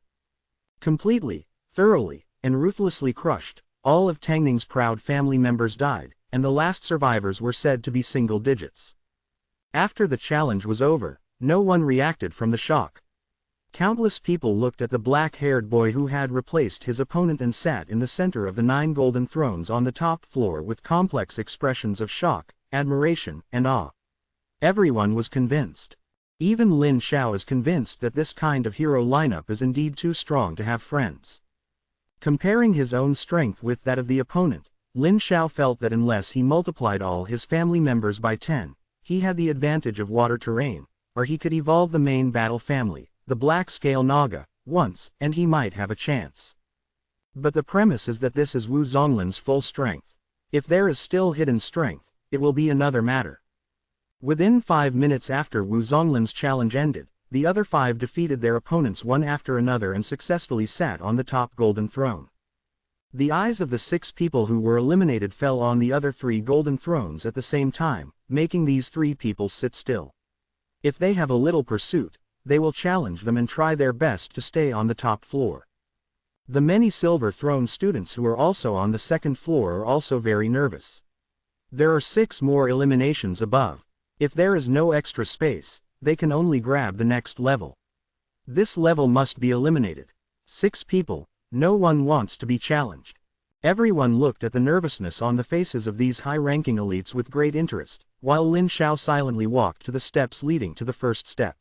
Completely, thoroughly, and ruthlessly crushed, all of Tangning's proud family members died, and the last survivors were said to be single digits. After the challenge was over, no one reacted from the shock. Countless people looked at the black-haired boy who had replaced his opponent and sat in the center of the 9 golden thrones on the top floor with complex expressions of shock, admiration, and awe. Everyone was convinced. Even Lin Xiao is convinced that this kind of hero lineup is indeed too strong to have friends. Comparing his own strength with that of the opponent, Lin Xiao felt that unless he multiplied all his family members by 10, he had the advantage of water terrain, or he could evolve the main battle family, the Black Scale Naga, once, and he might have a chance. But the premise is that this is Wu Zonglin's full strength. If there is still hidden strength, it will be another matter. Within 5 minutes after Wu Zonglin's challenge ended, the other 5 defeated their opponents one after another and successfully sat on the top golden throne. The eyes of the 6 people who were eliminated fell on the other 3 golden thrones at the same time, making these 3 people sit still. If they have a little pursuit, they will challenge them and try their best to stay on the top floor. The many silver throne students who are also on the second floor are also very nervous. There are 6 more eliminations above. If there is no extra space, they can only grab the next level. This level must be eliminated. 6 people, no one wants to be challenged. Everyone looked at the nervousness on the faces of these high-ranking elites with great interest, while Lin Xiao silently walked to the steps leading to the first step.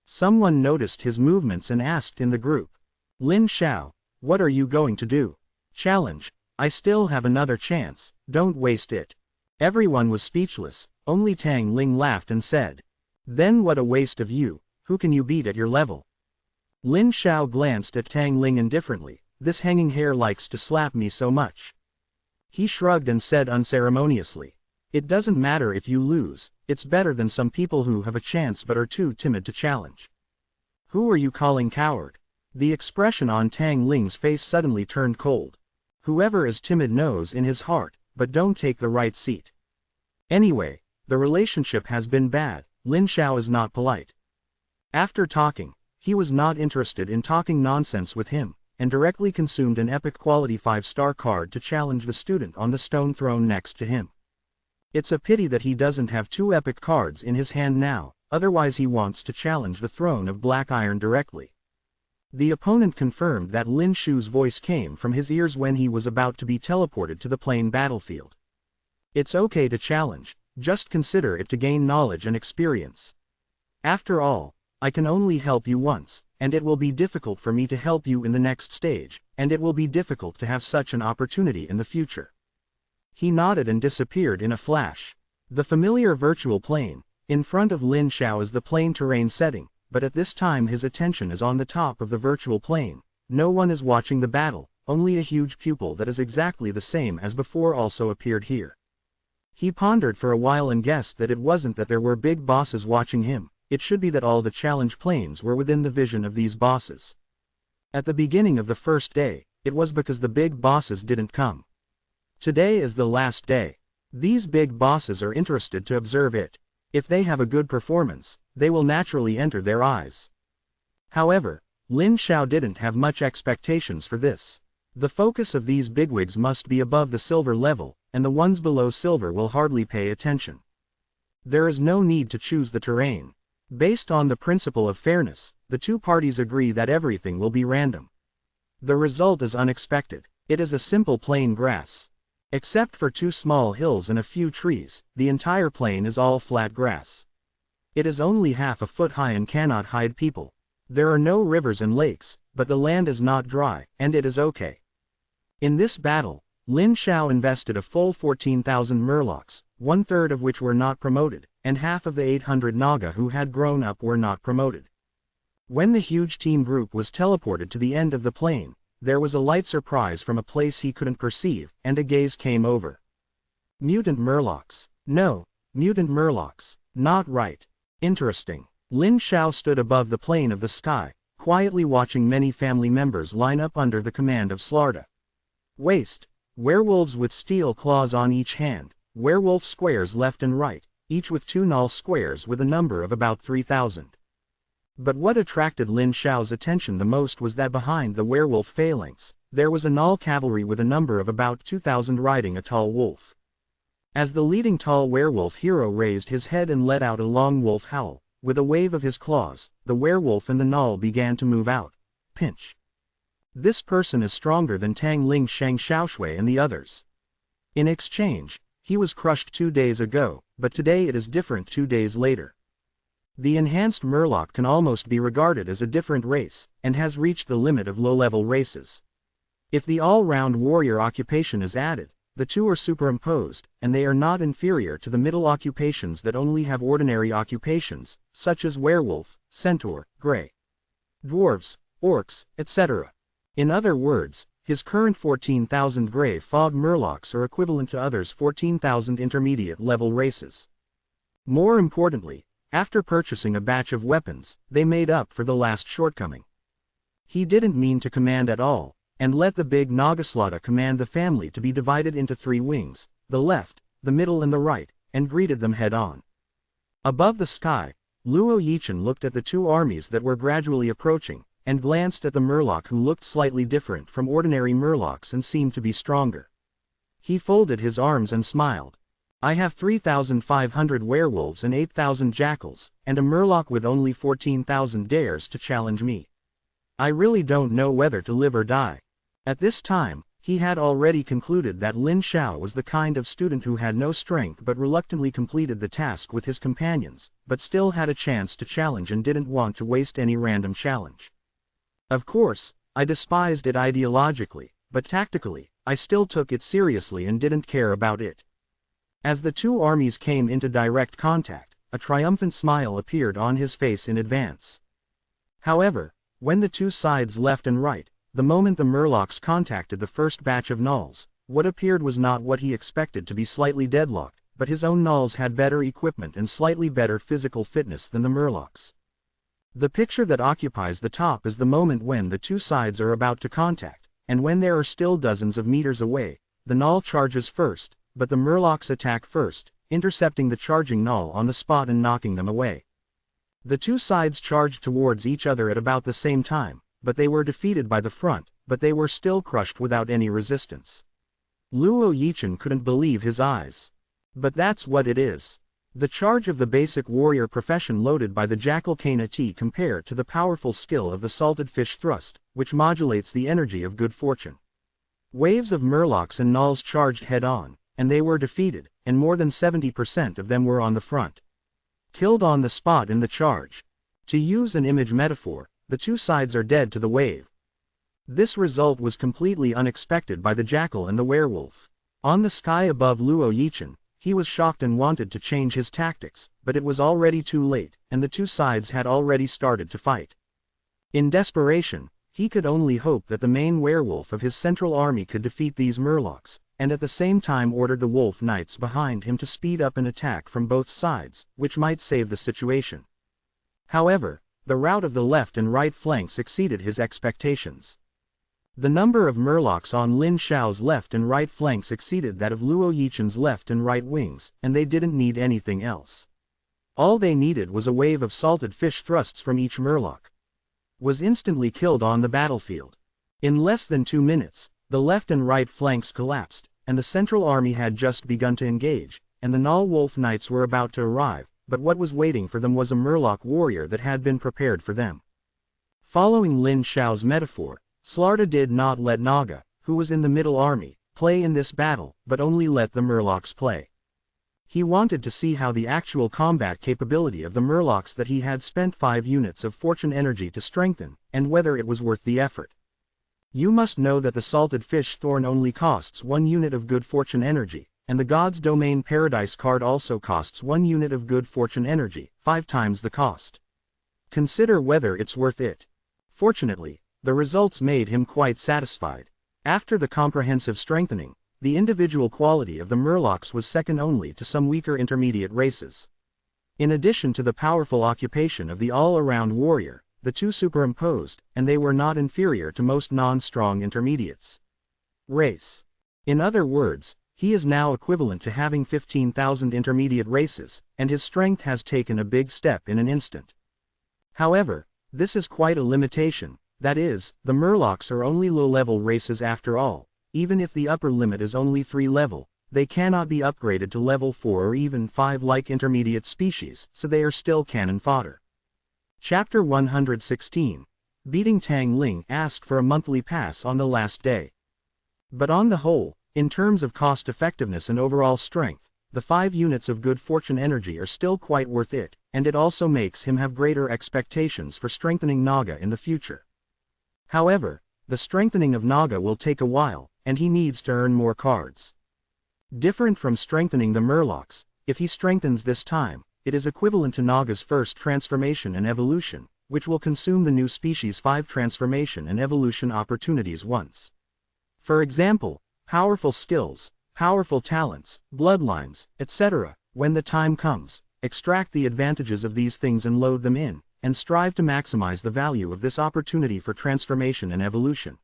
Someone noticed his movements and asked in the group, "Lin Xiao, what are you going to do?" "Challenge. I still have another chance, don't waste it." Everyone was speechless, only Tang Ling laughed and said, "Then what a waste of you, who can you beat at your level?" Lin Xiao glanced at Tang Ling indifferently, "This hanging hair likes to slap me so much." He shrugged and said unceremoniously, "It doesn't matter if you lose, it's better than some people who have a chance but are too timid to challenge." "Who are you calling coward?" The expression on Tang Ling's face suddenly turned cold. Whoever is timid knows in his heart, but don't take the right seat. Anyway, the relationship has been bad, Lin Xiao is not polite. After talking, he was not interested in talking nonsense with him, and directly consumed an epic quality 5-star card to challenge the student on the stone throne next to him. It's a pity that he doesn't have 2 epic cards in his hand now, otherwise he wants to challenge the throne of Black Iron directly. The opponent confirmed that Lin Xiao's voice came from his ears when he was about to be teleported to the plain battlefield. "It's okay to challenge, just consider it to gain knowledge and experience. After all, I can only help you once, and it will be difficult for me to help you in the next stage, and it will be difficult to have such an opportunity in the future." He nodded and disappeared in a flash. The familiar virtual plane, in front of Lin Xiao is the plane terrain setting, but at this time his attention is on the top of the virtual plane. No one is watching the battle, only a huge pupil that is exactly the same as before also appeared here. He pondered for a while and guessed that it wasn't that there were big bosses watching him, it should be that all the challenge planes were within the vision of these bosses. At the beginning of the first day, it was because the big bosses didn't come. Today is the last day. These big bosses are interested to observe it. If they have a good performance, they will naturally enter their eyes. However, Lin Xiao didn't have much expectations for this. The focus of these bigwigs must be above the silver level, and the ones below silver will hardly pay attention. There is no need to choose the terrain. Based on the principle of fairness, the 2 parties agree that everything will be random. The result is unexpected. It is a simple plain grass. Except for 2 small hills and a few trees, the entire plain is all flat grass. It is only half a foot high and cannot hide people. There are no rivers and lakes, but the land is not dry, and it is okay. In this battle, Lin Xiao invested a full 14,000 murlocs, 1/3 of which were not promoted, and half of the 800 Naga who had grown up were not promoted. When the huge team group was teleported to the end of the plane, there was a light surprise from a place he couldn't perceive, and a gaze came over. Mutant murlocs. No, mutant murlocs. Not right. Interesting. Lin Xiao stood above the plane of the sky, quietly watching many family members line up under the command of Slarda. Waste. Werewolves with steel claws on each hand, werewolf squares left and right, each with 2 null squares with a number of about 3,000. But what attracted Lin Xiao's attention the most was that behind the werewolf phalanx, there was a null cavalry with a number of about 2,000 riding a tall wolf. As the leading tall werewolf hero raised his head and let out a long wolf howl, with a wave of his claws, the werewolf and the null began to move out. Pinch. This person is stronger than Tang Ling, Shang Xiaoshui and the others. In exchange, he was crushed 2 days ago, but today it is different 2 days later. The enhanced Murloc can almost be regarded as a different race, and has reached the limit of low-level races. If the all-round warrior occupation is added, the 2 are superimposed, and they are not inferior to the middle occupations that only have ordinary occupations, such as werewolf, centaur, grey dwarves, orcs, etc. In other words, his current 14,000 grey fog murlocs are equivalent to others' 14,000 intermediate-level races. More importantly, after purchasing a batch of weapons, they made up for the last shortcoming. He didn't mean to command at all, and let the big Nagaslada command the family to be divided into 3 wings, the left, the middle and the right, and greeted them head-on. Above the sky, Luo Yichen looked at the 2 armies that were gradually approaching, and glanced at the Murloc who looked slightly different from ordinary Murlocs and seemed to be stronger. He folded his arms and smiled. I have 3,500 werewolves and 8,000 jackals, and a murloc with only 14,000 dares to challenge me. I really don't know whether to live or die. At this time, he had already concluded that Lin Xiao was the kind of student who had no strength but reluctantly completed the task with his companions, but still had a chance to challenge and didn't want to waste any random challenge. Of course, I despised it ideologically, but tactically, I still took it seriously and didn't care about it. As the two armies came into direct contact, a triumphant smile appeared on his face in advance. However, when the two sides left and right, the moment the murlocs contacted the first batch of gnolls, what appeared was not what he expected to be slightly deadlocked, but his own gnolls had better equipment and slightly better physical fitness than the murlocs. The picture that occupies the top is the moment when the two sides are about to contact, and when they are still dozens of meters away, the gnoll charges first, but the murlocs attack first, intercepting the charging gnoll on the spot and knocking them away. The two sides charged towards each other at about the same time, but they were defeated by the front, but they were still crushed without any resistance. Luo Yichen couldn't believe his eyes. But that's what it is. The charge of the basic warrior profession loaded by the Jackal Kana T compared to the powerful skill of the salted fish thrust, which modulates the energy of good fortune. Waves of murlocs and gnolls charged head-on, and they were defeated, and more than 70% of them were on the front. Killed on the spot in the charge. To use an image metaphor, the two sides are dead to the wave. This result was completely unexpected by the jackal and the werewolf. On the sky above Luo Yichen, he was shocked and wanted to change his tactics, but it was already too late, and the two sides had already started to fight. In desperation, he could only hope that the main werewolf of his central army could defeat these murlocs, and at the same time ordered the wolf knights behind him to speed up an attack from both sides, which might save the situation. However, the rout of the left and right flanks exceeded his expectations. The number of murlocs on Lin Xiao's left and right flanks exceeded that of Luo Yichen's left and right wings, and they didn't need anything else. All they needed was a wave of salted fish thrusts from each murloc. Was instantly killed on the battlefield. In less than 2 minutes, the left and right flanks collapsed, and the central army had just begun to engage, and the Gnoll Wolf Knights were about to arrive, but what was waiting for them was a murloc warrior that had been prepared for them. Following Lin Xiao's metaphor, Slarda did not let Naga, who was in the middle army, play in this battle, but only let the murlocs play. He wanted to see how the actual combat capability of the murlocs that he had spent 5 units of fortune energy to strengthen, and whether it was worth the effort. You must know that the salted fish thorn only costs 1 unit of good fortune energy, and the God's Domain Paradise card also costs 1 unit of good fortune energy, 5 times the cost. Consider whether it's worth it. Fortunately, the results made him quite satisfied. After the comprehensive strengthening, the individual quality of the murlocs was second only to some weaker intermediate races. In addition to the powerful occupation of the all-around warrior, the two superimposed, and they were not inferior to most non-strong intermediates. Race. In other words, he is now equivalent to having 15,000 intermediate races, and his strength has taken a big step in an instant. However, this is quite a limitation, that is, the murlocs are only low-level races after all. Even if the upper limit is only 3 level, they cannot be upgraded to level 4 or even 5 like intermediate species, so they are still cannon fodder. Chapter 116. Beating Tang Ling asked for a monthly pass on the last day. But on the whole, in terms of cost effectiveness and overall strength, the 5 units of good fortune energy are still quite worth it, and it also makes him have greater expectations for strengthening Naga in the future. However, the strengthening of Naga will take a while, and he needs to earn more cards. Different from strengthening the murlocs, if he strengthens this time, it is equivalent to Naga's first transformation and evolution, which will consume the new species' 5 transformation and evolution opportunities once. For example, powerful skills, powerful talents, bloodlines, etc., when the time comes, extract the advantages of these things and load them in, and strive to maximize the value of this opportunity for transformation and evolution.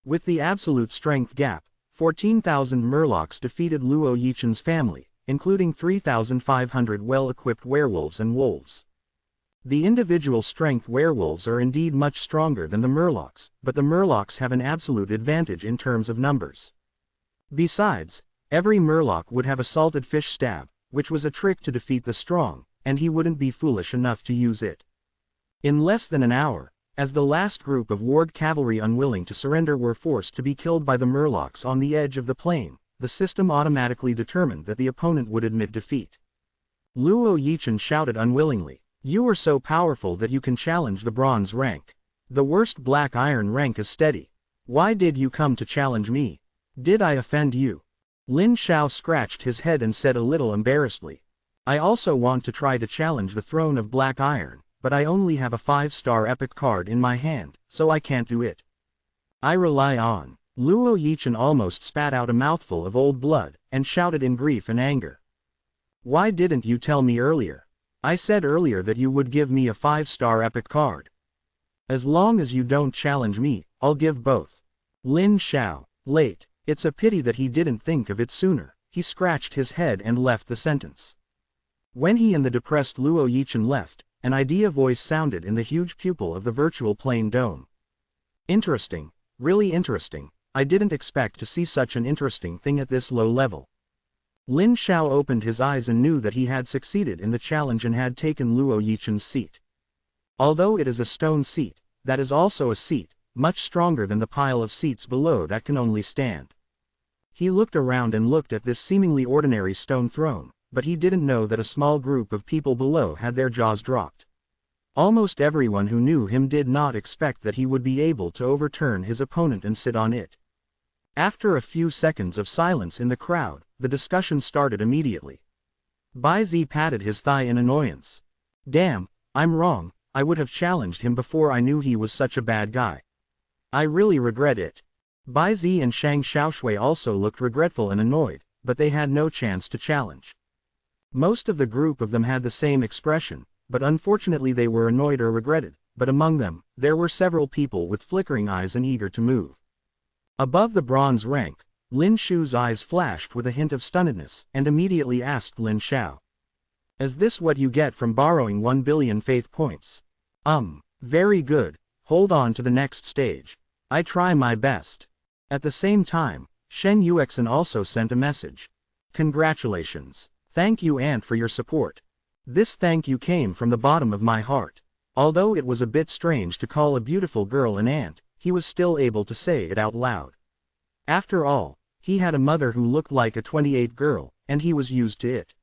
With the absolute strength gap, 14,000 murlocs defeated Luo Yichen's family, including 3,500 well-equipped werewolves and wolves. The individual strength werewolves are indeed much stronger than the murlocs, but the murlocs have an absolute advantage in terms of numbers. Besides, Every murloc would have a salted fish stab, which was a trick to defeat the strong, and he wouldn't be foolish enough to use it. In less than an hour, as the last group of Ward cavalry unwilling to surrender were forced to be killed by the murlocs on the edge of the plain, the system automatically determined that the opponent would admit defeat. Luo Yichen shouted unwillingly, "You are so powerful that you can challenge the bronze rank. The worst black iron rank is steady. Why did you come to challenge me? Did I offend you?" Lin Xiao scratched his head and said a little embarrassedly, "I also want to try to challenge the throne of black iron, but I only have a 5-star epic card in my hand, so I can't do it. I rely on." Luo Yichen almost spat out a mouthful of old blood, and shouted in grief and anger. "Why didn't you tell me earlier? I said earlier that you would give me a 5-star epic card. As long as you don't challenge me, I'll give both." Lin Xiao, late. It's a pity that he didn't think of it sooner. He scratched his head and left the sentence. When he and the depressed Luo Yichen left, an idea voice sounded in the huge pupil of the virtual plane dome. "Interesting, really interesting. I didn't expect to see such an interesting thing at this low level." Lin Xiao opened his eyes and knew that he had succeeded in the challenge and had taken Luo Yichen's seat. Although it is a stone seat, that is also a seat, much stronger than the pile of seats below that can only stand. He looked around and looked at this seemingly ordinary stone throne, but he didn't know that a small group of people below had their jaws dropped. Almost everyone who knew him did not expect that he would be able to overturn his opponent and sit on it. After a few seconds of silence in the crowd, the discussion started immediately. Bai Zi patted his thigh in annoyance. "Damn, I'm wrong, I would have challenged him before I knew he was such a bad guy. I really regret it." Bai Zi and Shang Xiaoshui also looked regretful and annoyed, but they had no chance to challenge. Most of the group of them had the same expression, but unfortunately they were annoyed or regretted, but among them, there were several people with flickering eyes and eager to move. Above the bronze rank, Lin Shu's eyes flashed with a hint of stunnedness, and immediately asked Lin Xiao, "Is this what you get from borrowing 1 billion faith points?" Very good, hold on to the next stage. I try my best." At the same time, Shen Yuexin also sent a message. "Congratulations. Thank you Aunt for your support. This thank you came from the bottom of my heart." Although it was a bit strange to call a beautiful girl an aunt, he was still able to say it out loud. After all, he had a mother who looked like a 28 girl, and he was used to it.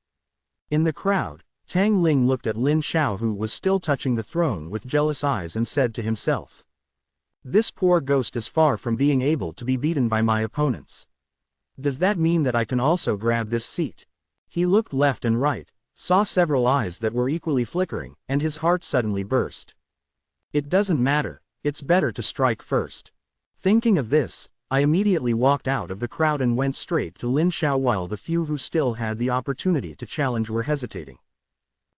In the crowd, Tang Ling looked at Lin Xiao who was still touching the throne with jealous eyes and said to himself, "This poor ghost is far from being able to be beaten by my opponents. Does that mean that I can also grab this seat?" He looked left and right, saw several eyes that were equally flickering, and his heart suddenly burst. "It doesn't matter, it's better to strike first." Thinking of this, I immediately walked out of the crowd and went straight to Lin Xiao while the few who still had the opportunity to challenge were hesitating.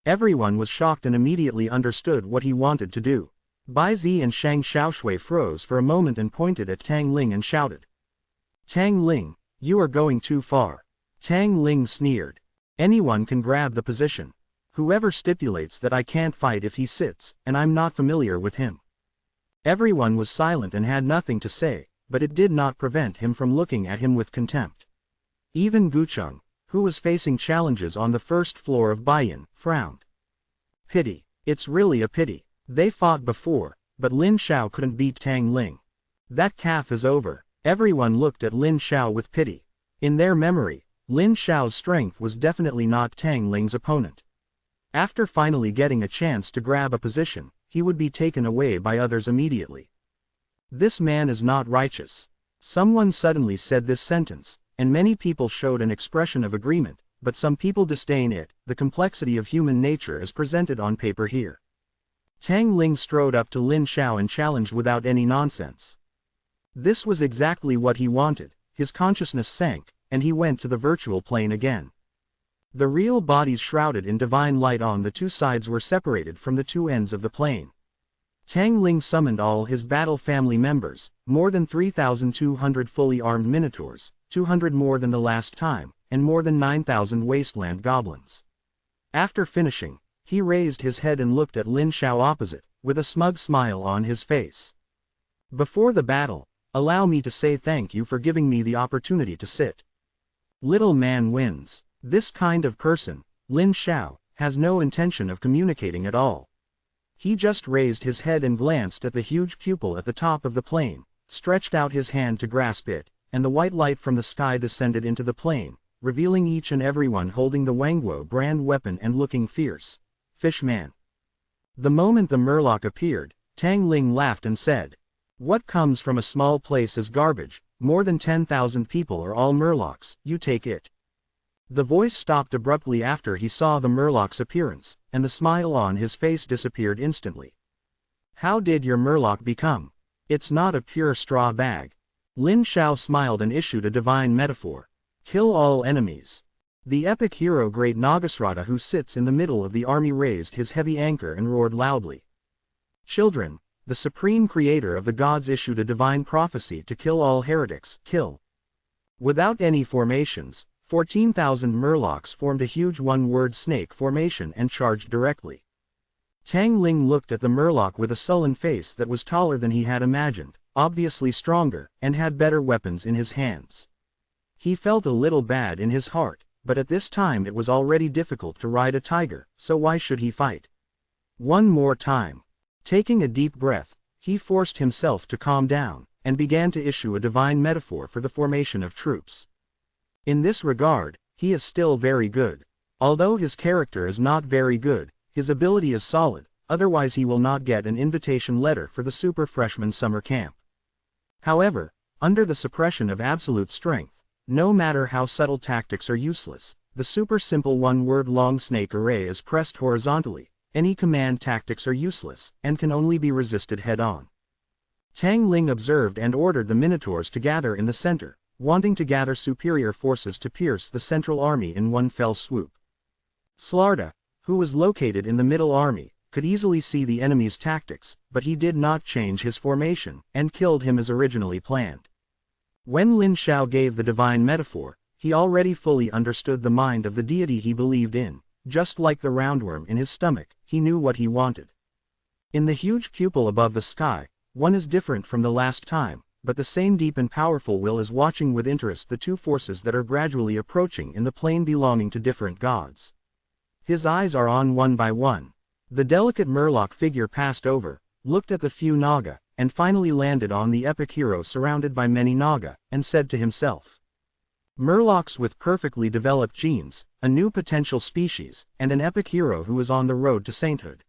Everyone was shocked and immediately understood what he wanted to do. Bai Zi and Shang Xiaoshui froze for a moment and pointed at Tang Ling and shouted, "Tang Ling, you are going too far." Tang Ling sneered, "Anyone can grab the position. Whoever stipulates that I can't fight if he sits, and I'm not familiar with him." Everyone was silent and had nothing to say, but it did not prevent him from looking at him with contempt. Even Gucheng, who was facing challenges on the first floor of Baiyan, frowned. "Pity. It's really a pity. They fought before, but Lin Xiao couldn't beat Tang Ling. That calf is over." Everyone looked at Lin Xiao with pity. In their memory, Lin Xiao's strength was definitely not Tang Ling's opponent. After finally getting a chance to grab a position, he would be taken away by others immediately. "This man is not righteous." Someone suddenly said this sentence, and many people showed an expression of agreement, but some people disdain it, the complexity of human nature as presented on paper here. Tang Ling strode up to Lin Xiao and challenged without any nonsense. This was exactly what he wanted. His consciousness sank, and he went to the virtual plane again. The real bodies shrouded in divine light on the two sides were separated from the two ends of the plane. Tang Ling summoned all his battle family members, more than 3,200 fully armed minotaurs, 200 more than the last time, and more than 9,000 wasteland goblins. After finishing, he raised his head and looked at Lin Xiao opposite, with a smug smile on his face. "Before the battle, allow me to say thank you for giving me the opportunity to sit." Little man wins. This kind of person, Lin Xiao, has no intention of communicating at all. He just raised his head and glanced at the huge pupil at the top of the plane, stretched out his hand to grasp it, and the white light from the sky descended into the plane, revealing each and everyone holding the Wangguo brand weapon and looking fierce. Fishman. The moment the Murloc appeared, Tang Ling laughed and said, "What comes from a small place is garbage, more than 10,000 people are all Murlocs, you take it." The voice stopped abruptly after he saw the Murloc's appearance, and the smile on his face disappeared instantly. "How did your Murloc become? It's not a pure straw bag." Lin Xiao smiled and issued a divine metaphor. "Kill all enemies." The epic hero Great Nagasrata who sits in the middle of the army raised his heavy anchor and roared loudly. "Children, the supreme creator of the gods issued a divine prophecy to kill all heretics, kill." Without any formations, 14,000 Murlocs formed a huge one-word snake formation and charged directly. Tang Ling looked at the Murloc with a sullen face that was taller than he had imagined, obviously stronger, and had better weapons in his hands. He felt a little bad in his heart, but at this time it was already difficult to ride a tiger, so why should he fight? One more time. Taking a deep breath, he forced himself to calm down, and began to issue a divine metaphor for the formation of troops. In this regard, he is still very good. Although his character is not very good, his ability is solid, otherwise he will not get an invitation letter for the Super Freshman Summer Camp. However, under the suppression of absolute strength, no matter how subtle tactics are useless, the super simple one-word long snake array is pressed horizontally, any command tactics are useless, and can only be resisted head-on. Tang Ling observed and ordered the Minotaurs to gather in the center, wanting to gather superior forces to pierce the central army in one fell swoop. Slarda, who was located in the middle army, could easily see the enemy's tactics, but he did not change his formation, and killed him as originally planned. When Lin Xiao gave the divine metaphor, he already fully understood the mind of the deity he believed in, just like the roundworm in his stomach, he knew what he wanted. In the huge pupil above the sky, one is different from the last time, but the same deep and powerful will is watching with interest the two forces that are gradually approaching in the plane belonging to different gods. His eyes are on one by one. The delicate Murloc figure passed over, looked at the few Naga, and finally landed on the epic hero surrounded by many Naga, and said to himself, "Murlocs with perfectly developed genes, a new potential species, and an epic hero who is on the road to sainthood.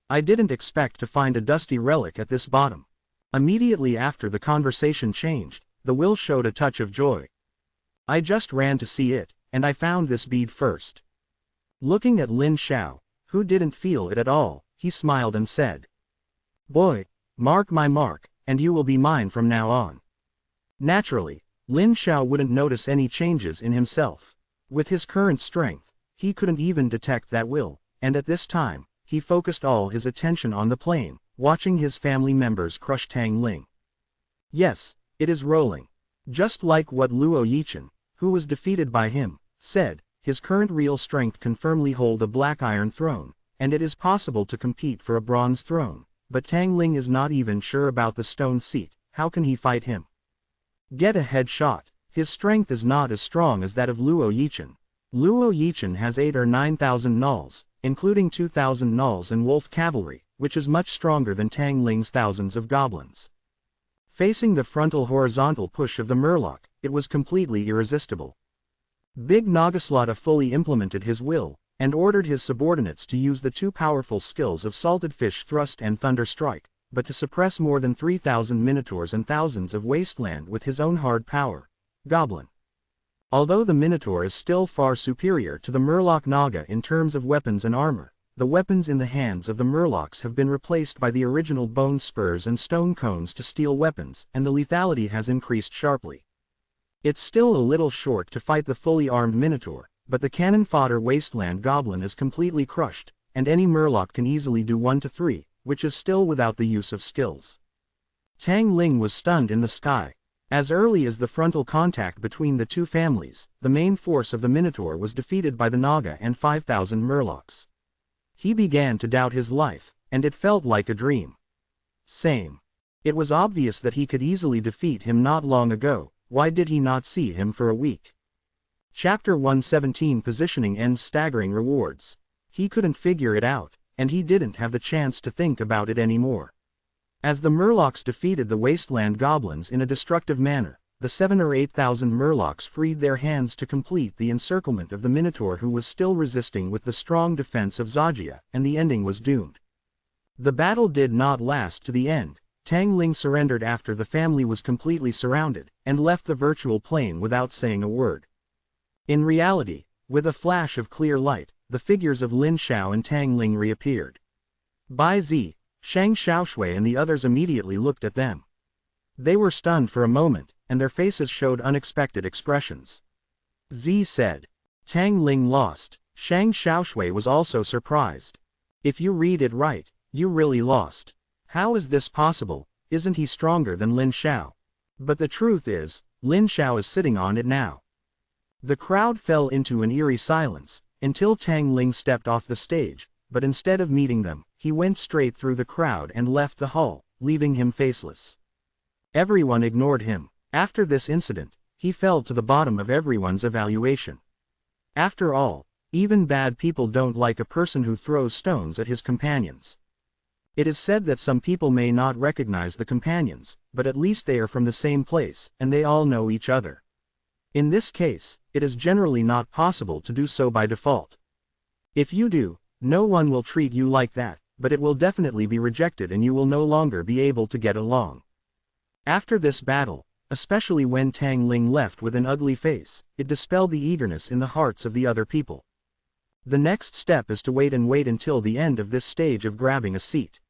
I didn't expect to find a dusty relic at this bottom." Immediately after the conversation changed, the will showed a touch of joy. "I just ran to see it, and I found this bead first." Looking at Lin Xiao, who didn't feel it at all, he smiled and said, "Boy, mark my mark, and you will be mine from now on." Naturally, Lin Xiao wouldn't notice any changes in himself. With his current strength, he couldn't even detect that will, and at this time, he focused all his attention on the plane, watching his family members crush Tang Ling. Yes, it is rolling. Just like what Luo Yichen, who was defeated by him, said, his current real strength can firmly hold a black iron throne, and it is possible to compete for a bronze throne, but Tang Ling is not even sure about the stone seat, how can he fight him? Get a headshot. His strength is not as strong as that of Luo Yichen. Luo Yichen has 8 or 9,000 nulls, including 2,000 nulls and wolf cavalry, which is much stronger than Tang Ling's thousands of goblins. Facing the frontal horizontal push of the Murloc, it was completely irresistible. Big Nagaslata fully implemented his will, and ordered his subordinates to use the two powerful skills of Salted Fish Thrust and Thunder Strike, but to suppress more than 3,000 Minotaurs and thousands of Wasteland with his own hard power, Goblin. Although the Minotaur is still far superior to the Murloc Naga in terms of weapons and armor, the weapons in the hands of the Murlocs have been replaced by the original bone spurs and stone cones to steel weapons, and the lethality has increased sharply. It's still a little short to fight the fully armed Minotaur, but the cannon fodder Wasteland Goblin is completely crushed, and any Murloc can easily do 1 to 3, which is still without the use of skills. Tang Ling was stunned in the sky. As early as the frontal contact between the two families, the main force of the Minotaur was defeated by the Naga and 5,000 Murlocs. He began to doubt his life, and it felt like a dream. Same. It was obvious that he could easily defeat him not long ago, why did he not see him for a week? Chapter 117 Positioning and Staggering Rewards. He couldn't figure it out, and he didn't have the chance to think about it anymore. As the Murlocs defeated the Wasteland Goblins in a destructive manner, the 7,000 or 8,000 Murlocs freed their hands to complete the encirclement of the Minotaur, who was still resisting with the strong defense of Zagia, and the ending was doomed. The battle did not last to the end. Tang Ling surrendered after the family was completely surrounded, and left the virtual plane without saying a word. In reality, with a flash of clear light, the figures of Lin Xiao and Tang Ling reappeared. Bai Zi, Shang Xiaoshui and the others immediately looked at them. They were stunned for a moment, and their faces showed unexpected expressions. Zi said, "Tang Ling lost." Shang Xiaoshui was also surprised. "If you read it right, you really lost. How is this possible? Isn't he stronger than Lin Xiao?" But the truth is, Lin Xiao is sitting on it now. The crowd fell into an eerie silence, until Tang Ling stepped off the stage, but instead of meeting them, he went straight through the crowd and left the hall, leaving him faceless. Everyone ignored him. After this incident, he fell to the bottom of everyone's evaluation. After all, even bad people don't like a person who throws stones at his companions. It is said that some people may not recognize the companions, but at least they are from the same place, and they all know each other. In this case, it is generally not possible to do so by default. If you do, no one will treat you like that, but it will definitely be rejected and you will no longer be able to get along. After this battle, especially when Tang Ling left with an ugly face, it dispelled the eagerness in the hearts of the other people. The next step is to wait until the end of this stage of grabbing a seat.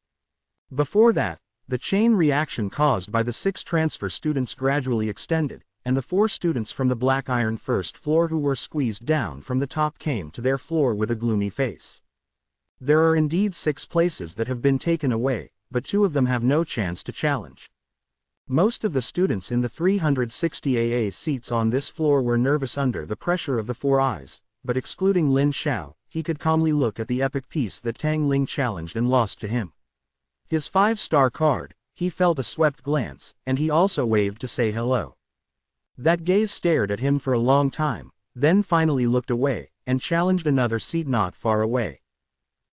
Before that, the chain reaction caused by the 6 transfer students gradually extended, and the 4 students from the Black Iron first floor who were squeezed down from the top came to their floor with a gloomy face. There are indeed 6 places that have been taken away, but 2 of them have no chance to challenge. Most of the students in the 360 AA seats on this floor were nervous under the pressure of the 4 eyes, but excluding Lin Xiao, he could calmly look at the epic piece that Tang Ling challenged and lost to him. His 5-star card, he felt a swept glance, and he also waved to say hello. That gaze stared at him for a long time, then finally looked away, and challenged another seat not far away.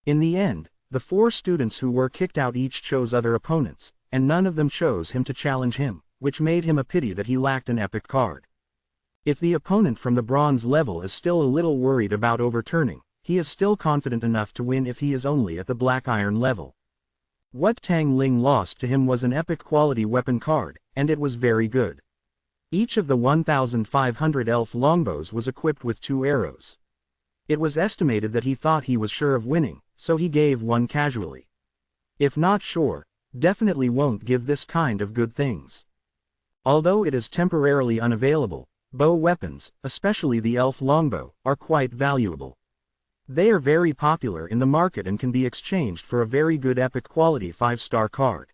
In the end, the 4 students who were kicked out each chose other opponents, and none of them chose him to challenge him, which made him a pity that he lacked an epic card. If the opponent from the bronze level is still a little worried about overturning, he is still confident enough to win if he is only at the Black Iron level. What Tang Ling lost to him was an epic quality weapon card, and it was very good. Each of the 1,500 elf longbows was equipped with 2 arrows. It was estimated that he thought he was sure of winning, so he gave one casually. If not sure, definitely won't give this kind of good things. Although it is temporarily unavailable, bow weapons, especially the elf longbow, are quite valuable. They are very popular in the market and can be exchanged for a very good epic quality 5-star card.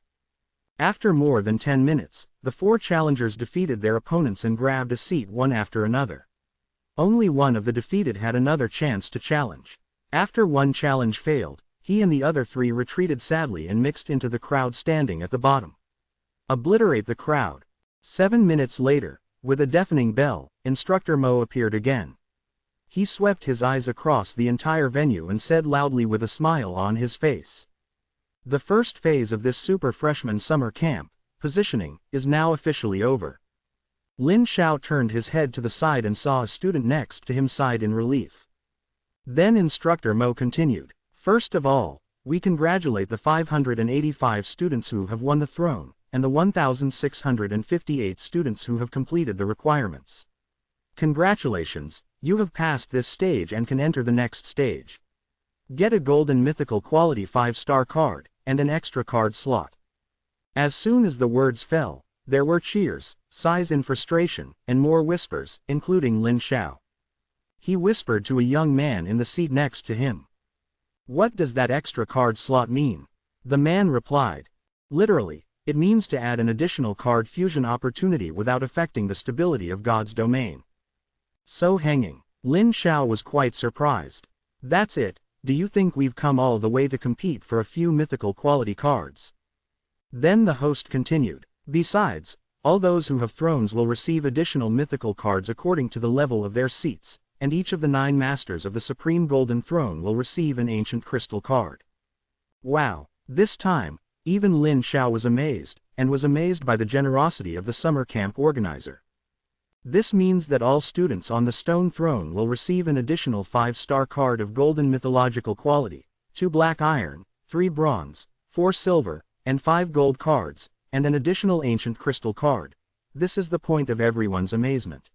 After more than 10 minutes, the 4 challengers defeated their opponents and grabbed a seat one after another. Only one of the defeated had another chance to challenge. After one challenge failed, he and the other 3 retreated sadly and mixed into the crowd standing at the bottom. Obliterate the crowd. 7 minutes later, with a deafening bell, Instructor Mo appeared again. He swept his eyes across the entire venue and said loudly with a smile on his face, "The first phase of this Super Freshman Summer Camp, positioning, is now officially over." Lin Xiao turned his head to the side and saw a student next to him sighed in relief. Then Instructor Mo continued, "First of all, we congratulate the 585 students who have won the throne, and the 1,658 students who have completed the requirements. Congratulations, you have passed this stage and can enter the next stage. Get a golden mythical quality 5-star card, and an extra card slot." As soon as the words fell, there were cheers, sighs in frustration, and more whispers, including Lin Xiao. He whispered to a young man in the seat next to him, "What does that extra card slot mean?" The man replied, "Literally, it means to add an additional card fusion opportunity without affecting the stability of God's domain." So hanging, Lin Xiao was quite surprised. "That's it, do you think we've come all the way to compete for a few mythical quality cards?" Then the host continued, "Besides, All those who have thrones will receive additional mythical cards according to the level of their seats, and each of the 9 masters of the Supreme Golden Throne will receive an ancient crystal card. Wow! This time, even Lin Xiao was amazed, and was amazed by the generosity of the summer camp organizer. This means that all students on the Stone Throne will receive an additional 5-star card of golden mythological quality, 2 black iron, 3 bronze, 4 silver, and 5 gold cards, and an additional ancient crystal card. This is the point of everyone's amazement.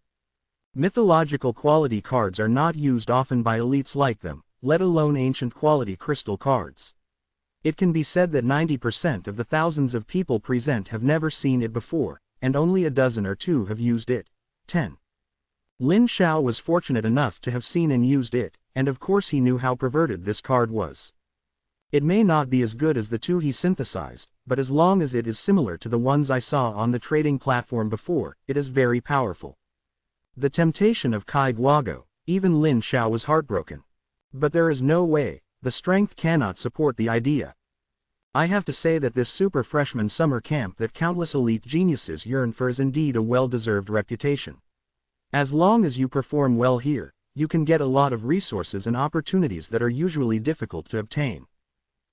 Mythological quality cards are not used often by elites like them, let alone ancient quality crystal cards. It can be said that 90% of the thousands of people present have never seen it before, and only a dozen or two have used it. 10. Lin Xiao was fortunate enough to have seen and used it, and of course he knew how perverted this card was. It may not be as good as the 2 he synthesized, but as long as it is similar to the ones I saw on the trading platform before, it is very powerful. The temptation of Kai Guago, even Lin Xiao was heartbroken. But there is no way, the strength cannot support the idea. I have to say that this super freshman summer camp that countless elite geniuses yearn for is indeed a well-deserved reputation. As long as you perform well here, you can get a lot of resources and opportunities that are usually difficult to obtain.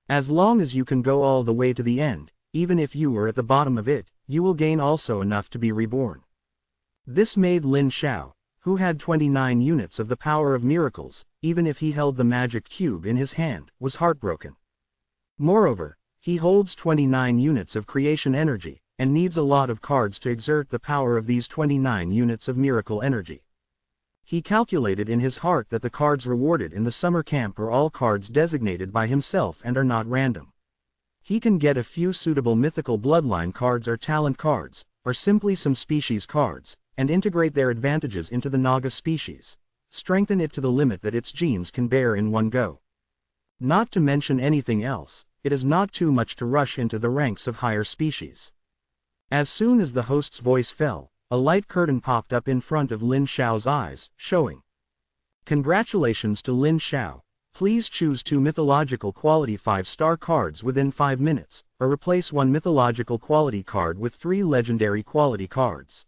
As long as you can go all the way to the end, even if you are at the bottom of it, you will gain also enough to be reborn. This made Lin Xiao, who had 29 units of the power of miracles, even if he held the magic cube in his hand, was heartbroken. Moreover, he holds 29 units of creation energy, and needs a lot of cards to exert the power of these 29 units of miracle energy. He calculated in his heart that the cards rewarded in the summer camp are all cards designated by himself and are not random. He can get a few suitable mythical bloodline cards or talent cards, or simply some species cards, and integrate their advantages into the Naga species, strengthen it to the limit that its genes can bear in one go. Not to mention anything else, it is not too much to rush into the ranks of higher species. As soon as the host's voice fell, a light curtain popped up in front of Lin Xiao's eyes, showing, "Congratulations to Lin Xiao. Please choose 2 mythological quality 5-star cards within 5 minutes, or replace 1 mythological quality card with 3 legendary quality cards."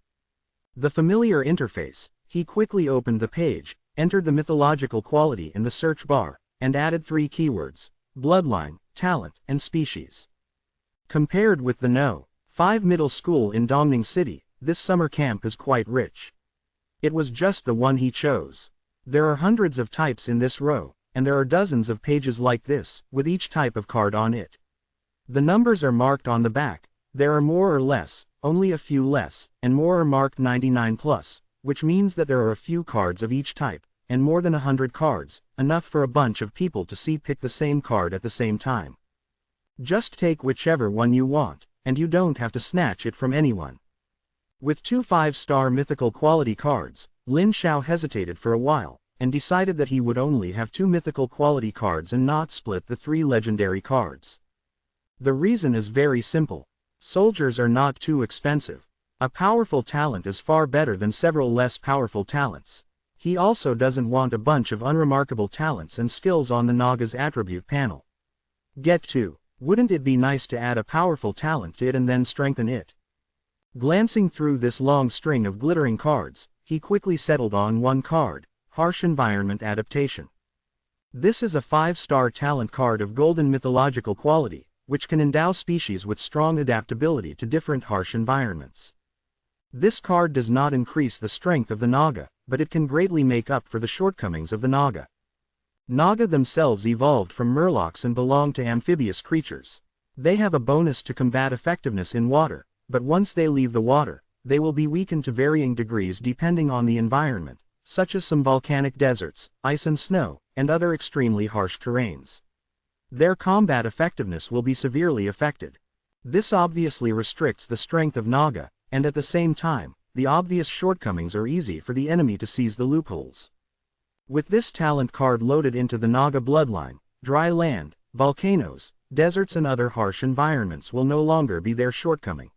The familiar interface, he quickly opened the page, entered the mythological quality in the search bar, and added 3 keywords: bloodline, talent, and species. Compared with the No. 5 middle school in Dongning City, this summer camp is quite rich. It was just the one he chose. There are hundreds of types in this row, and there are dozens of pages like this, with each type of card on it. The numbers are marked on the back. There are more or less, only a few less, and more are marked 99+, which means that there are a few cards of each type, and more than 100 cards, enough for a bunch of people to see pick the same card at the same time. Just take whichever one you want, and you don't have to snatch it from anyone. With 2 5-star mythical quality cards, Lin Xiao hesitated for a while, and decided that he would only have 2 mythical quality cards and not split the 3 legendary cards. The reason is very simple. Soldiers are not too expensive. A powerful talent is far better than several less powerful talents. He also doesn't want a bunch of unremarkable talents and skills on the Naga's attribute panel. Get 2. Wouldn't it be nice to add a powerful talent to it and then strengthen it? Glancing through this long string of glittering cards, he quickly settled on 1 card, Harsh Environment Adaptation. This is a 5-star talent card of golden mythological quality, which can endow species with strong adaptability to different harsh environments. This card does not increase the strength of the Naga, but it can greatly make up for the shortcomings of the Naga. Naga themselves evolved from murlocs and belong to amphibious creatures. They have a bonus to combat effectiveness in water, but once they leave the water, they will be weakened to varying degrees depending on the environment, such as some volcanic deserts, ice and snow, and other extremely harsh terrains. Their combat effectiveness will be severely affected. This obviously restricts the strength of Naga, and at the same time, the obvious shortcomings are easy for the enemy to seize the loopholes. With this talent card loaded into the Naga bloodline, dry land, volcanoes, deserts and other harsh environments will no longer be their shortcoming.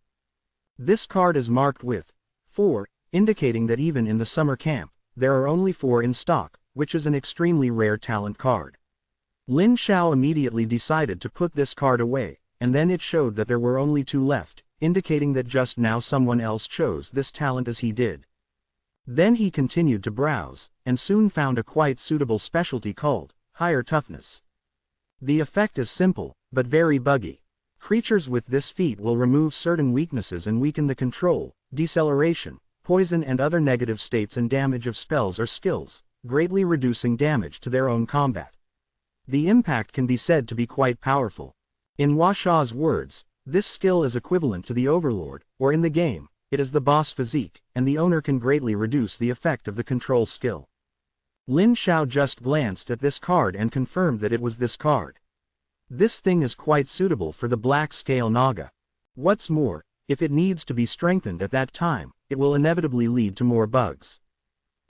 This card is marked with 4, indicating that even in the summer camp, there are only 4 in stock, which is an extremely rare talent card. Lin Xiao immediately decided to put this card away, and then it showed that there were only 2 left, indicating that just now someone else chose this talent as he did. Then he continued to browse, and soon found a quite suitable specialty called higher toughness. The effect is simple, but very buggy. Creatures with this feat will remove certain weaknesses and weaken the control, deceleration, poison and other negative states and damage of spells or skills, greatly reducing damage to their own combat. The impact can be said to be quite powerful. In Huasha's words, this skill is equivalent to the Overlord, or in the game, it is the boss physique, and the owner can greatly reduce the effect of the control skill. Lin Xiao just glanced at this card and confirmed that it was this card. This thing is quite suitable for the Black Scale Naga. What's more, if it needs to be strengthened at that time, it will inevitably lead to more bugs.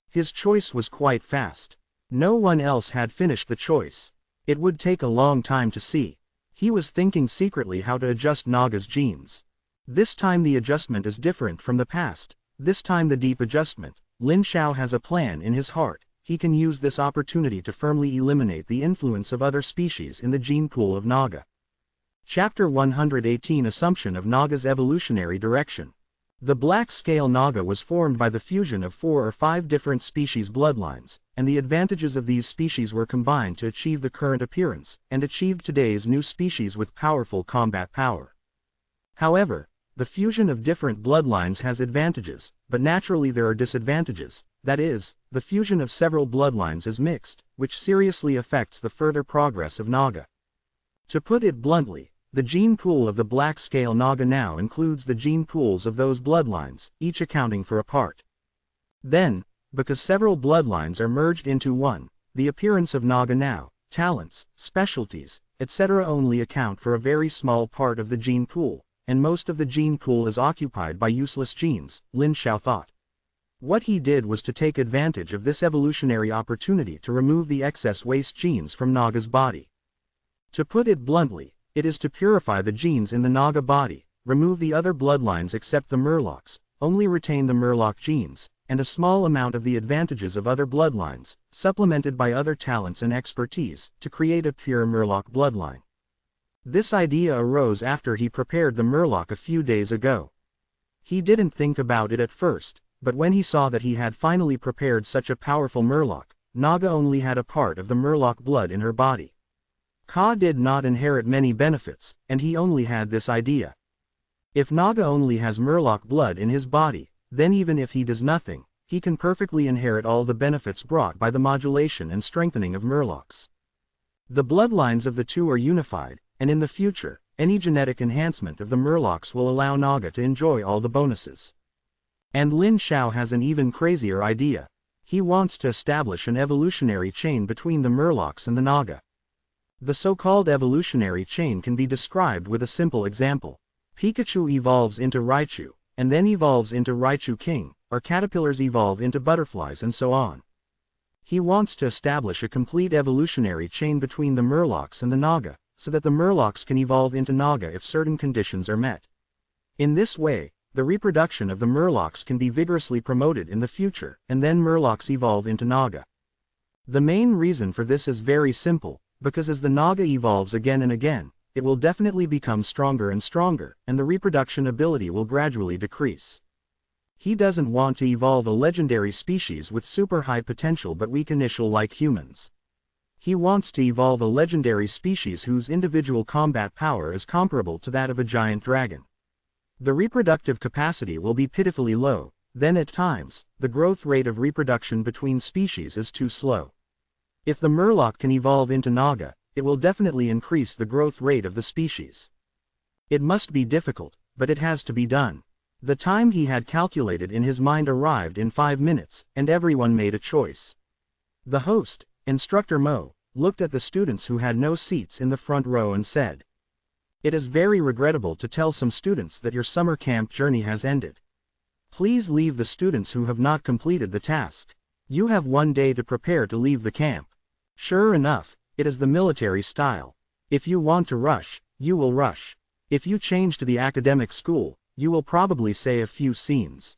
His choice was quite fast. No one else had finished the choice. It would take a long time to see. He was thinking secretly how to adjust Naga's genes. This time the adjustment is different from the past, this time the deep adjustment. Lin Xiao has a plan in his heart. He can use this opportunity to firmly eliminate the influence of other species in the gene pool of Naga. Chapter 118 Assumption of Naga's Evolutionary Direction. The Black Scale Naga was formed by the fusion of 4 or 5 different species bloodlines, and the advantages of these species were combined to achieve the current appearance, and achieved today's new species with powerful combat power. However, the fusion of different bloodlines has advantages, but naturally there are disadvantages. That is, the fusion of several bloodlines is mixed, which seriously affects the further progress of Naga. To put it bluntly, the gene pool of the Black Scale Naga now includes the gene pools of those bloodlines, each accounting for a part. Then, because several bloodlines are merged into one, the appearance of Naga now, talents, specialties, etc. only account for a very small part of the gene pool, and most of the gene pool is occupied by useless genes, Lin Xiao thought. What he did was to take advantage of this evolutionary opportunity to remove the excess waste genes from Naga's body. To put it bluntly, it is to purify the genes in the Naga body, remove the other bloodlines except the Murlocs, only retain the Murloc genes, and a small amount of the advantages of other bloodlines, supplemented by other talents and expertise, to create a pure Murloc bloodline. This idea arose after he prepared the Murloc a few days ago. He didn't think about it at first, but when he saw that he had finally prepared such a powerful Murloc, Naga only had a part of the Murloc blood in her body. Ka did not inherit many benefits, and he only had this idea. If Naga only has Murloc blood in his body, then even if he does nothing, he can perfectly inherit all the benefits brought by the modulation and strengthening of Murlocs. The bloodlines of the two are unified, and in the future, any genetic enhancement of the Murlocs will allow Naga to enjoy all the bonuses. And Lin Xiao has an even crazier idea. He wants to establish an evolutionary chain between the Murlocs and the Naga. The so-called evolutionary chain can be described with a simple example. Pikachu evolves into Raichu, and then evolves into Raichu King, or caterpillars evolve into butterflies and so on. He wants to establish a complete evolutionary chain between the Murlocs and the Naga, so that the Murlocs can evolve into Naga if certain conditions are met. In this way, the reproduction of the Murlocs can be vigorously promoted in the future, and then Murlocs evolve into Naga. The main reason for this is very simple, because as the Naga evolves again and again, it will definitely become stronger and stronger, and the reproduction ability will gradually decrease. He doesn't want to evolve a legendary species with super high potential but weak initial like humans. He wants to evolve a legendary species whose individual combat power is comparable to that of a giant dragon. The reproductive capacity will be pitifully low, then at times, the growth rate of reproduction between species is too slow. If the Murloc can evolve into Naga, it will definitely increase the growth rate of the species. It must be difficult, but it has to be done. The time he had calculated in his mind arrived in 5 minutes, and everyone made a choice. The host, Instructor Mo, looked at the students who had no seats in the front row and said, "It is very regrettable to tell some students that your summer camp journey has ended. Please leave the students who have not completed the task. You have 1 day to prepare to leave the camp. Sure enough, it is the military style. If you want to rush, you will rush. If you change to the academic school, you will probably say a few scenes."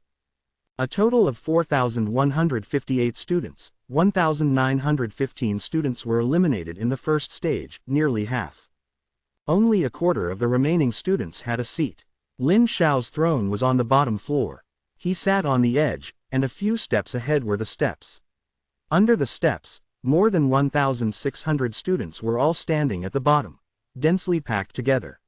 A total of 4,158 students, 1,915 students were eliminated in the first stage, nearly half. Only a quarter of the remaining students had a seat. Lin Xiao's throne was on the bottom floor. He sat on the edge, and a few steps ahead were the steps. Under the steps, more than 1,600 students were all standing at the bottom, densely packed together.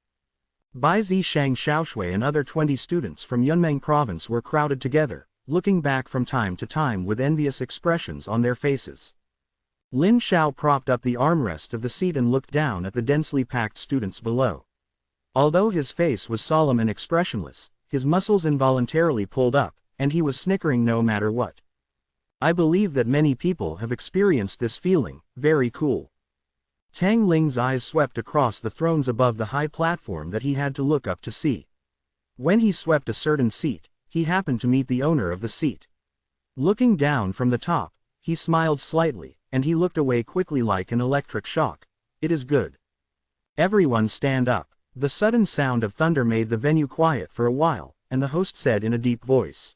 Bai Zishang Xiaoshui and other 20 students from Yunmeng province were crowded together, looking back from time to time with envious expressions on their faces. Lin Xiao propped up the armrest of the seat and looked down at the densely packed students below. Although his face was solemn and expressionless, his muscles involuntarily pulled up, and he was snickering no matter what. I believe that many people have experienced this feeling. Very cool. Tang Ling's eyes swept across the thrones above the high platform that he had to look up to see. When he swept a certain seat, he happened to meet the owner of the seat. Looking down from the top, he smiled slightly, and he looked away quickly like an electric shock. It is good. Everyone stand up. The sudden sound of thunder made the venue quiet for a while, and the host said in a deep voice,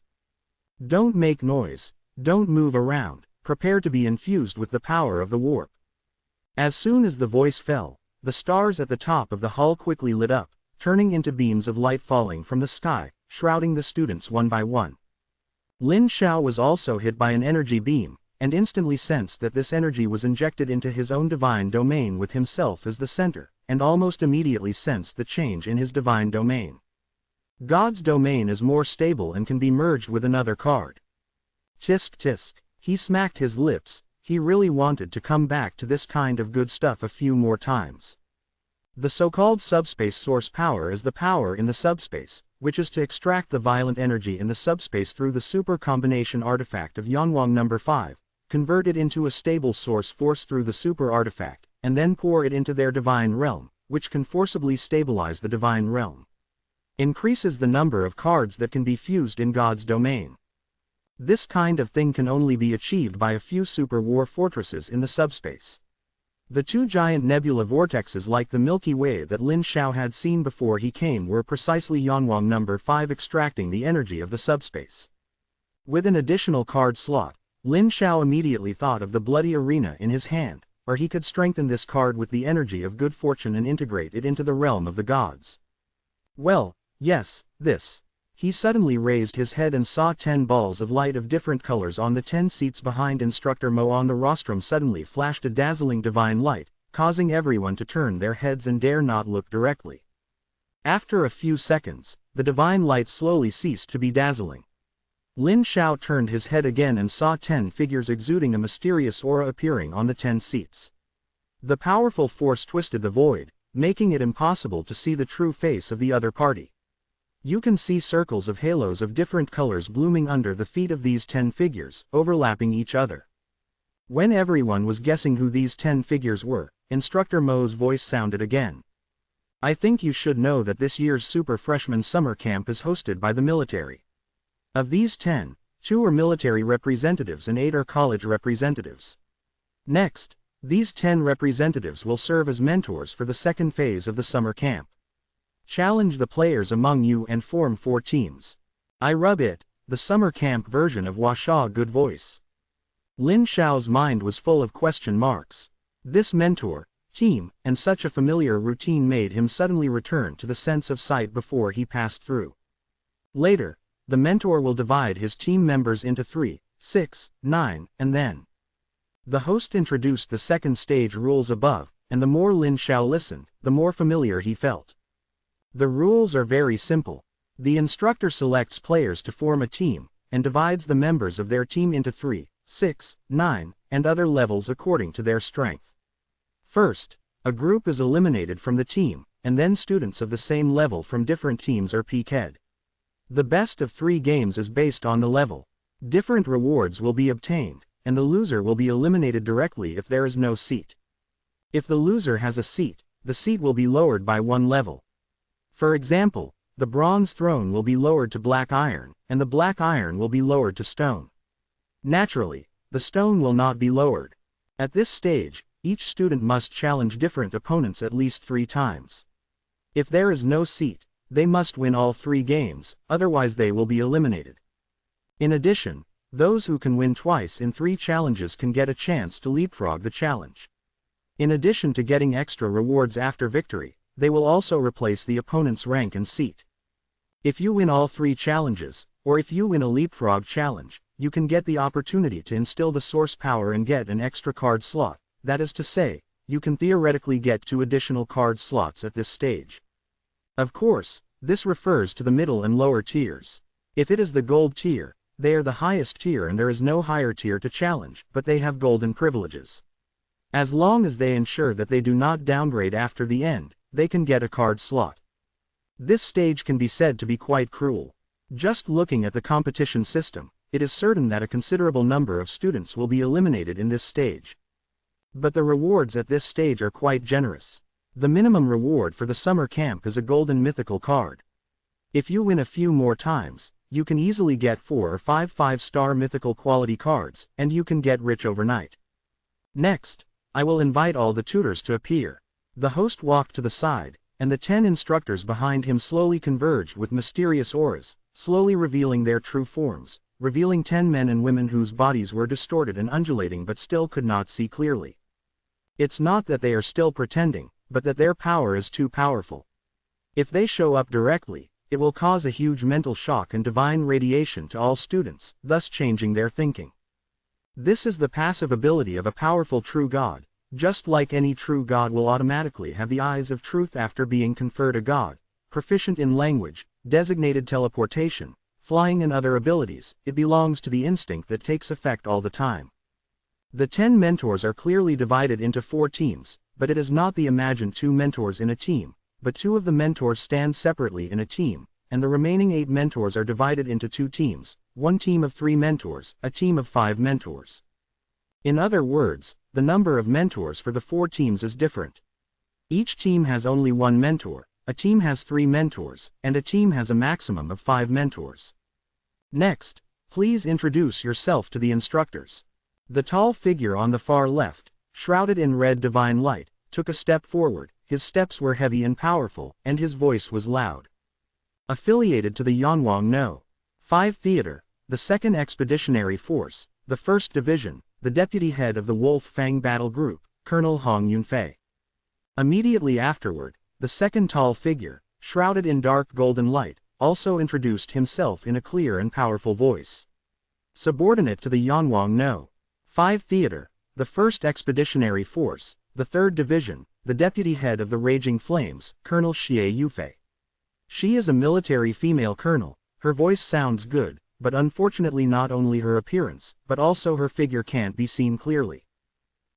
"Don't make noise, don't move around, prepare to be infused with the power of the warp." As soon as the voice fell, the stars at the top of the hall quickly lit up, turning into beams of light falling from the sky, shrouding the students one by one. Lin Xiao was also hit by an energy beam, and instantly sensed that this energy was injected into his own divine domain with himself as the center, and almost immediately sensed the change in his divine domain. God's domain is more stable and can be merged with another card. Tisk tisk, he smacked his lips. He really wanted to come back to this kind of good stuff a few more times. The so-called subspace source power is the power in the subspace, which is to extract the violent energy in the subspace through the super combination artifact of Yanwang number 5, convert it into a stable source force through the super artifact, and then pour it into their divine realm, which can forcibly stabilize the divine realm. Increases the number of cards that can be fused in God's domain. This kind of thing can only be achieved by a few super war fortresses in the subspace. The two giant nebula vortexes like the Milky Way that Lin Xiao had seen before he came were precisely Yanwang number 5 extracting the energy of the subspace. With an additional card slot, Lin Xiao immediately thought of the bloody arena in his hand, or he could strengthen this card with the energy of good fortune and integrate it into the realm of the gods. Well, yes, this. He suddenly raised his head and saw 10 balls of light of different colors on the 10 seats behind Instructor Mo. On the rostrum suddenly flashed a dazzling divine light, causing everyone to turn their heads and dare not look directly. After a few seconds, the divine light slowly ceased to be dazzling. Lin Xiao turned his head again and saw 10 figures exuding a mysterious aura appearing on the 10 seats. The powerful force twisted the void, making it impossible to see the true face of the other party. You can see circles of halos of different colors blooming under the feet of these 10 figures, overlapping each other. When everyone was guessing who these 10 figures were, Instructor Mo's voice sounded again. I think you should know that this year's Super Freshman Summer Camp is hosted by the military. Of these 10, 2 are military representatives and 8 are college representatives. Next, these 10 representatives will serve as mentors for the second phase of the summer camp. Challenge the players among you and form 4 teams. I rub it, the summer camp version of Washa good voice. Lin Xiao's mind was full of question marks. This mentor, team, and such a familiar routine made him suddenly return to the sense of sight before he passed through. Later, the mentor will divide his team members into 3, 6, 9, and then. The host introduced the second stage rules above, and the more Lin Xiao listened, the more familiar he felt. The rules are very simple. The instructor selects players to form a team, and divides the members of their team into 3, 6, 9, and other levels according to their strength. First, a group is eliminated from the team, and then students of the same level from different teams are PK'd. The best of 3 games is based on the level. Different rewards will be obtained, and the loser will be eliminated directly if there is no seat. If the loser has a seat, the seat will be lowered by 1 level. For example, the bronze throne will be lowered to black iron, and the black iron will be lowered to stone. Naturally, the stone will not be lowered. At this stage, each student must challenge different opponents at least 3 times. If there is no seat, they must win all 3 games, otherwise they will be eliminated. In addition, those who can win twice in 3 challenges can get a chance to leapfrog the challenge. In addition to getting extra rewards after victory, they will also replace the opponent's rank and seat. If you win all 3 challenges, or if you win a leapfrog challenge, you can get the opportunity to instill the source power and get an extra card slot. That is to say, you can theoretically get 2 additional card slots at this stage. Of course, this refers to the middle and lower tiers. If it is the gold tier, they are the highest tier and there is no higher tier to challenge, but they have golden privileges. As long as they ensure that they do not downgrade after the end, they can get a card slot. This stage can be said to be quite cruel. Just looking at the competition system, it is certain that a considerable number of students will be eliminated in this stage. But the rewards at this stage are quite generous. The minimum reward for the summer camp is a golden mythical card. If you win a few more times, you can easily get 4 or 5 5-star mythical quality cards, and you can get rich overnight. Next, I will invite all the tutors to appear. The host walked to the side, and the 10 instructors behind him slowly converged with mysterious auras, slowly revealing their true forms, revealing 10 men and women whose bodies were distorted and undulating but still could not see clearly. It's not that they are still pretending, but that their power is too powerful. If they show up directly, it will cause a huge mental shock and divine radiation to all students, thus changing their thinking. This is the passive ability of a powerful true god. Just like any true god will automatically have the eyes of truth after being conferred a god, proficient in language, designated teleportation, flying and other abilities, it belongs to the instinct that takes effect all the time. The 10 mentors are clearly divided into 4 teams, but it is not the imagined 2 mentors in a team, but 2 of the mentors stand separately in a team, and the remaining 8 mentors are divided into 2 teams, 1 team of 3 mentors, a team of 5 mentors. In other words, the number of mentors for the 4 teams is different. Each team has only 1 mentor, a team has 3 mentors, and a team has a maximum of 5 mentors. Next, please introduce yourself to the instructors. The tall figure on the far left, shrouded in red divine light, took a step forward. His steps were heavy and powerful, and his voice was loud. Affiliated to the Yanwang No. 5 Theater, the 2nd Expeditionary Force, the 1st Division, the deputy head of the Wolf Fang Battle Group, Colonel Hong Yunfei. Immediately afterward, the 2nd tall figure, shrouded in dark golden light, also introduced himself in a clear and powerful voice. Subordinate to the Yanwang No. 5 Theater, the 1st Expeditionary Force, the 3rd Division, the deputy head of the Raging Flames, Colonel Xie Yufei. She is a military female colonel. Her voice sounds good, but unfortunately not only her appearance, but also her figure can't be seen clearly.